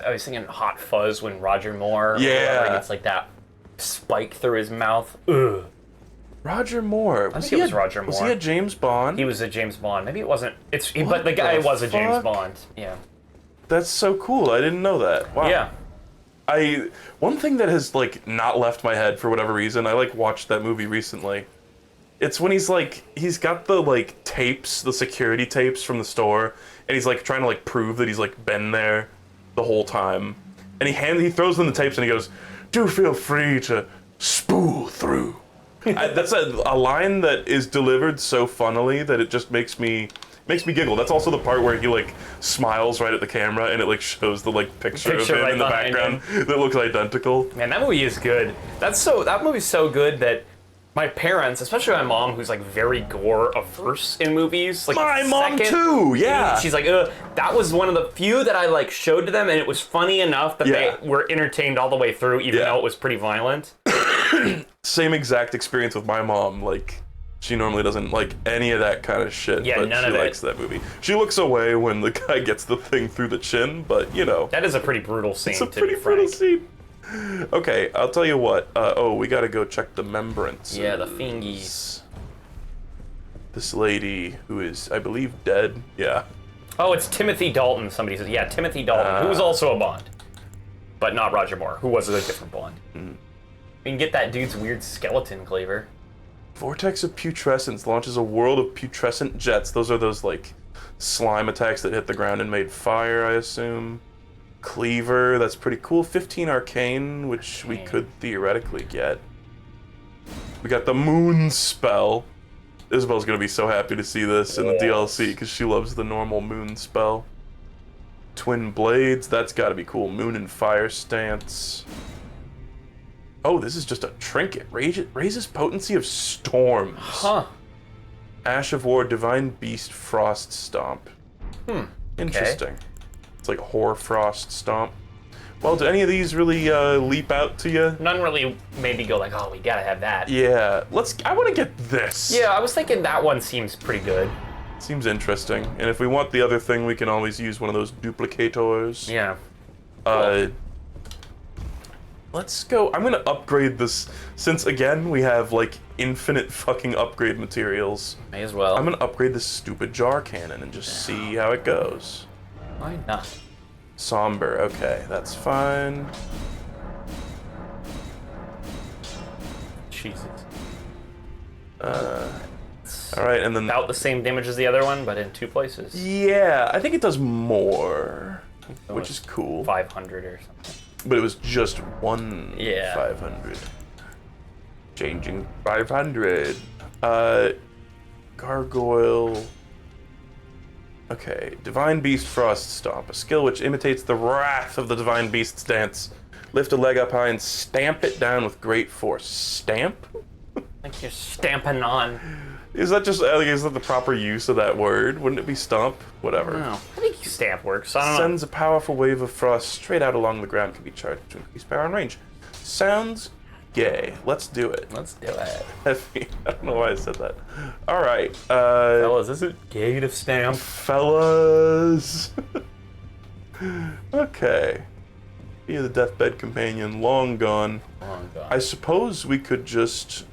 I was thinking Hot Fuzz when Roger Moore. Yeah. It's like that spike through his mouth. Ugh. Roger Moore. think it was Roger Was Moore. he a James Bond? He was a James Bond. Maybe it wasn't. What But the guy the was a James fuck? Bond. Yeah. That's so cool. I didn't know that. Wow. Yeah. One thing that has like not left my head for whatever reason, I like watched that movie recently. It's when he's got the like tapes, the security tapes from the store, and he's like trying to like prove that he's like been there the whole time. And he throws them the tapes and he goes, "Do feel free to spool through." That's a line that is delivered so funnily that it just makes me giggle. That's also the part where he like smiles right at the camera and it like shows the like picture of him right in the behind background that looks identical. Man, that movie is good. That movie's so good that my parents, especially my mom, who's like very gore averse in movies, like My the mom second too, yeah. she's like, ugh. That was one of the few that I like showed to them, and it was funny enough that Yeah. they were entertained all the way through, even Yeah. though it was pretty violent. Same exact experience with my mom. Like, she normally doesn't like any of that kind of shit, Yeah, but none she of it. likes that movie. She looks away when the guy gets the thing through the chin, but you know, That is a pretty brutal scene. it's a to pretty be brutal frank. scene. Okay, I'll tell you what. We gotta go check the membrance. Yeah, the fingies. This lady who is, I believe, dead. Yeah. Oh, it's Timothy Dalton. Somebody says, yeah, Timothy Dalton, who was also a Bond, but not Roger Moore, who was a different Bond. We can get that dude's weird skeleton cleaver. Vortex of Putrescence launches a world of putrescent jets. Those are those like slime attacks that hit the ground and made fire, I assume. Cleaver, that's pretty cool. 15 Arcane, which we could theoretically get. We got the Moon Spell. Isabel's gonna be so happy to see this in the DLC because she loves the normal Moon Spell. Twin Blades, that's gotta be cool. Moon and Fire Stance. Oh, this is just a trinket. Raises potency of storms. Huh. Ash of War, Divine Beast, Frost Stomp. Interesting. It's like Hoarfrost Stomp. Well, do any of these really leap out to you? None really made me go like, oh, we gotta have that. Yeah, I want to get this. Yeah, I was thinking that one seems pretty good. Seems interesting. And if we want the other thing, we can always use one of those duplicators. Yeah. Let's go. I'm gonna upgrade this, since again, we have like infinite fucking upgrade materials. May as well. I'm gonna upgrade this stupid jar cannon and just see how it goes. Why not? Somber, okay, that's fine. Jesus. Alright, and then... About the same damage as the other one, but in two places. Yeah, I think it does more, which is cool. 500 or something. But it was just one Yeah. 500. Changing 500. Gargoyle. Okay, Divine Beast Frost Stomp, a skill which imitates the wrath of the Divine Beast's dance. Lift a leg up high and stamp it down with great force. Stamp? Like you're stamping on. Is that just, like, is that the proper use of that word? Wouldn't it be stomp? Whatever. No, I think stamp works. I don't know. Sends a powerful wave of frost straight out along the ground, can be charged to increase power and range. Sounds gay. Let's do it. Let's do it. I don't know why I said that. All right. Fellas, is it gay to stamp? Fellas. Okay. Be the deathbed companion, long gone. Long gone. I suppose we could just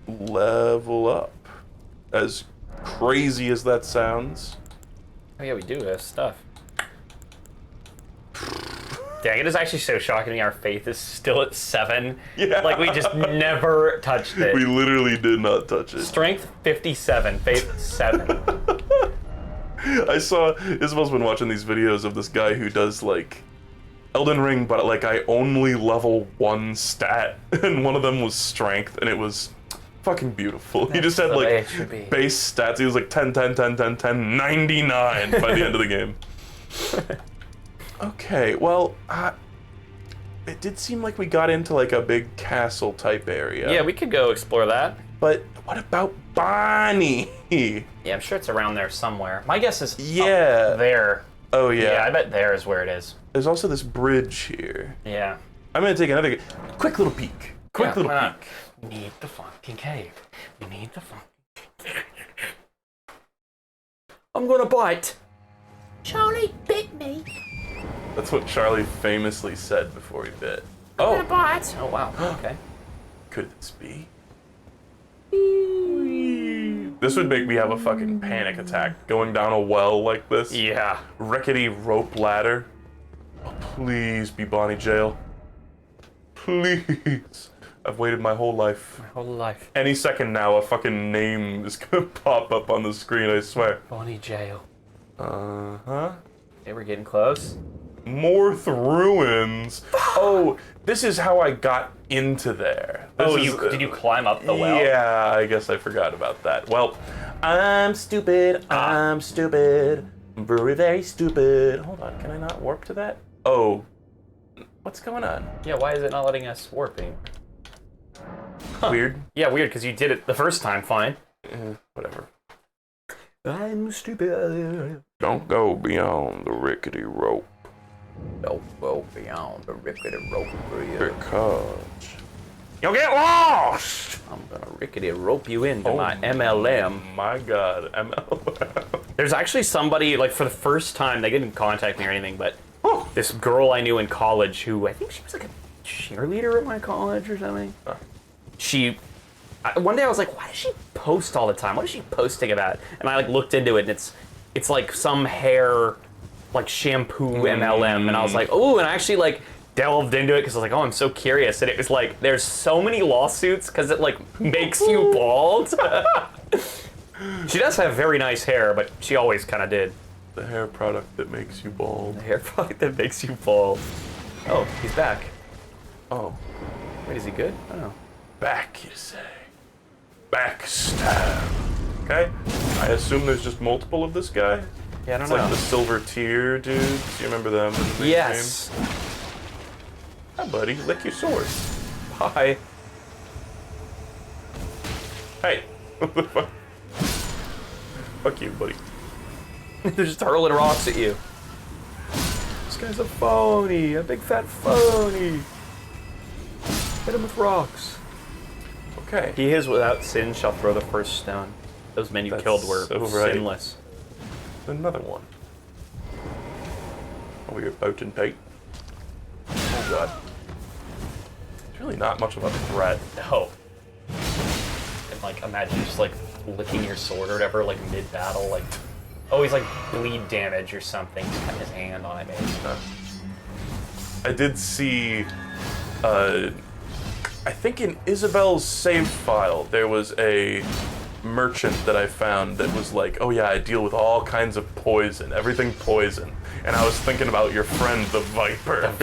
level up. As crazy as that sounds. Oh yeah, we do have stuff. Dang, it is actually so shocking to me our faith is still at 7. Yeah. Like we just never touched it. We literally did not touch it. Strength 57, faith 7. I saw Isabel's been watching these videos of this guy who does like Elden Ring, but like I only level 1 stat, and one of them was strength, and it was fucking beautiful. He just had the way like it should be. base stats. He was like 10, 10, 10, 10, 10, 99 by the end of the game. Okay, well, it did seem like we got into like a big castle type area. Yeah, we could go explore that. But what about Bonnie? Yeah, I'm sure it's around there somewhere. My guess is Yeah. up there. Oh yeah. Yeah, I bet there is where it is. There's also this bridge here. Yeah. I'm gonna take another quick little peek. Quick little why not? peek. We need the fucking cave. We need the fucking I'm gonna bite. Charlie bit me. That's what Charlie famously said before he bit. I'm Oh, gonna bite. Oh wow. Okay. could this be? This would make me have a fucking panic attack going down a well like this. Yeah. Rickety rope ladder. Oh, please be Bonnie Jail. Please. I've waited my whole life. My whole life. Any second now, a fucking name is gonna pop up on the screen, I swear. Bonnie Jail. Uh-huh. Okay, we're getting close. Morth Ruins. Oh, this is how I got into there. Did you climb up the well? Yeah, I guess I forgot about that. Well, I'm stupid. I'm stupid. Very, very stupid. Hold on, can I not warp to that? Oh, what's going on? Yeah, why is it not letting us warp anymore? Weird. Yeah, weird, because you did it the first time, fine. Whatever. I'm stupid. Don't go beyond the rickety rope Don't go beyond the rickety rope bridge. because You'll get lost! I'm gonna rickety rope you into my MLM. My god, ML. There's actually somebody, like, for the first time, they didn't contact me or anything, but this girl I knew in college who, I think she was like a cheerleader at my college or something. One day I was like, why does she post all the time? What is she posting about? And I like looked into it, and it's like some hair, like shampoo MLM, and I was like, oh, and I actually like delved into it because I was like, oh, I'm so curious, and it was like, there's so many lawsuits because it like makes you bald. She does have very nice hair, but she always kind of did. The hair product that makes you bald. Hair product that makes you bald. Oh, he's back. Oh. Wait, is he good? I don't know. Back, you say? Backstab. Okay. I assume there's just multiple of this guy. Yeah, I don't It's know. like the silver tier dudes. You remember them? in the Yes. game? Hi, buddy. Lick your sword. Bye. Hey. What the fuck? Fuck you, buddy. They're just hurling rocks at you. This guy's a phony, a big fat phony. Hit him with rocks. Okay. He is without sin shall throw the first stone. Those men you That's killed were so right. sinless. Another one. Oh, you're about to take. Oh god. It's really not much of a threat. No. And like, imagine just like licking your sword or whatever, like mid-battle, like, oh, he's like bleed damage or something. He's got his hand on it, maybe. I did see, I think in Isabel's save file, there was a merchant that I found that was like, oh yeah, I deal with all kinds of poison, everything poison. And I was thinking about your friend, the Viper.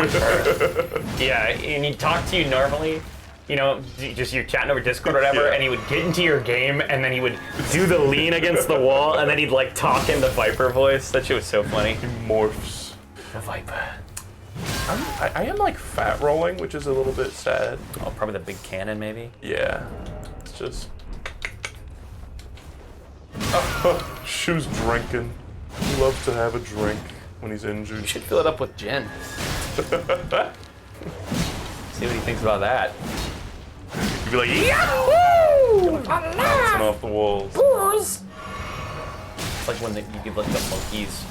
Yeah, and he'd talk to you normally, you know, just you're chatting over Discord or whatever, Yeah. and he would get into your game, and then he would do the lean against the wall, and then he'd like talk in the Viper voice. That shit was so funny. He morphs. The Viper. I am like fat rolling, which is a little bit sad. Oh, probably the big cannon, maybe. Yeah, it's just. Shu's drinking. He loves to have a drink when he's injured. You should fill it up with gin. See what he thinks about that. You'd be like, Yahoo! Bouncing off the walls. Booze. It's like when you give like the monkeys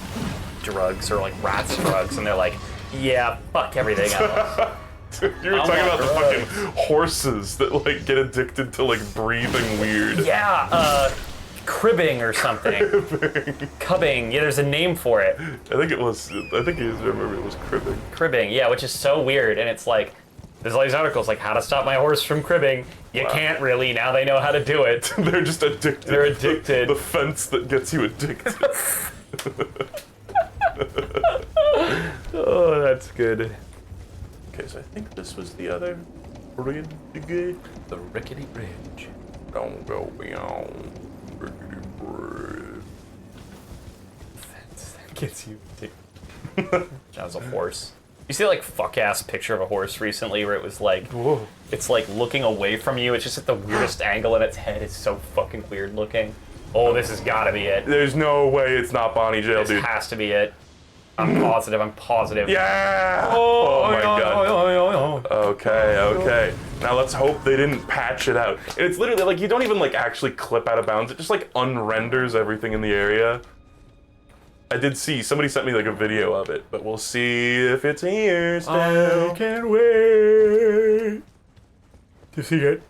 drugs or like rats drugs, and they're like, yeah, fuck everything else. You were talking about the fucking horses that like get addicted to like breathing weird. Yeah, cribbing or something. Cubbing. Yeah, there's a name for it. I think it was cribbing. Cribbing. Yeah, which is so weird, and it's like. There's all these articles like how to stop my horse from cribbing. You can't really, now they know how to do it. They're just addicted. They're addicted. The fence that gets you addicted. Oh, that's good. Okay, so I think this was the other bridge. The rickety bridge. Don't go beyond rickety bridge. That gets you addicted. That was a horse. You see like fuck-ass picture of a horse recently where it was like, Whoa. it's like looking away from you. It's just at the weirdest angle and its head is so fucking weird looking. Oh, this has gotta be it. There's no way it's not Bonnie Jail, This dude. has to be it. I'm positive. Yeah! Oh my god. Oh. Okay. Now let's hope they didn't patch it out. And it's literally like you don't even like actually clip out of bounds. It just like unrenders everything in the area. I did see, somebody sent me like a video of it, but we'll see if it's here still. I can't wait to see it.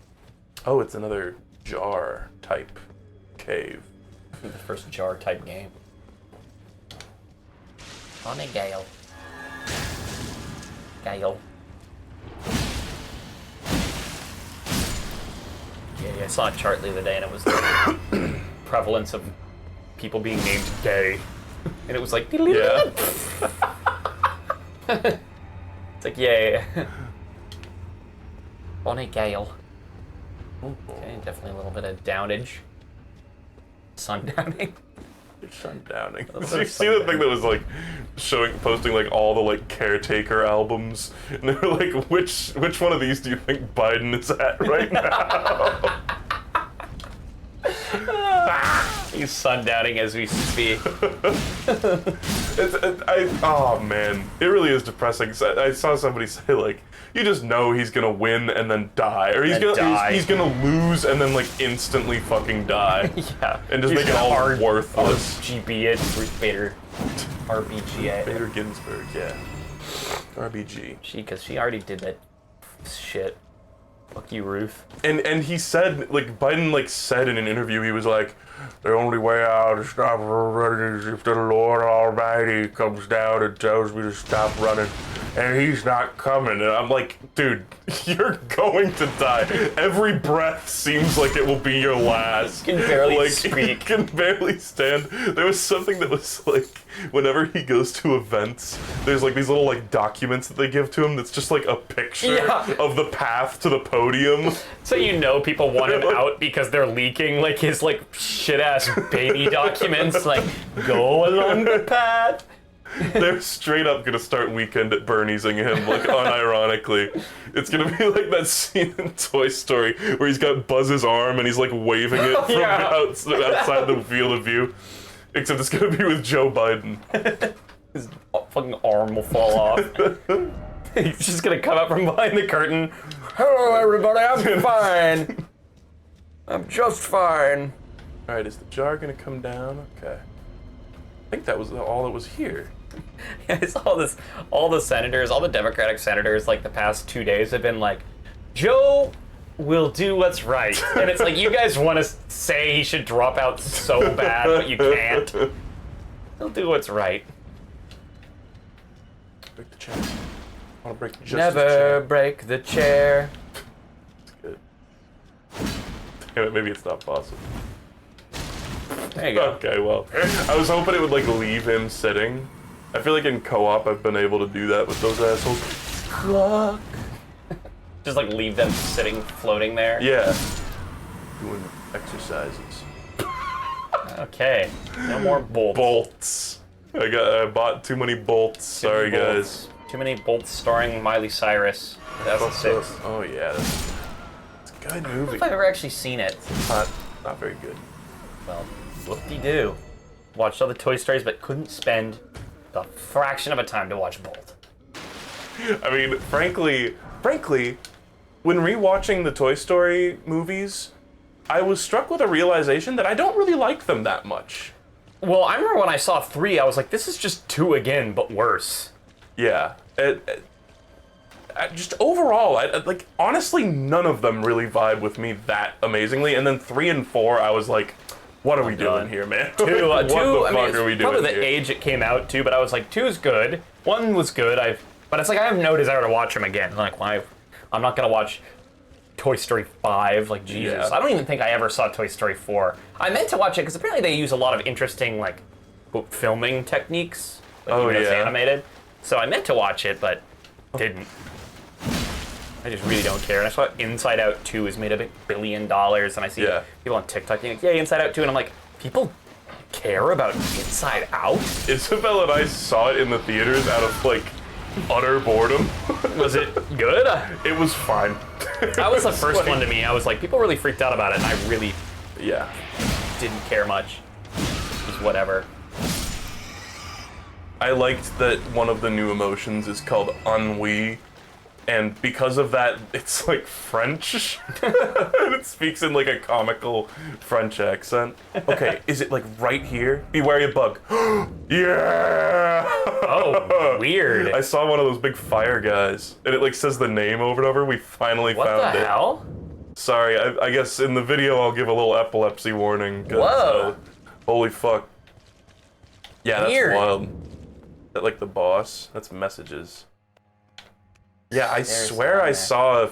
Oh, it's another jar type cave. The first jar type game. Bonnie Gale. Gale. Yeah, I saw a chart the other day and it was the prevalence of people being named gay. And it was like, Yeah. It's like, yeah. Bonnie Gale. Okay, definitely a little bit of downage. Sundowning. Sundowning. little Did bit you of see the thing sundowning. that was like posting like all the like Caretaker albums, and they were like, which one of these do you think Biden is at right now? He's sundowning as we speak. Oh man, it really is depressing. I saw somebody say like, you just know he's gonna win and then die, or he's gonna lose and then like instantly fucking die. Yeah. And just make it all worthless. RGB it, Ruth Bader. RBG. Bader Ginsburg, yeah. RBG. Because she already did that shit. Fuck you, Ruth. And he said, like, Biden, like, said in an interview, he was like, the only way out to stop running is if the Lord Almighty comes down and tells me to stop running. And he's not coming. And I'm like, dude, you're going to die. Every breath seems like it will be your last. You can barely like, speak. You can barely stand. There was something that was like, whenever he goes to events, there's like these little like documents that they give to him that's just like a picture of the path to the podium. So you know people want him out because they're leaking like his like shit-ass baby documents, like, go along the path. They're straight up gonna start Weekend at Bernie'sing him, like, unironically. It's gonna be like that scene in Toy Story where he's got Buzz's arm and he's like waving it from outside the field of view. Except it's gonna be with Joe Biden. His fucking arm will fall off. He's just gonna come out from behind the curtain. Hello, everybody, I'm fine. I'm just fine. Alright, is the jar gonna come down? Okay. I think that was all that was here. It's all the senators, all the Democratic senators, like the past 2 days have been like, Joe will do what's right. And it's like, you guys want to say he should drop out so bad, but you can't. He'll do what's right. Break the chair. I want to break just Never the chair. break the chair. It's good. Damn it, maybe it's not possible. There you go. Okay, well, I was hoping it would like leave him sitting. I feel like in co-op I've been able to do that with those assholes. Lark. Just like leave them sitting, floating there. Yeah. Doing exercises. Okay. No more bolts. Bolts. I bought too many bolts. Sorry, guys. Too many bolts starring Miley Cyrus. 2006. Oh yeah, it's a good I don't know movie. if I've ever actually seen it. Not very good. Well, whoop-de-doo. Watched all the Toy Stories, but couldn't spend the fraction of a time to watch Bolt. I mean, frankly, when rewatching the Toy Story movies, I was struck with a realization that I don't really like them that much. Well, I remember when I saw 3, I was like, this is just 2 again, but worse. Yeah. Just overall, like, honestly, none of them really vibe with me that amazingly. And then 3 and 4, I was like, what are we doing here, man? 2, what the I mean, fuck are we it's probably doing the here? age it came out to, but I was like, 2 is good. 1 was good. But it's like I have no desire to watch them again. Like, why? I'm not gonna watch Toy Story 5. Like, Jesus, Yeah. I don't even think I ever saw Toy Story 4. I meant to watch it because apparently they use a lot of interesting like quote, filming techniques. Like, Oh, even though it's yeah. animated. So I meant to watch it, but didn't. I just really don't care. And I saw Inside Out 2 is made $1 billion, and I see Yeah. people on TikTok being like, "Yay, Inside Out 2," and I'm like, people care about Inside Out? Isabel and I saw it in the theaters out of, like, utter boredom. Was it good? It was fine. That was the first one to me. I was like, people really freaked out about it, and I really Yeah. didn't care much. Just whatever. I liked that one of the new emotions is called ennui, and because of that, it's like French. And it speaks in like a comical French accent. Okay, is it like right here? Beware a bug. Yeah! Oh, weird. I saw one of those big fire guys, and it like says the name over and over. We finally What found the it. hell? Sorry, I guess in the video I'll give a little epilepsy warning. 'Cause, Whoa. holy fuck. Yeah, that's Weird. wild. That like the boss? That's messages. Yeah, I swear down I there. saw.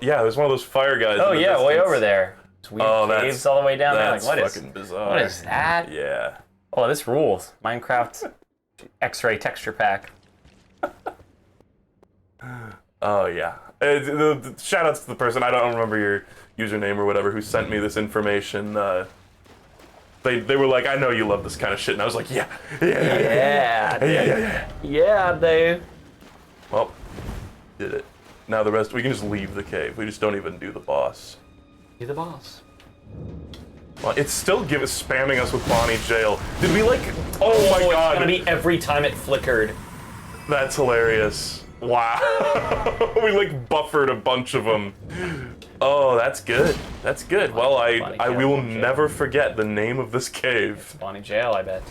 Yeah, there's one of those fire guys. Oh in the yeah, way distance. over there. It's weird Oh, caves all the way down there. Like, that's fucking bizarre. what is that? Yeah. Oh, this rules. Minecraft X-ray texture pack. Oh yeah. The shout outs to the person, I don't remember your username or whatever, who sent me this information. They were like, I know you love this kind of shit, and I was like, yeah. Yeah, Dave. Well, did it. Now the rest, we can just leave the cave. We just don't even do the boss. Be the boss. Well, it's still spamming us with Bonnie Jail. Did we like? Oh my It's god, gonna be every time it flickered. that's hilarious. Wow, we like buffered a bunch of them. Oh, that's good. That's good. Well, Bonnie I Jail, we will Bonnie Jail. never forget the name of this cave. Bonnie Jail, I bet.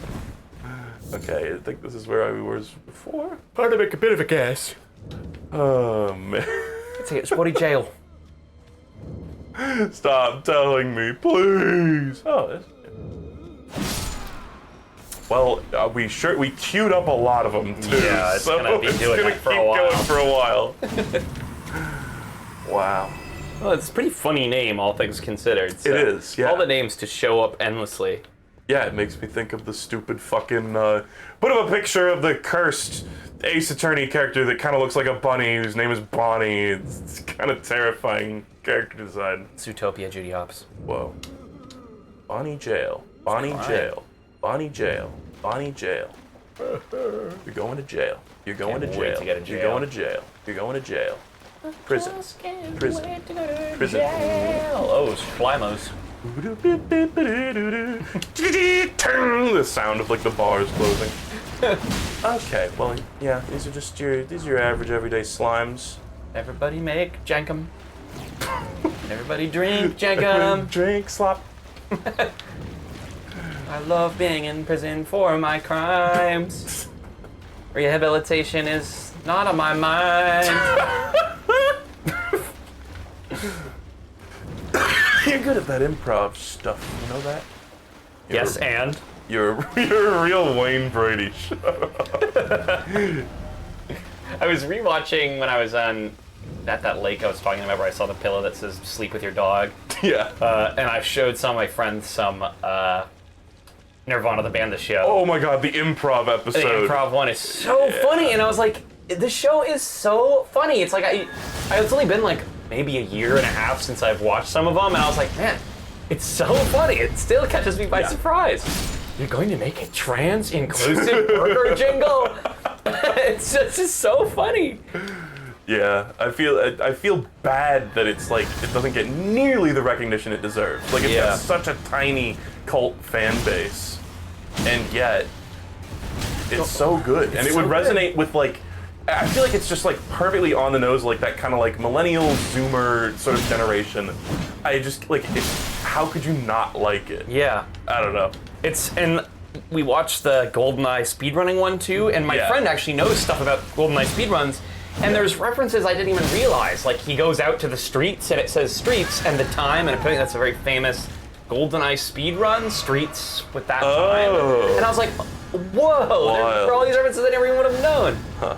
Okay, I think this is where I was before. Hard to make a bit of a guess. Oh man, Let's see, it's Bonnie Jail. stop telling me, please. Oh, that's good. Well, we queued up a lot of them too. Yeah, it's so gonna be it's doing gonna that for a keep while. going for a while. Wow. Well, it's a pretty funny name, all things considered. So It is, yeah. All the names to show up endlessly. Yeah, it makes me think of the stupid fucking, put up a picture of the cursed Ace Attorney character that kind of looks like a bunny whose name is Bonnie. It's kind of terrifying character design. Zootopia, Judy Hopps. Whoa. Bonnie Jail. Bonnie Fine. Jail. Bonnie Jail. Bonnie Jail. You're going to jail. You're going Can't to wait jail. to get in You're jail. going to jail. You're going to jail. Prison. Prison. Prison. Oh, Schlimos. The sound of like the bars closing. Okay, well, yeah, these are just your average everyday slimes. Everybody make Jankum. Everybody drink Jankum. Drink slop. I love being in prison for my crimes. Rehabilitation is not on my mind. You're good at that improv stuff. You know that? Yes, and? You're a real Wayne Brady. I was rewatching when I was at that lake I was talking about where I saw the pillow that says "Sleep with your dog," Yeah. and I showed some of my friends some Nirvana the band, the show. Oh my god, the improv The episode. improv one is so funny, and I was like, the show is so funny. It's like it's only been like maybe a year and a half since I've watched some of them, and I was like, man, it's so funny. It still catches me by surprise. You're going to make a trans-inclusive burger jingle? it's just so funny. Yeah, I feel bad that it's like it doesn't get nearly the recognition it deserves. Like it's got such a tiny cult fan base, and yet it's so good, and it would resonate with like. I feel like it's just like perfectly on the nose, like that kind of like millennial Zoomer sort of generation. I just like it. How could you not like it? Yeah, I don't know. and we watched the GoldenEye speedrunning one too, and my friend actually knows stuff about GoldenEye speedruns. And there's references I didn't even realize. Like, he goes out to the streets, and it says streets and the time, and apparently that's a very famous GoldenEye speedrun, streets with that time. And I was like, whoa, there are all these references I never even would have known. Huh.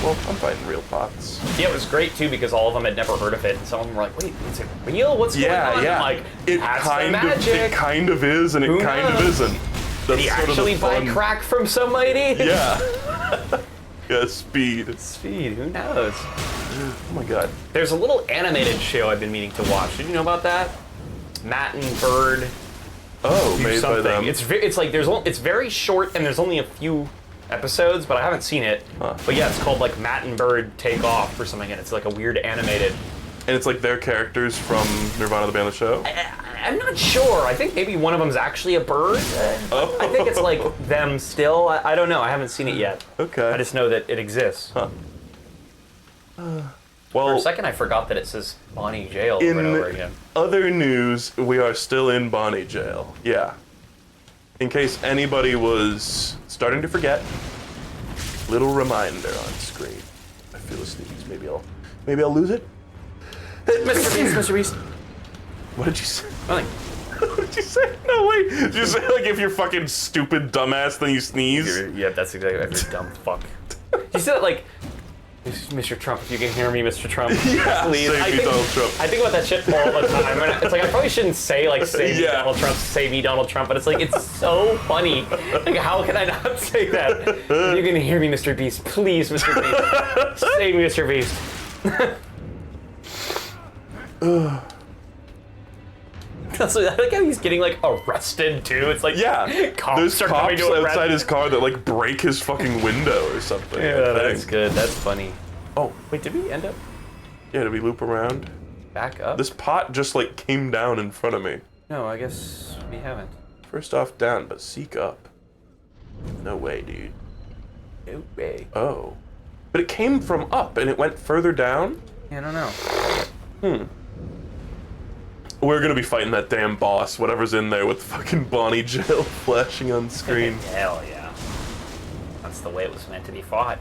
Well, I'm fighting real bots. Yeah, it was great, too, because all of them had never heard of it, and some of them were like, wait, is it real? What's going on? Yeah, I'm like, it that's kind the magic. It kind of is, and it kind of isn't. That's Did he sort of actually the buy fun. crack from somebody? Yeah. Yeah, speed. Speed, who knows? Oh my god. There's a little animated show I've been meaning to watch. Did you know about that? Matt and Bird. Oh, made by them. It's like it's very short and there's only a few episodes, but I haven't seen it. Huh. But yeah, it's called like Matt and Bird Take Off or something, and it's like a weird animated. And it's like their characters from Nirvana the Band, the show? I'm not sure. I think maybe one of them's actually a bird. I think it's like them still. I don't know. I haven't seen it yet. Okay. I just know that it exists. Huh. For Well, a second, I forgot that it says Bonnie Jail over and over again. other news, we are still in Bonnie jail. Yeah. In case anybody was starting to forget, little reminder on screen. I feel a sneeze. Maybe I'll lose it. Mr. Beast, Mr. Beast. What did you say? Nothing. What did you say? No, wait. Did you say, like, if you're fucking stupid dumbass, then you sneeze? Yeah, that's exactly what you're dumb fuck. You said it like, Mr. Trump, if you can hear me, Mr. Trump, Yeah, please. save me, Donald Trump. I think about that shit all the time. And it's like, I probably shouldn't say, like, save me, Yeah. Donald Trump, save me, Donald Trump, but it's like, it's so funny. Like, how can I not say that? If you can hear me, Mr. Beast, please, Mr. Beast. Save me, Mr. Beast. Also, I like how he's getting like arrested too. It's like cops there's are coming cops to arrest outside him. his car that like break his fucking window or something. Yeah, I that's think. good. That's funny. Oh, wait, did we end up Yeah, did we loop around? back up? This pot just like came down in front of me. No, I guess we haven't. First off, down, but seek up. No way, dude. No way. Oh. But it came from up and it went further down? I don't know. We're gonna be fighting that damn boss, whatever's in there with fucking Bonnie Jail flashing on screen. Hell yeah. That's the way it was meant to be fought.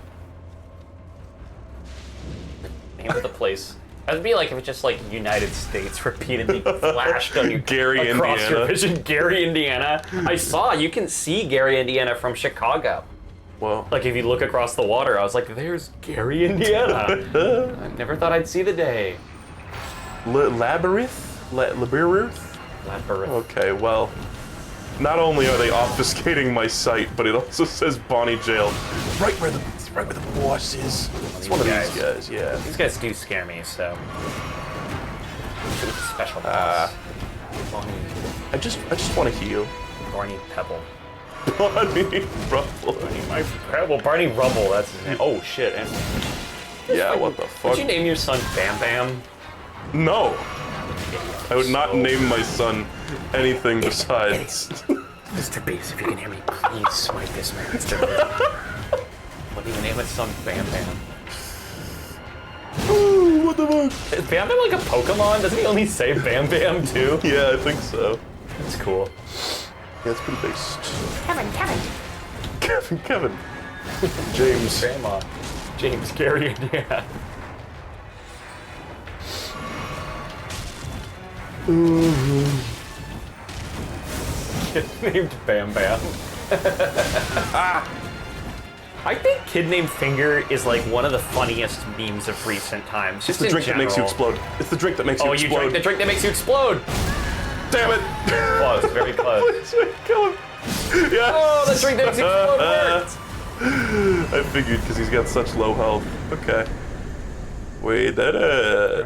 Name of the place. That'd be like if it's just like United States repeatedly flashed on you Gary, across Indiana. your vision. Gary, Indiana. I saw, you can see Gary, Indiana from Chicago. Well, Like if you look across the water, I was like, there's Gary, Indiana. I never thought I'd see the day. Labyrinth? Labyrinth? Labyrinth. Okay, well, not only are they obfuscating my site, but it also says Bonnie Jail right where the boss is. It's one of these guys, yeah. These guys do scare me, so. Special boss. Barney, I just want to heal. Barney Pebble. Bonnie Rubble. My Pebble, Barney Rubble, that's his name. Oh shit. Yeah, what the fuck? Would you name your son Bam Bam? No. I would not name my son anything besides. Mr. Beast, if you can hear me, please swipe this man. Mr. Beast. What do you name his son Bam Bam? Ooh, what the fuck? Is Bam Bam like a Pokemon? Doesn't he only say Bam Bam too? Yeah, I think so. That's cool. Yeah, it's pretty based. Kevin. Kevin. James. Grandma. James Gary, Indiana. Kid named Bam Bam. I think Kid Named Finger is like one of the funniest memes of recent times. It's Just the in drink that makes you general. explode. It's the drink that makes you Oh, explode. you drank the drink that makes you explode. Damn it! Close, very close. Please kill him. Yeah. Oh, the drink that makes you explode worked. I figured because he's got such low health. Okay. Wait, that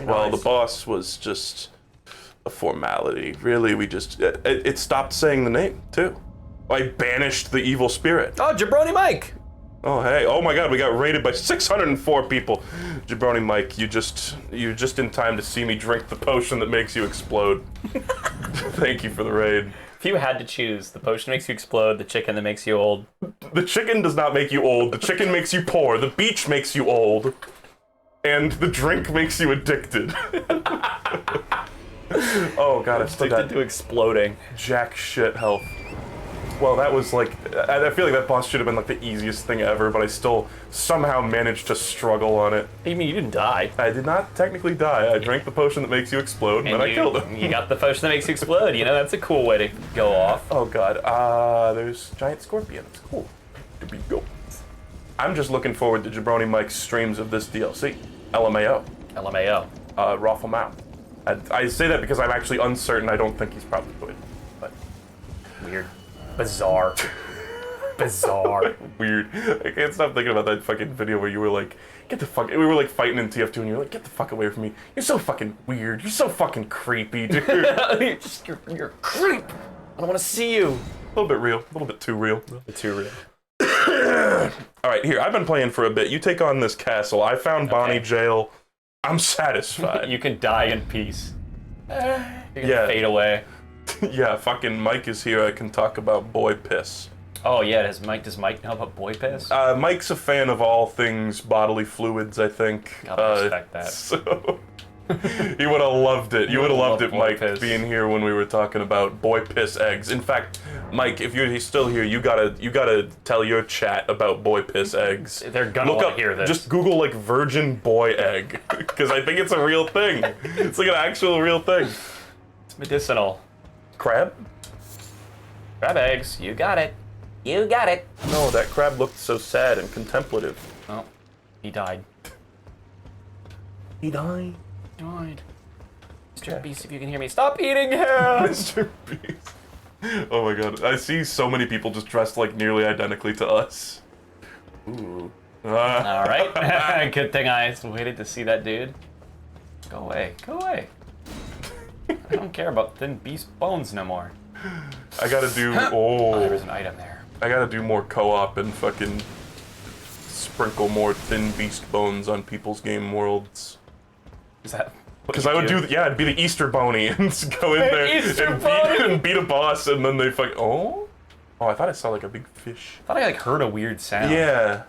well, nice. the boss was just a formality. Really, we just it stopped saying the name too. I banished the evil spirit. Oh, Jabroni Mike. Oh hey! Oh my God! We got raided by 604 people. Jabroni Mike, you're just in time to see me drink the potion that makes you explode. Thank you for the raid. If you had to choose, the potion makes you explode, the chicken that makes you old. The chicken does not make you old. The chicken makes you poor. The beach makes you old, and the drink makes you addicted. Oh God! I still Addicted got to exploding. jack shit health. Well, that was like, I feel like that boss should have been like the easiest thing ever, but I still somehow managed to struggle on it. You mean you didn't die? I did not technically die. I drank the potion that makes you explode, and then I killed him. You got the potion that makes you explode. You know, that's a cool way to go off. Oh God, there's giant scorpions. Cool. Here we go. I'm just looking forward to Jabroni Mike's streams of this DLC. LMAO. LMAO. Raffle Mount. I say that because I'm actually uncertain. I don't think he's probably good, but Weird. Bizarre. Bizarre. weird. I can't stop thinking about that fucking video where you were like, get the fuck. We were like fighting in TF2, and you were like, get the fuck away from me. You're so fucking weird. You're so fucking creepy, dude. you're a creep. I don't want to see you. A little bit real. A little bit too real. Too real. All right, here. I've been playing for a bit. You take on this castle. I found Bonnie Jail. I'm satisfied. You can die in peace. You're gonna Yeah. fade away. Yeah, fucking Mike is here. I can talk about boy piss. Oh yeah, does Mike know about boy piss? Mike's a fan of all things bodily fluids, I think. I'll respect that. So he would have loved it. You would have loved it, boy Mike, piss. being here when we were talking about boy piss eggs. In fact, Mike, if you're still here, you gotta tell your chat about boy piss eggs. They're gonna Look want up, to hear this. just Google like virgin boy egg, because I think it's a real thing. It's like an actual real thing. It's medicinal. Crab? Crab eggs. You got it. You got it. No, that crab looked so sad and contemplative. Oh, he died. He died. Died. Mr. Beast, if you can hear me, stop eating him. Mr. Beast. Oh my God, I see so many people just dressed like nearly identically to us. Ooh. All right. Good thing I waited to see that dude. Go away. Go away. I don't care about thin beast bones no more. I gotta do, Oh, there was an item there. I gotta do more co-op and fucking sprinkle more thin beast bones on people's game worlds. Is that? Because I would do, yeah, I'd be the Easter Boney and go in there and beat a boss, and then they fuck. Oh, I thought I saw like a big fish. I thought I like heard a weird sound. Yeah.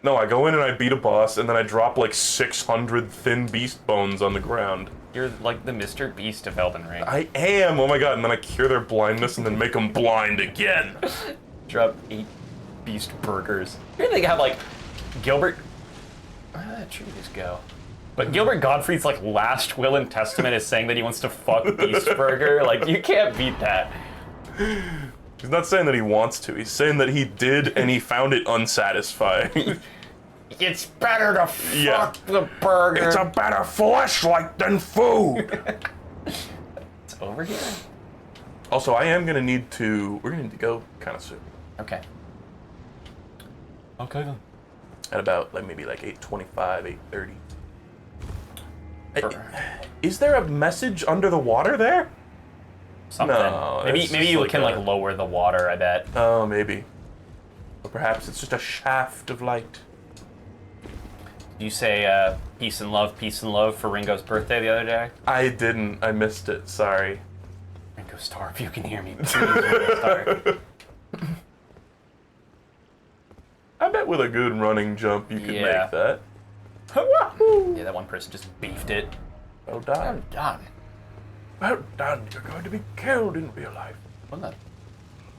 No, I go in and I beat a boss, and then I drop like 600 thin beast bones on the ground. You're like the Mr. Beast of Elden Ring. I am. Oh my God! And then I cure their blindness, and then make them blind again. Drop 8 beast burgers. Maybe they have like Gilbert. Where did that tree just go? But Gilbert Gottfried's like last will and testament is saying that he wants to fuck Beast Burger. Like you can't beat that. He's not saying that he wants to. He's saying that he did, and he found it unsatisfying. It's better to fuck Yeah. the burger. It's a better fleshlight than food. It's over here. Also, I am gonna need to. We're gonna need to go kind of soon. Okay. Okay then. At about like maybe like 8:25, 8:30. Is there a message under the water there? Something. No, maybe it's maybe just you like can a- like lower the water. I bet. Oh, maybe. Or perhaps it's just a shaft of light. You say peace and love for Ringo's birthday the other day. I didn't. I missed it. Sorry. Ringo Starr, if you can hear me, please, Ringo Starr. I bet with a good running jump you could Yeah. make that. Yeah, that one person just beefed it. Well done. Done. Well done. You're going to be killed in real life. What the?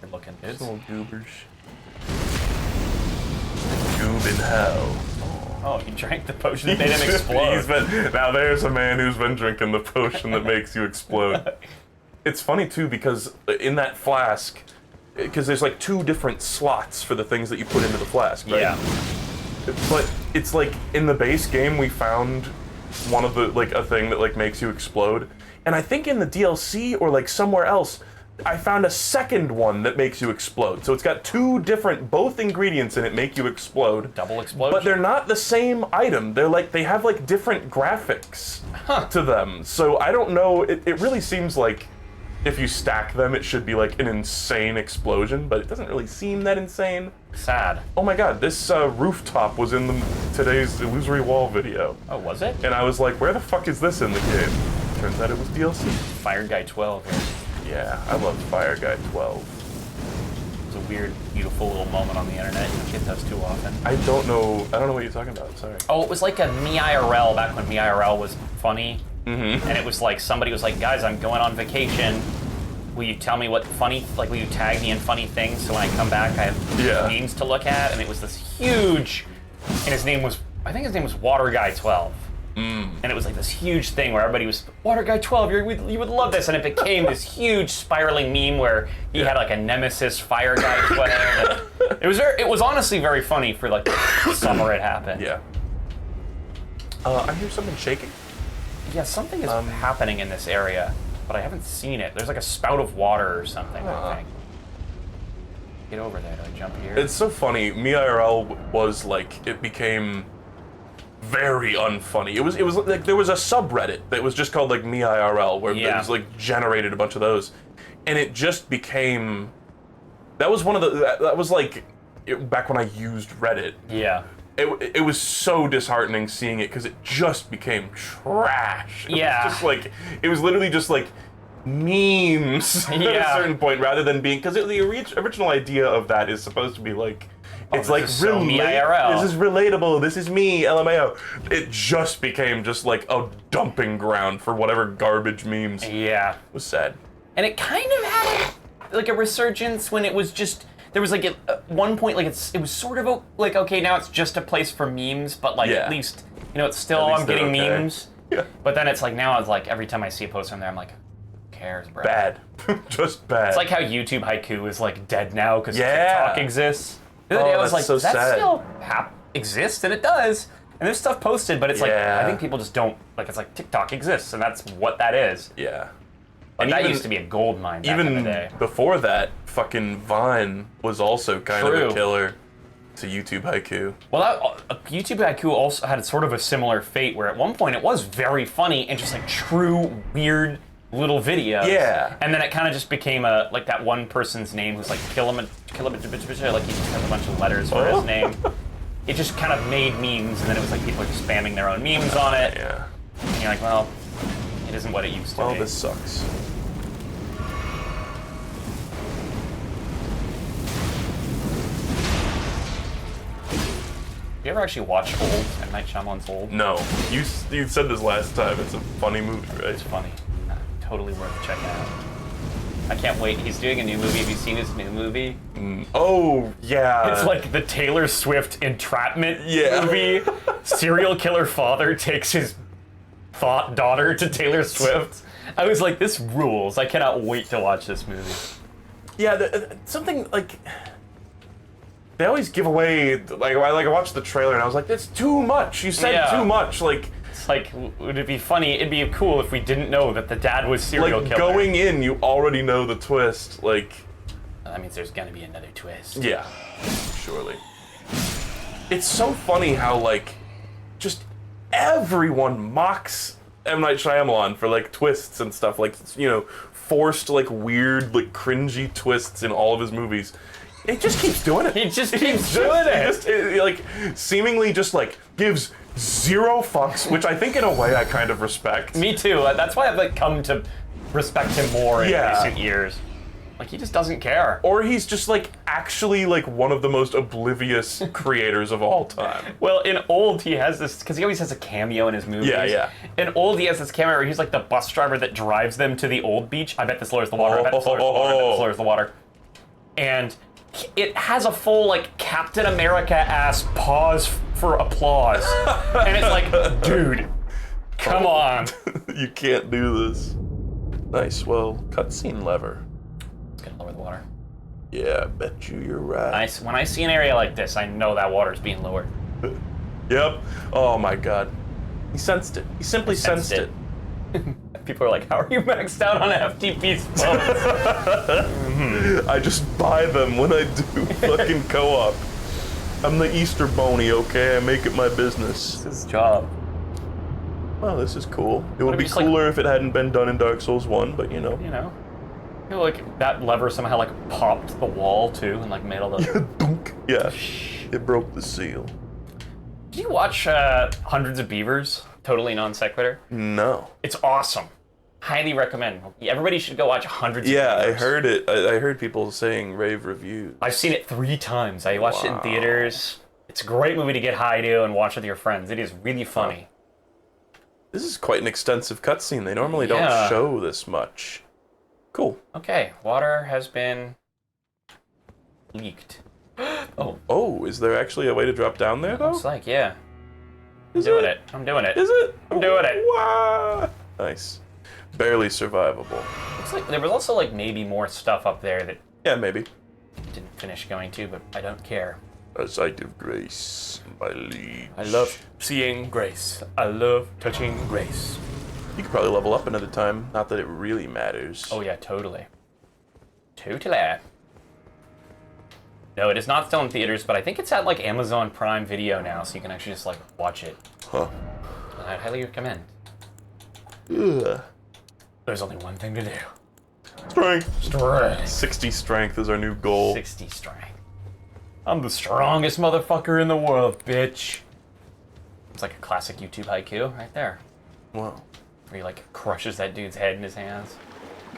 Good looking dudes. Little goobers. Goob in hell. Oh, he drank the potion that made him explode. Now there's a man who's been drinking the potion that makes you explode. It's funny too because in that flask, because there's like 2 different slots for the things that you put into the flask, right? Yeah. But it's like in the base game we found one of the like a thing that like makes you explode, and I think in the DLC or like somewhere else I found a second one that makes you explode. So it's got 2 different, both ingredients in it make you explode. Double explosion. But they're not the same item. They're like, they have like different graphics to them. So I don't know, it really seems like if you stack them, it should be like an insane explosion, but it doesn't really seem that insane. Sad. Oh my god, this rooftop was in today's Illusory Wall video. Oh, was it? And I was like, where the fuck is this in the game? Turns out it was DLC. Fire Guy 12 here. Yeah, I love Fire Guy 12. It was a weird, beautiful little moment on the internet. You don't get those too often. I don't know what you're talking about, sorry. Oh, it was like a Me IRL back when Me IRL was funny. Mm-hmm. And it was like, somebody was like, guys, I'm going on vacation. Will you tell me what funny, like, will you tag me in funny things so when I come back I have memes to look at? And it was this huge, and his name was Water Guy 12. And it was like this huge thing where everybody was, Water Guy 12, you would love this. And it became this huge spiraling meme where he had like a nemesis, Fire Guy 12. And it was honestly very funny for like the summer it happened. Yeah. I hear something shaking. Yeah, something is happening in this area, but I haven't seen it. There's like a spout of water or something, I think. Get over there. Do I jump here? It's so funny. Me IRL was like, it became very unfunny. It was like there was a subreddit that was just called like Me IRL where it was like generated a bunch of those, and it just became. That was one of the. That was like back when I used Reddit. Yeah. It was so disheartening seeing it because it just became trash. It was just like it was literally just like memes at a certain point rather than being because the original idea of that is supposed to be like it's like so me IRL. This is relatable. This is me LMAO. It just became just like a dumping ground for whatever garbage memes. Yeah, it was sad. And it kind of had like a resurgence when it was just. There was like at one point, like it was sort of like okay, now it's just a place for memes, but like at least it's still I'm getting memes. Yeah. But then it's like now it's like every time I see a post on there, I'm like, who cares, bro? Bad, just bad. It's like how YouTube haiku is like dead now because TikTok exists. The other day I was like, so that sad. still exists, and it does. And there's stuff posted, but it's like I think people just don't like. It's like TikTok exists, and that's what that is. Yeah. And that used to be a gold mine back in the day. Before that, fucking Vine was also kind of a killer to YouTube haiku. Well, YouTube haiku also had sort of a similar fate where at one point it was very funny and just like true weird little videos. Yeah. And then it kind of just became like that one person's name who's like like he just has a bunch of letters for his name. It just kind of made memes, and then it was like people are just spamming their own memes on it. Yeah. And you're like, well, it isn't what it used to be. Well, this sucks. You ever actually watch Old, M. Night Shyamalan's Old? No. You said this last time. It's a funny movie, right? It's funny. Totally worth checking out. I can't wait. He's doing a new movie. Have you seen his new movie? Oh, yeah. It's like the Taylor Swift entrapment Yeah. movie. Serial killer father takes his daughter to Taylor Swift. I was like, this rules. I cannot wait to watch this movie. Yeah, something like... They always give away, I watched the trailer and I was like, that's too much. You said too much. Like, it's like, would it be funny? It'd be cool if we didn't know that the dad was serial killer. Going in, you already know the twist. Like, that means there's gonna be another twist. Yeah, surely. It's so funny how like, just everyone mocks M. Night Shyamalan for like twists and stuff. Like, forced like weird like cringy twists in all of his movies. It just keeps doing it. He just keeps doing it. It like seemingly just like gives zero fucks, which I think in a way I kind of respect. Me too. That's why I've like come to respect him more in recent years. Like he just doesn't care. Or he's just like actually like one of the most oblivious creators of all time. Well, in Old he has this because he always has a cameo in his movies. Yeah. In Old he has this cameo where he's like the bus driver that drives them to the old beach. I bet this lowers the water. I bet this lowers the water. I bet this lowers the water. And it has a full like Captain America-ass pause for applause. And it's like, dude, come on. You can't do this. Nice, well, cutscene lever. It's gonna lower the water. Yeah, I bet you're right. When I see an area like this, I know that water's being lowered. Yep. Oh my god. He sensed it. He simply sensed it. People are like, how are you maxed out on FTP spells? I just buy them when I do fucking co-op. I'm the Easter Boney, okay? I make it my business. It's his job. Oh, this is cool. It would be just cooler if it hadn't been done in Dark Souls 1, but you know. I feel like that lever somehow like popped the wall too and like made all the. Dunk. Yeah, it broke the seal. Did you watch Hundreds of Beavers? Totally non sequitur. No. It's awesome. Highly recommend. Everybody should go watch Hundreds Yeah, of Beavers. I heard it. I heard people saying rave reviews. I've seen it 3 times. I watched it in theaters. It's a great movie to get high to and watch with your friends. It is really funny. This is quite an extensive cutscene. They normally don't Yeah. show this much. Cool. Okay, water has been leaked. Oh, Oh, is there actually a way to drop down there, though? looks like, yeah. I'm Is doing it? it. I'm doing it. Is it? I'm doing it. Wow. Nice. Barely survivable. Looks like there was also like maybe more stuff up there that Yeah, maybe. didn't finish going to, but I don't care. A sight of grace, my liege. I love seeing grace. I love touching grace. You could probably level up another time. Not that it really matters. Oh yeah, totally. Totally. No, it is not still in theaters, but I think it's at like Amazon Prime Video now, so you can actually just like watch it. Huh. I'd highly recommend. Ugh. There's only one thing to do. Strength. Strength. 60 strength is our new goal. 60 strength. I'm the strongest motherfucker in the world, bitch. It's like a classic YouTube haiku right there. Wow. Where he like crushes that dude's head in his hands.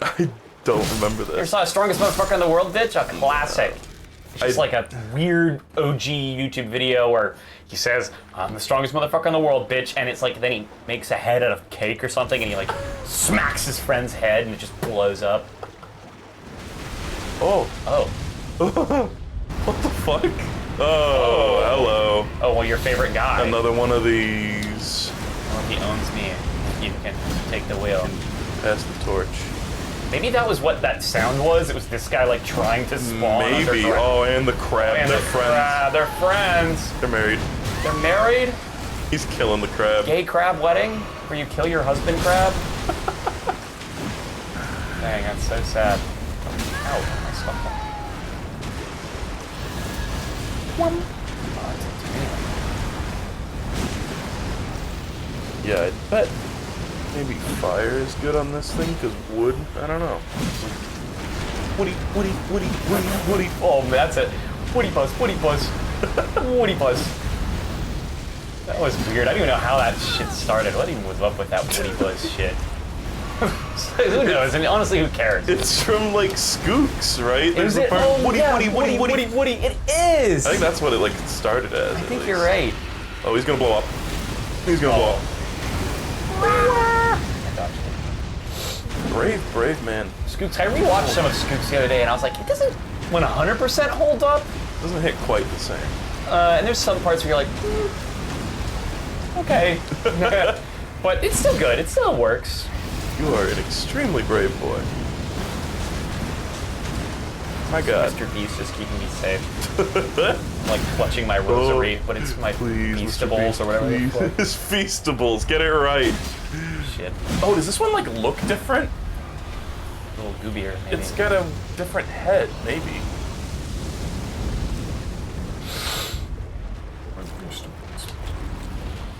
I don't remember You ever this. saw strongest motherfucker in the world, bitch? A classic. It's just like a weird OG YouTube video where he says, I'm the strongest motherfucker in the world, bitch. And it's like, then he makes a head out of cake or something and he like smacks his friend's head and it just blows up. Oh. Oh. What the fuck? Oh, hello. Oh, well, your favorite guy. Another one of these. Well, he owns me. You can take the wheel. Pass the torch. Maybe that was what that sound was. It was this guy like trying to spawn. Maybe. Under Oh, and the crab. and They're friends. They're friends. They're married. They're married. He's killing the crab. Gay crab wedding where you kill your husband crab. Dang, that's so sad. Ow, my stomach. Yeah, I bet maybe fire is good on this thing, because wood, I don't know. Woody. Oh, that's it. Woody buzz. Woody buzz. Woody buzz. That was weird. I don't even know how that shit started. What even was up with that Woody buzz shit? Who knows? I mean, honestly, who cares? It's from, like, Skooks, right? Is it? Oh, Woody, yeah, Woody. Woody. It is. I think that's what it, like, started as. I think you're right. Oh, he's gonna blow up. He's gonna blow up. I dodged it. Brave man. Scoops. I rewatched some of Scoops the other day, and I was like, it doesn't 100% hold up. Doesn't hit quite the same. And there's some parts where you're like, okay. But it's still good. It still works. You are an extremely brave boy. My God. Mr. Beast is keeping me safe. I'm like clutching my rosary, but it's my Please, Mr. Feastables Beast, or whatever they're called. It's Feastables. Get it right. Shit. Oh, does this one like look different? A little goobier, maybe. It's got a different head, maybe.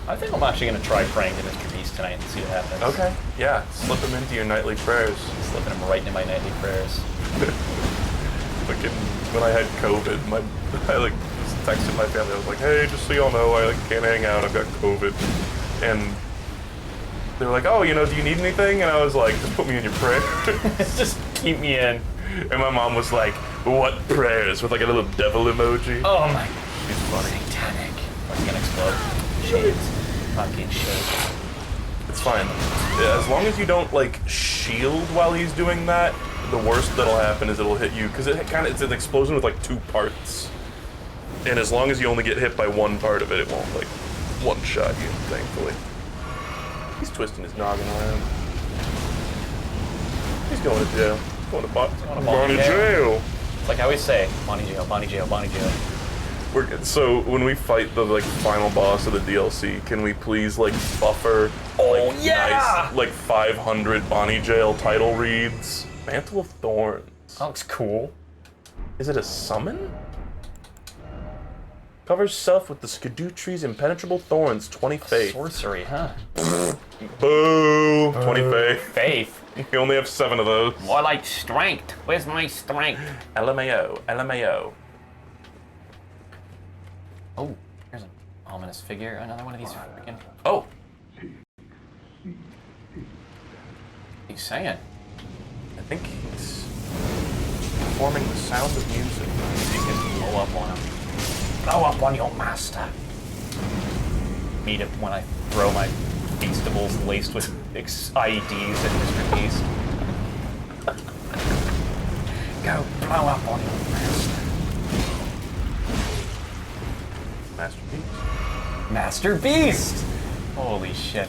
I think I'm actually going to try praying to Mr. Beast tonight and see what happens. Okay. Yeah. Slip them into your nightly prayers. Slipping him right into my nightly prayers. Fucking when I had COVID, I like just texted my family. I was like, "Hey, just so y'all know, I like can't hang out. I've got COVID." And they were like, "Oh, you know, do you need anything?" And I was like, "Just put me in your prayers." Just keep me in. And my mom was like, "What prayers?" With like a little devil emoji. Oh my. She's funny. Satanic. Fucking gonna explode. Shades. Fucking shit. It's fine. Yeah, as long as you don't like shield while he's doing that, the worst that'll happen is it'll hit you because it's an explosion with like 2 parts. And as long as you only get hit by one part of it, it won't like one-shot you, thankfully. He's twisting his noggin around. He's going to jail. Going to Bonnie jail. It's like I always say, Bonnie jail, Bonnie jail, Bonnie jail. So when we fight the like final boss of the DLC, can we please like buffer like nice like 500 Bonnie Jail title reads? Mantle of Thorns. That looks cool. Is it a summon? Covers self with the Skadoo impenetrable thorns, 20 faith. Sorcery, huh? Boo! 20 faith. Faith. You only have 7 of those. More like strength. Where's my strength? LMAO, LMAO. Oh, here's an ominous figure. Another one of these freaking. Oh, He's saying. I think he's performing the sound of music. You can blow up on him. Blow up on your master. Meet him when I throw my Feastables laced with IEDs at Mr. Beast. Go blow up on your master. Masterpiece. Master Beast! Holy shit.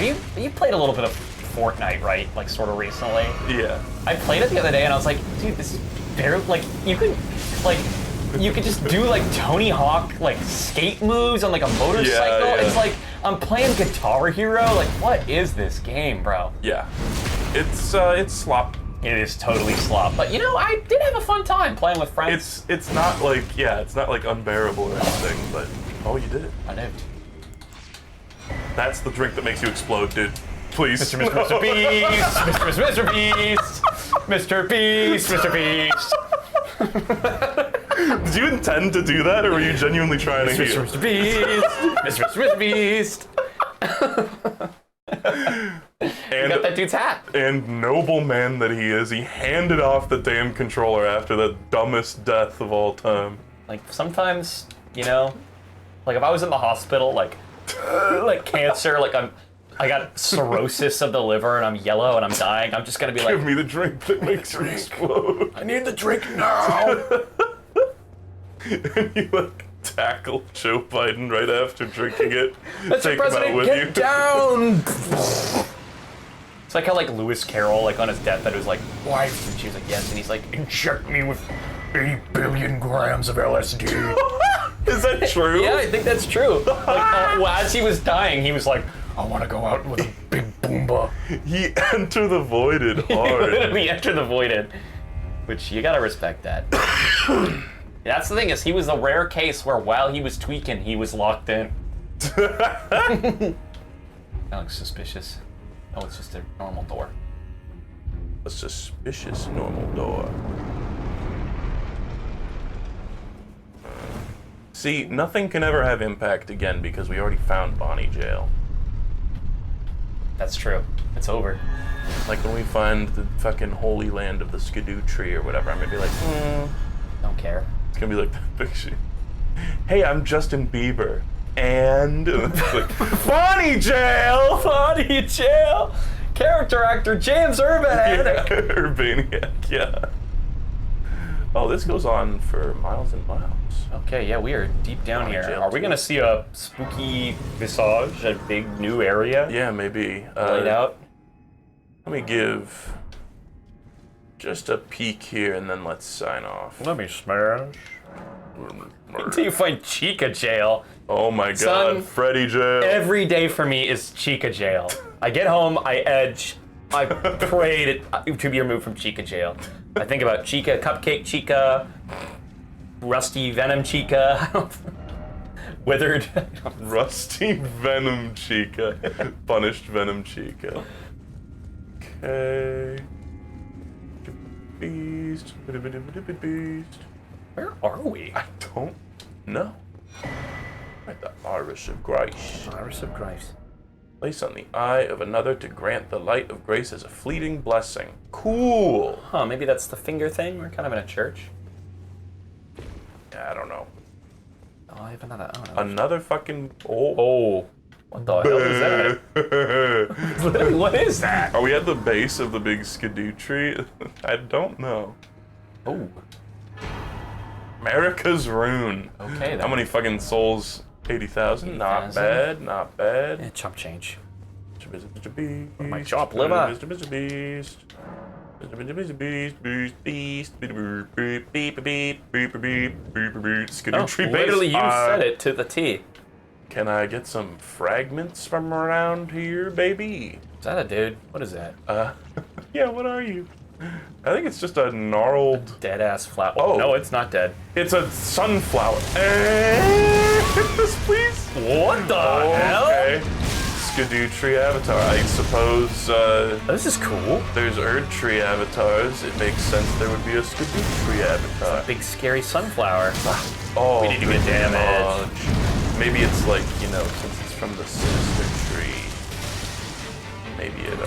You played a little bit of Fortnite, right? Like, sort of recently? Yeah. I played it the other day and I was like, dude, this is barely, like, you could just do, like, Tony Hawk, like, skate moves on, like, a motorcycle. Yeah. It's like, I'm playing Guitar Hero. Like, what is this game, bro? Yeah. It's slop. It is totally slop. But, you know, I did have a fun time playing with friends. It's not like, it's not like unbearable or anything, but, oh, you did it. I lived. That's the drink that makes you explode, dude. Please. Mr. Beast! Mr. Beast! Mr. Beast! Mr. Beast! Did you intend to do that, or were you genuinely trying to heal? Mr. Beast! Mr. Beast! You got that dude's hat. And noble man that he is, he handed off the damn controller after the dumbest death of all time. Like, sometimes, you know, like if I was in the hospital, like cancer, like I got cirrhosis of the liver and I'm yellow and I'm dying, I'm just gonna be like, Give me the drink that makes you explode. I need the drink now! And you like tackle Joe Biden right after drinking it. Mr. Take him President, out with get you. down! It's like how, like, Lewis Carroll, like, on his deathbed was like, wife, and she was like, yes, and he's like, inject me with 8 billion grams of LSD. Is that true? Yeah, I think that's true. Like, well, as he was dying, he was like, I want to go out with a big boomba. He entered the voided He hard. literally entered the voided, which you gotta respect that. That's the thing, is he was a rare case where while he was tweaking, he was locked in. That looks suspicious. Oh, it's just a normal door. A suspicious normal door. See, nothing can ever have impact again because we already found Bonnie Jail. That's true. It's over. Like when we find the fucking holy land of the Skidoo tree or whatever, I'm gonna be like, Don't care. It's gonna be like that picture. Hey, I'm Justin Bieber. And it's like, Bonnie Jail! Bonnie Jail! Character actor James Urban! Yeah, Urbaniac, yeah. Oh, this goes on for miles and miles. Okay, yeah, we are deep down Bonnie here. Jail Are we too. gonna see a spooky visage, a big new area Yeah, maybe. laid out? Let me give just a peek here and then let's sign off. Let me smash. Until you find Chica Jail. Oh my Son, god, Freddy Jail. Every day for me is Chica Jail. I get home, I edge, I pray to be removed from Chica Jail. I think about Chica, Cupcake Chica, Rusty Venom Chica, Withered. Rusty Venom Chica. Punished Venom Chica. Okay. Beast. Beast. Where are we? I don't know. Right, the Iris of Grace. Iris of Christ. Place on the eye of another to grant the light of grace as a fleeting blessing. Cool. Huh, maybe that's the finger thing? We're kind of in a church. Yeah, I don't know. Oh, I have another. Oh, Another fucking. Oh. oh. What the hell is that? What is that? Are we at the base of the big skidoo tree? I don't know. Oh. America's Rune. Okay, then. How many fucking souls? 80,000. Not 80,000. bad, not bad. Yeah, chump change. Mr. Beast. My chop liver. Mr. Beast. Mr. Beast. Beast. Beast. Beep beep beep beep beep beep beep. Skidoo Oh, tree base. literally you said it to the T. Can I get some fragments from around here, baby? Is that a dude? What is that? Yeah, what are you? I think it's just a gnarled... Dead ass flower. Oh. No, it's not dead. It's a sunflower. This, please? What the hell? Okay. Skadootree avatar. I suppose This is cool. there's Erdtree avatars. It makes sense there would be a Skadootree avatar. Big scary sunflower. Oh, We need to good get damage. dodge. Maybe it's like, since it's from the Sinister Tree, maybe it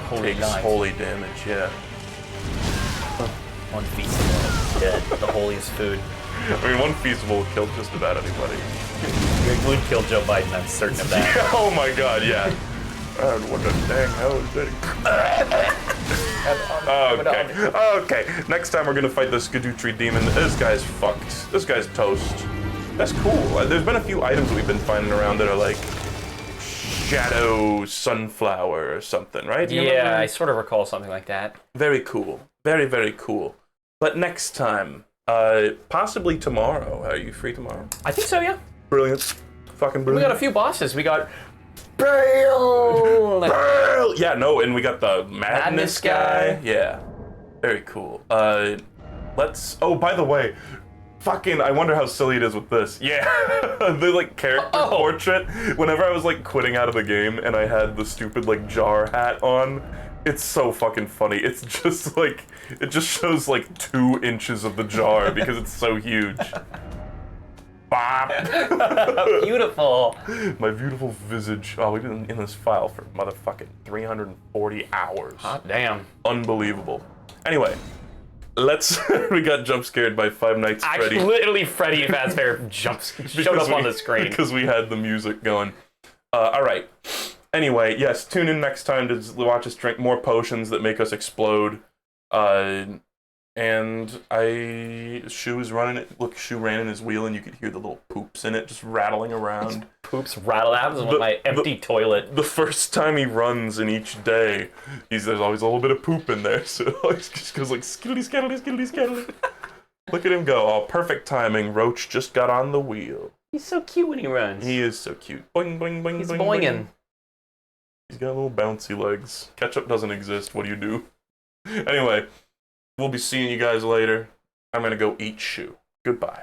holy takes knife. holy damage, yeah. One feasible. Dead. The holiest food. I mean, one feasible will kill just about anybody. It would kill Joe Biden, I'm certain of that. Oh my god, yeah. What the dang hell is that? Okay. Next time we're gonna fight the Skadootree demon. This guy's fucked. This guy's toast. That's cool. There's been a few items we've been finding around that are like shadow sunflower or something, right? Do you Yeah, remember? I sort of recall something like that. Very cool. Very, very cool. But next time, possibly tomorrow. Are you free tomorrow? I think so, yeah. Brilliant. Fucking We brilliant. got a few bosses. We got Bale. Yeah, no, and we got the madness guy. Yeah, very cool. Let's. Oh, by the way, fucking. I wonder how silly it is with this. Yeah, the like character portrait. Whenever I was like quitting out of the game and I had the stupid like jar hat on, it's so fucking funny. It's just like it just shows like 2 inches of the jar because it's so huge. Bop. Beautiful. My beautiful visage. Oh, we've been in this file for motherfucking 340 hours. Hot damn. Unbelievable. Anyway, we got jump scared by Five Nights at Actually, Freddy. literally, Freddy Fazbear showed up on the screen. Because we had the music going. All right. Anyway, yes, tune in next time to watch us drink more potions that make us explode. And Shu is running it. Look, Shu ran in his wheel, and you could hear the little poops in it just rattling around. Poops rattle out with my empty toilet. The first time he runs in each day, there's always a little bit of poop in there, so he just goes like skiddly skiddly skiddly skiddly. Look at him go! Oh, perfect timing. Roach just got on the wheel. He's so cute when he runs. He is so cute. Boing boing boing. He's boing, boinging. boing. He's got little bouncy legs. Ketchup doesn't exist. What do you do? Anyway. We'll be seeing you guys later. I'm gonna go eat Shu. Goodbye.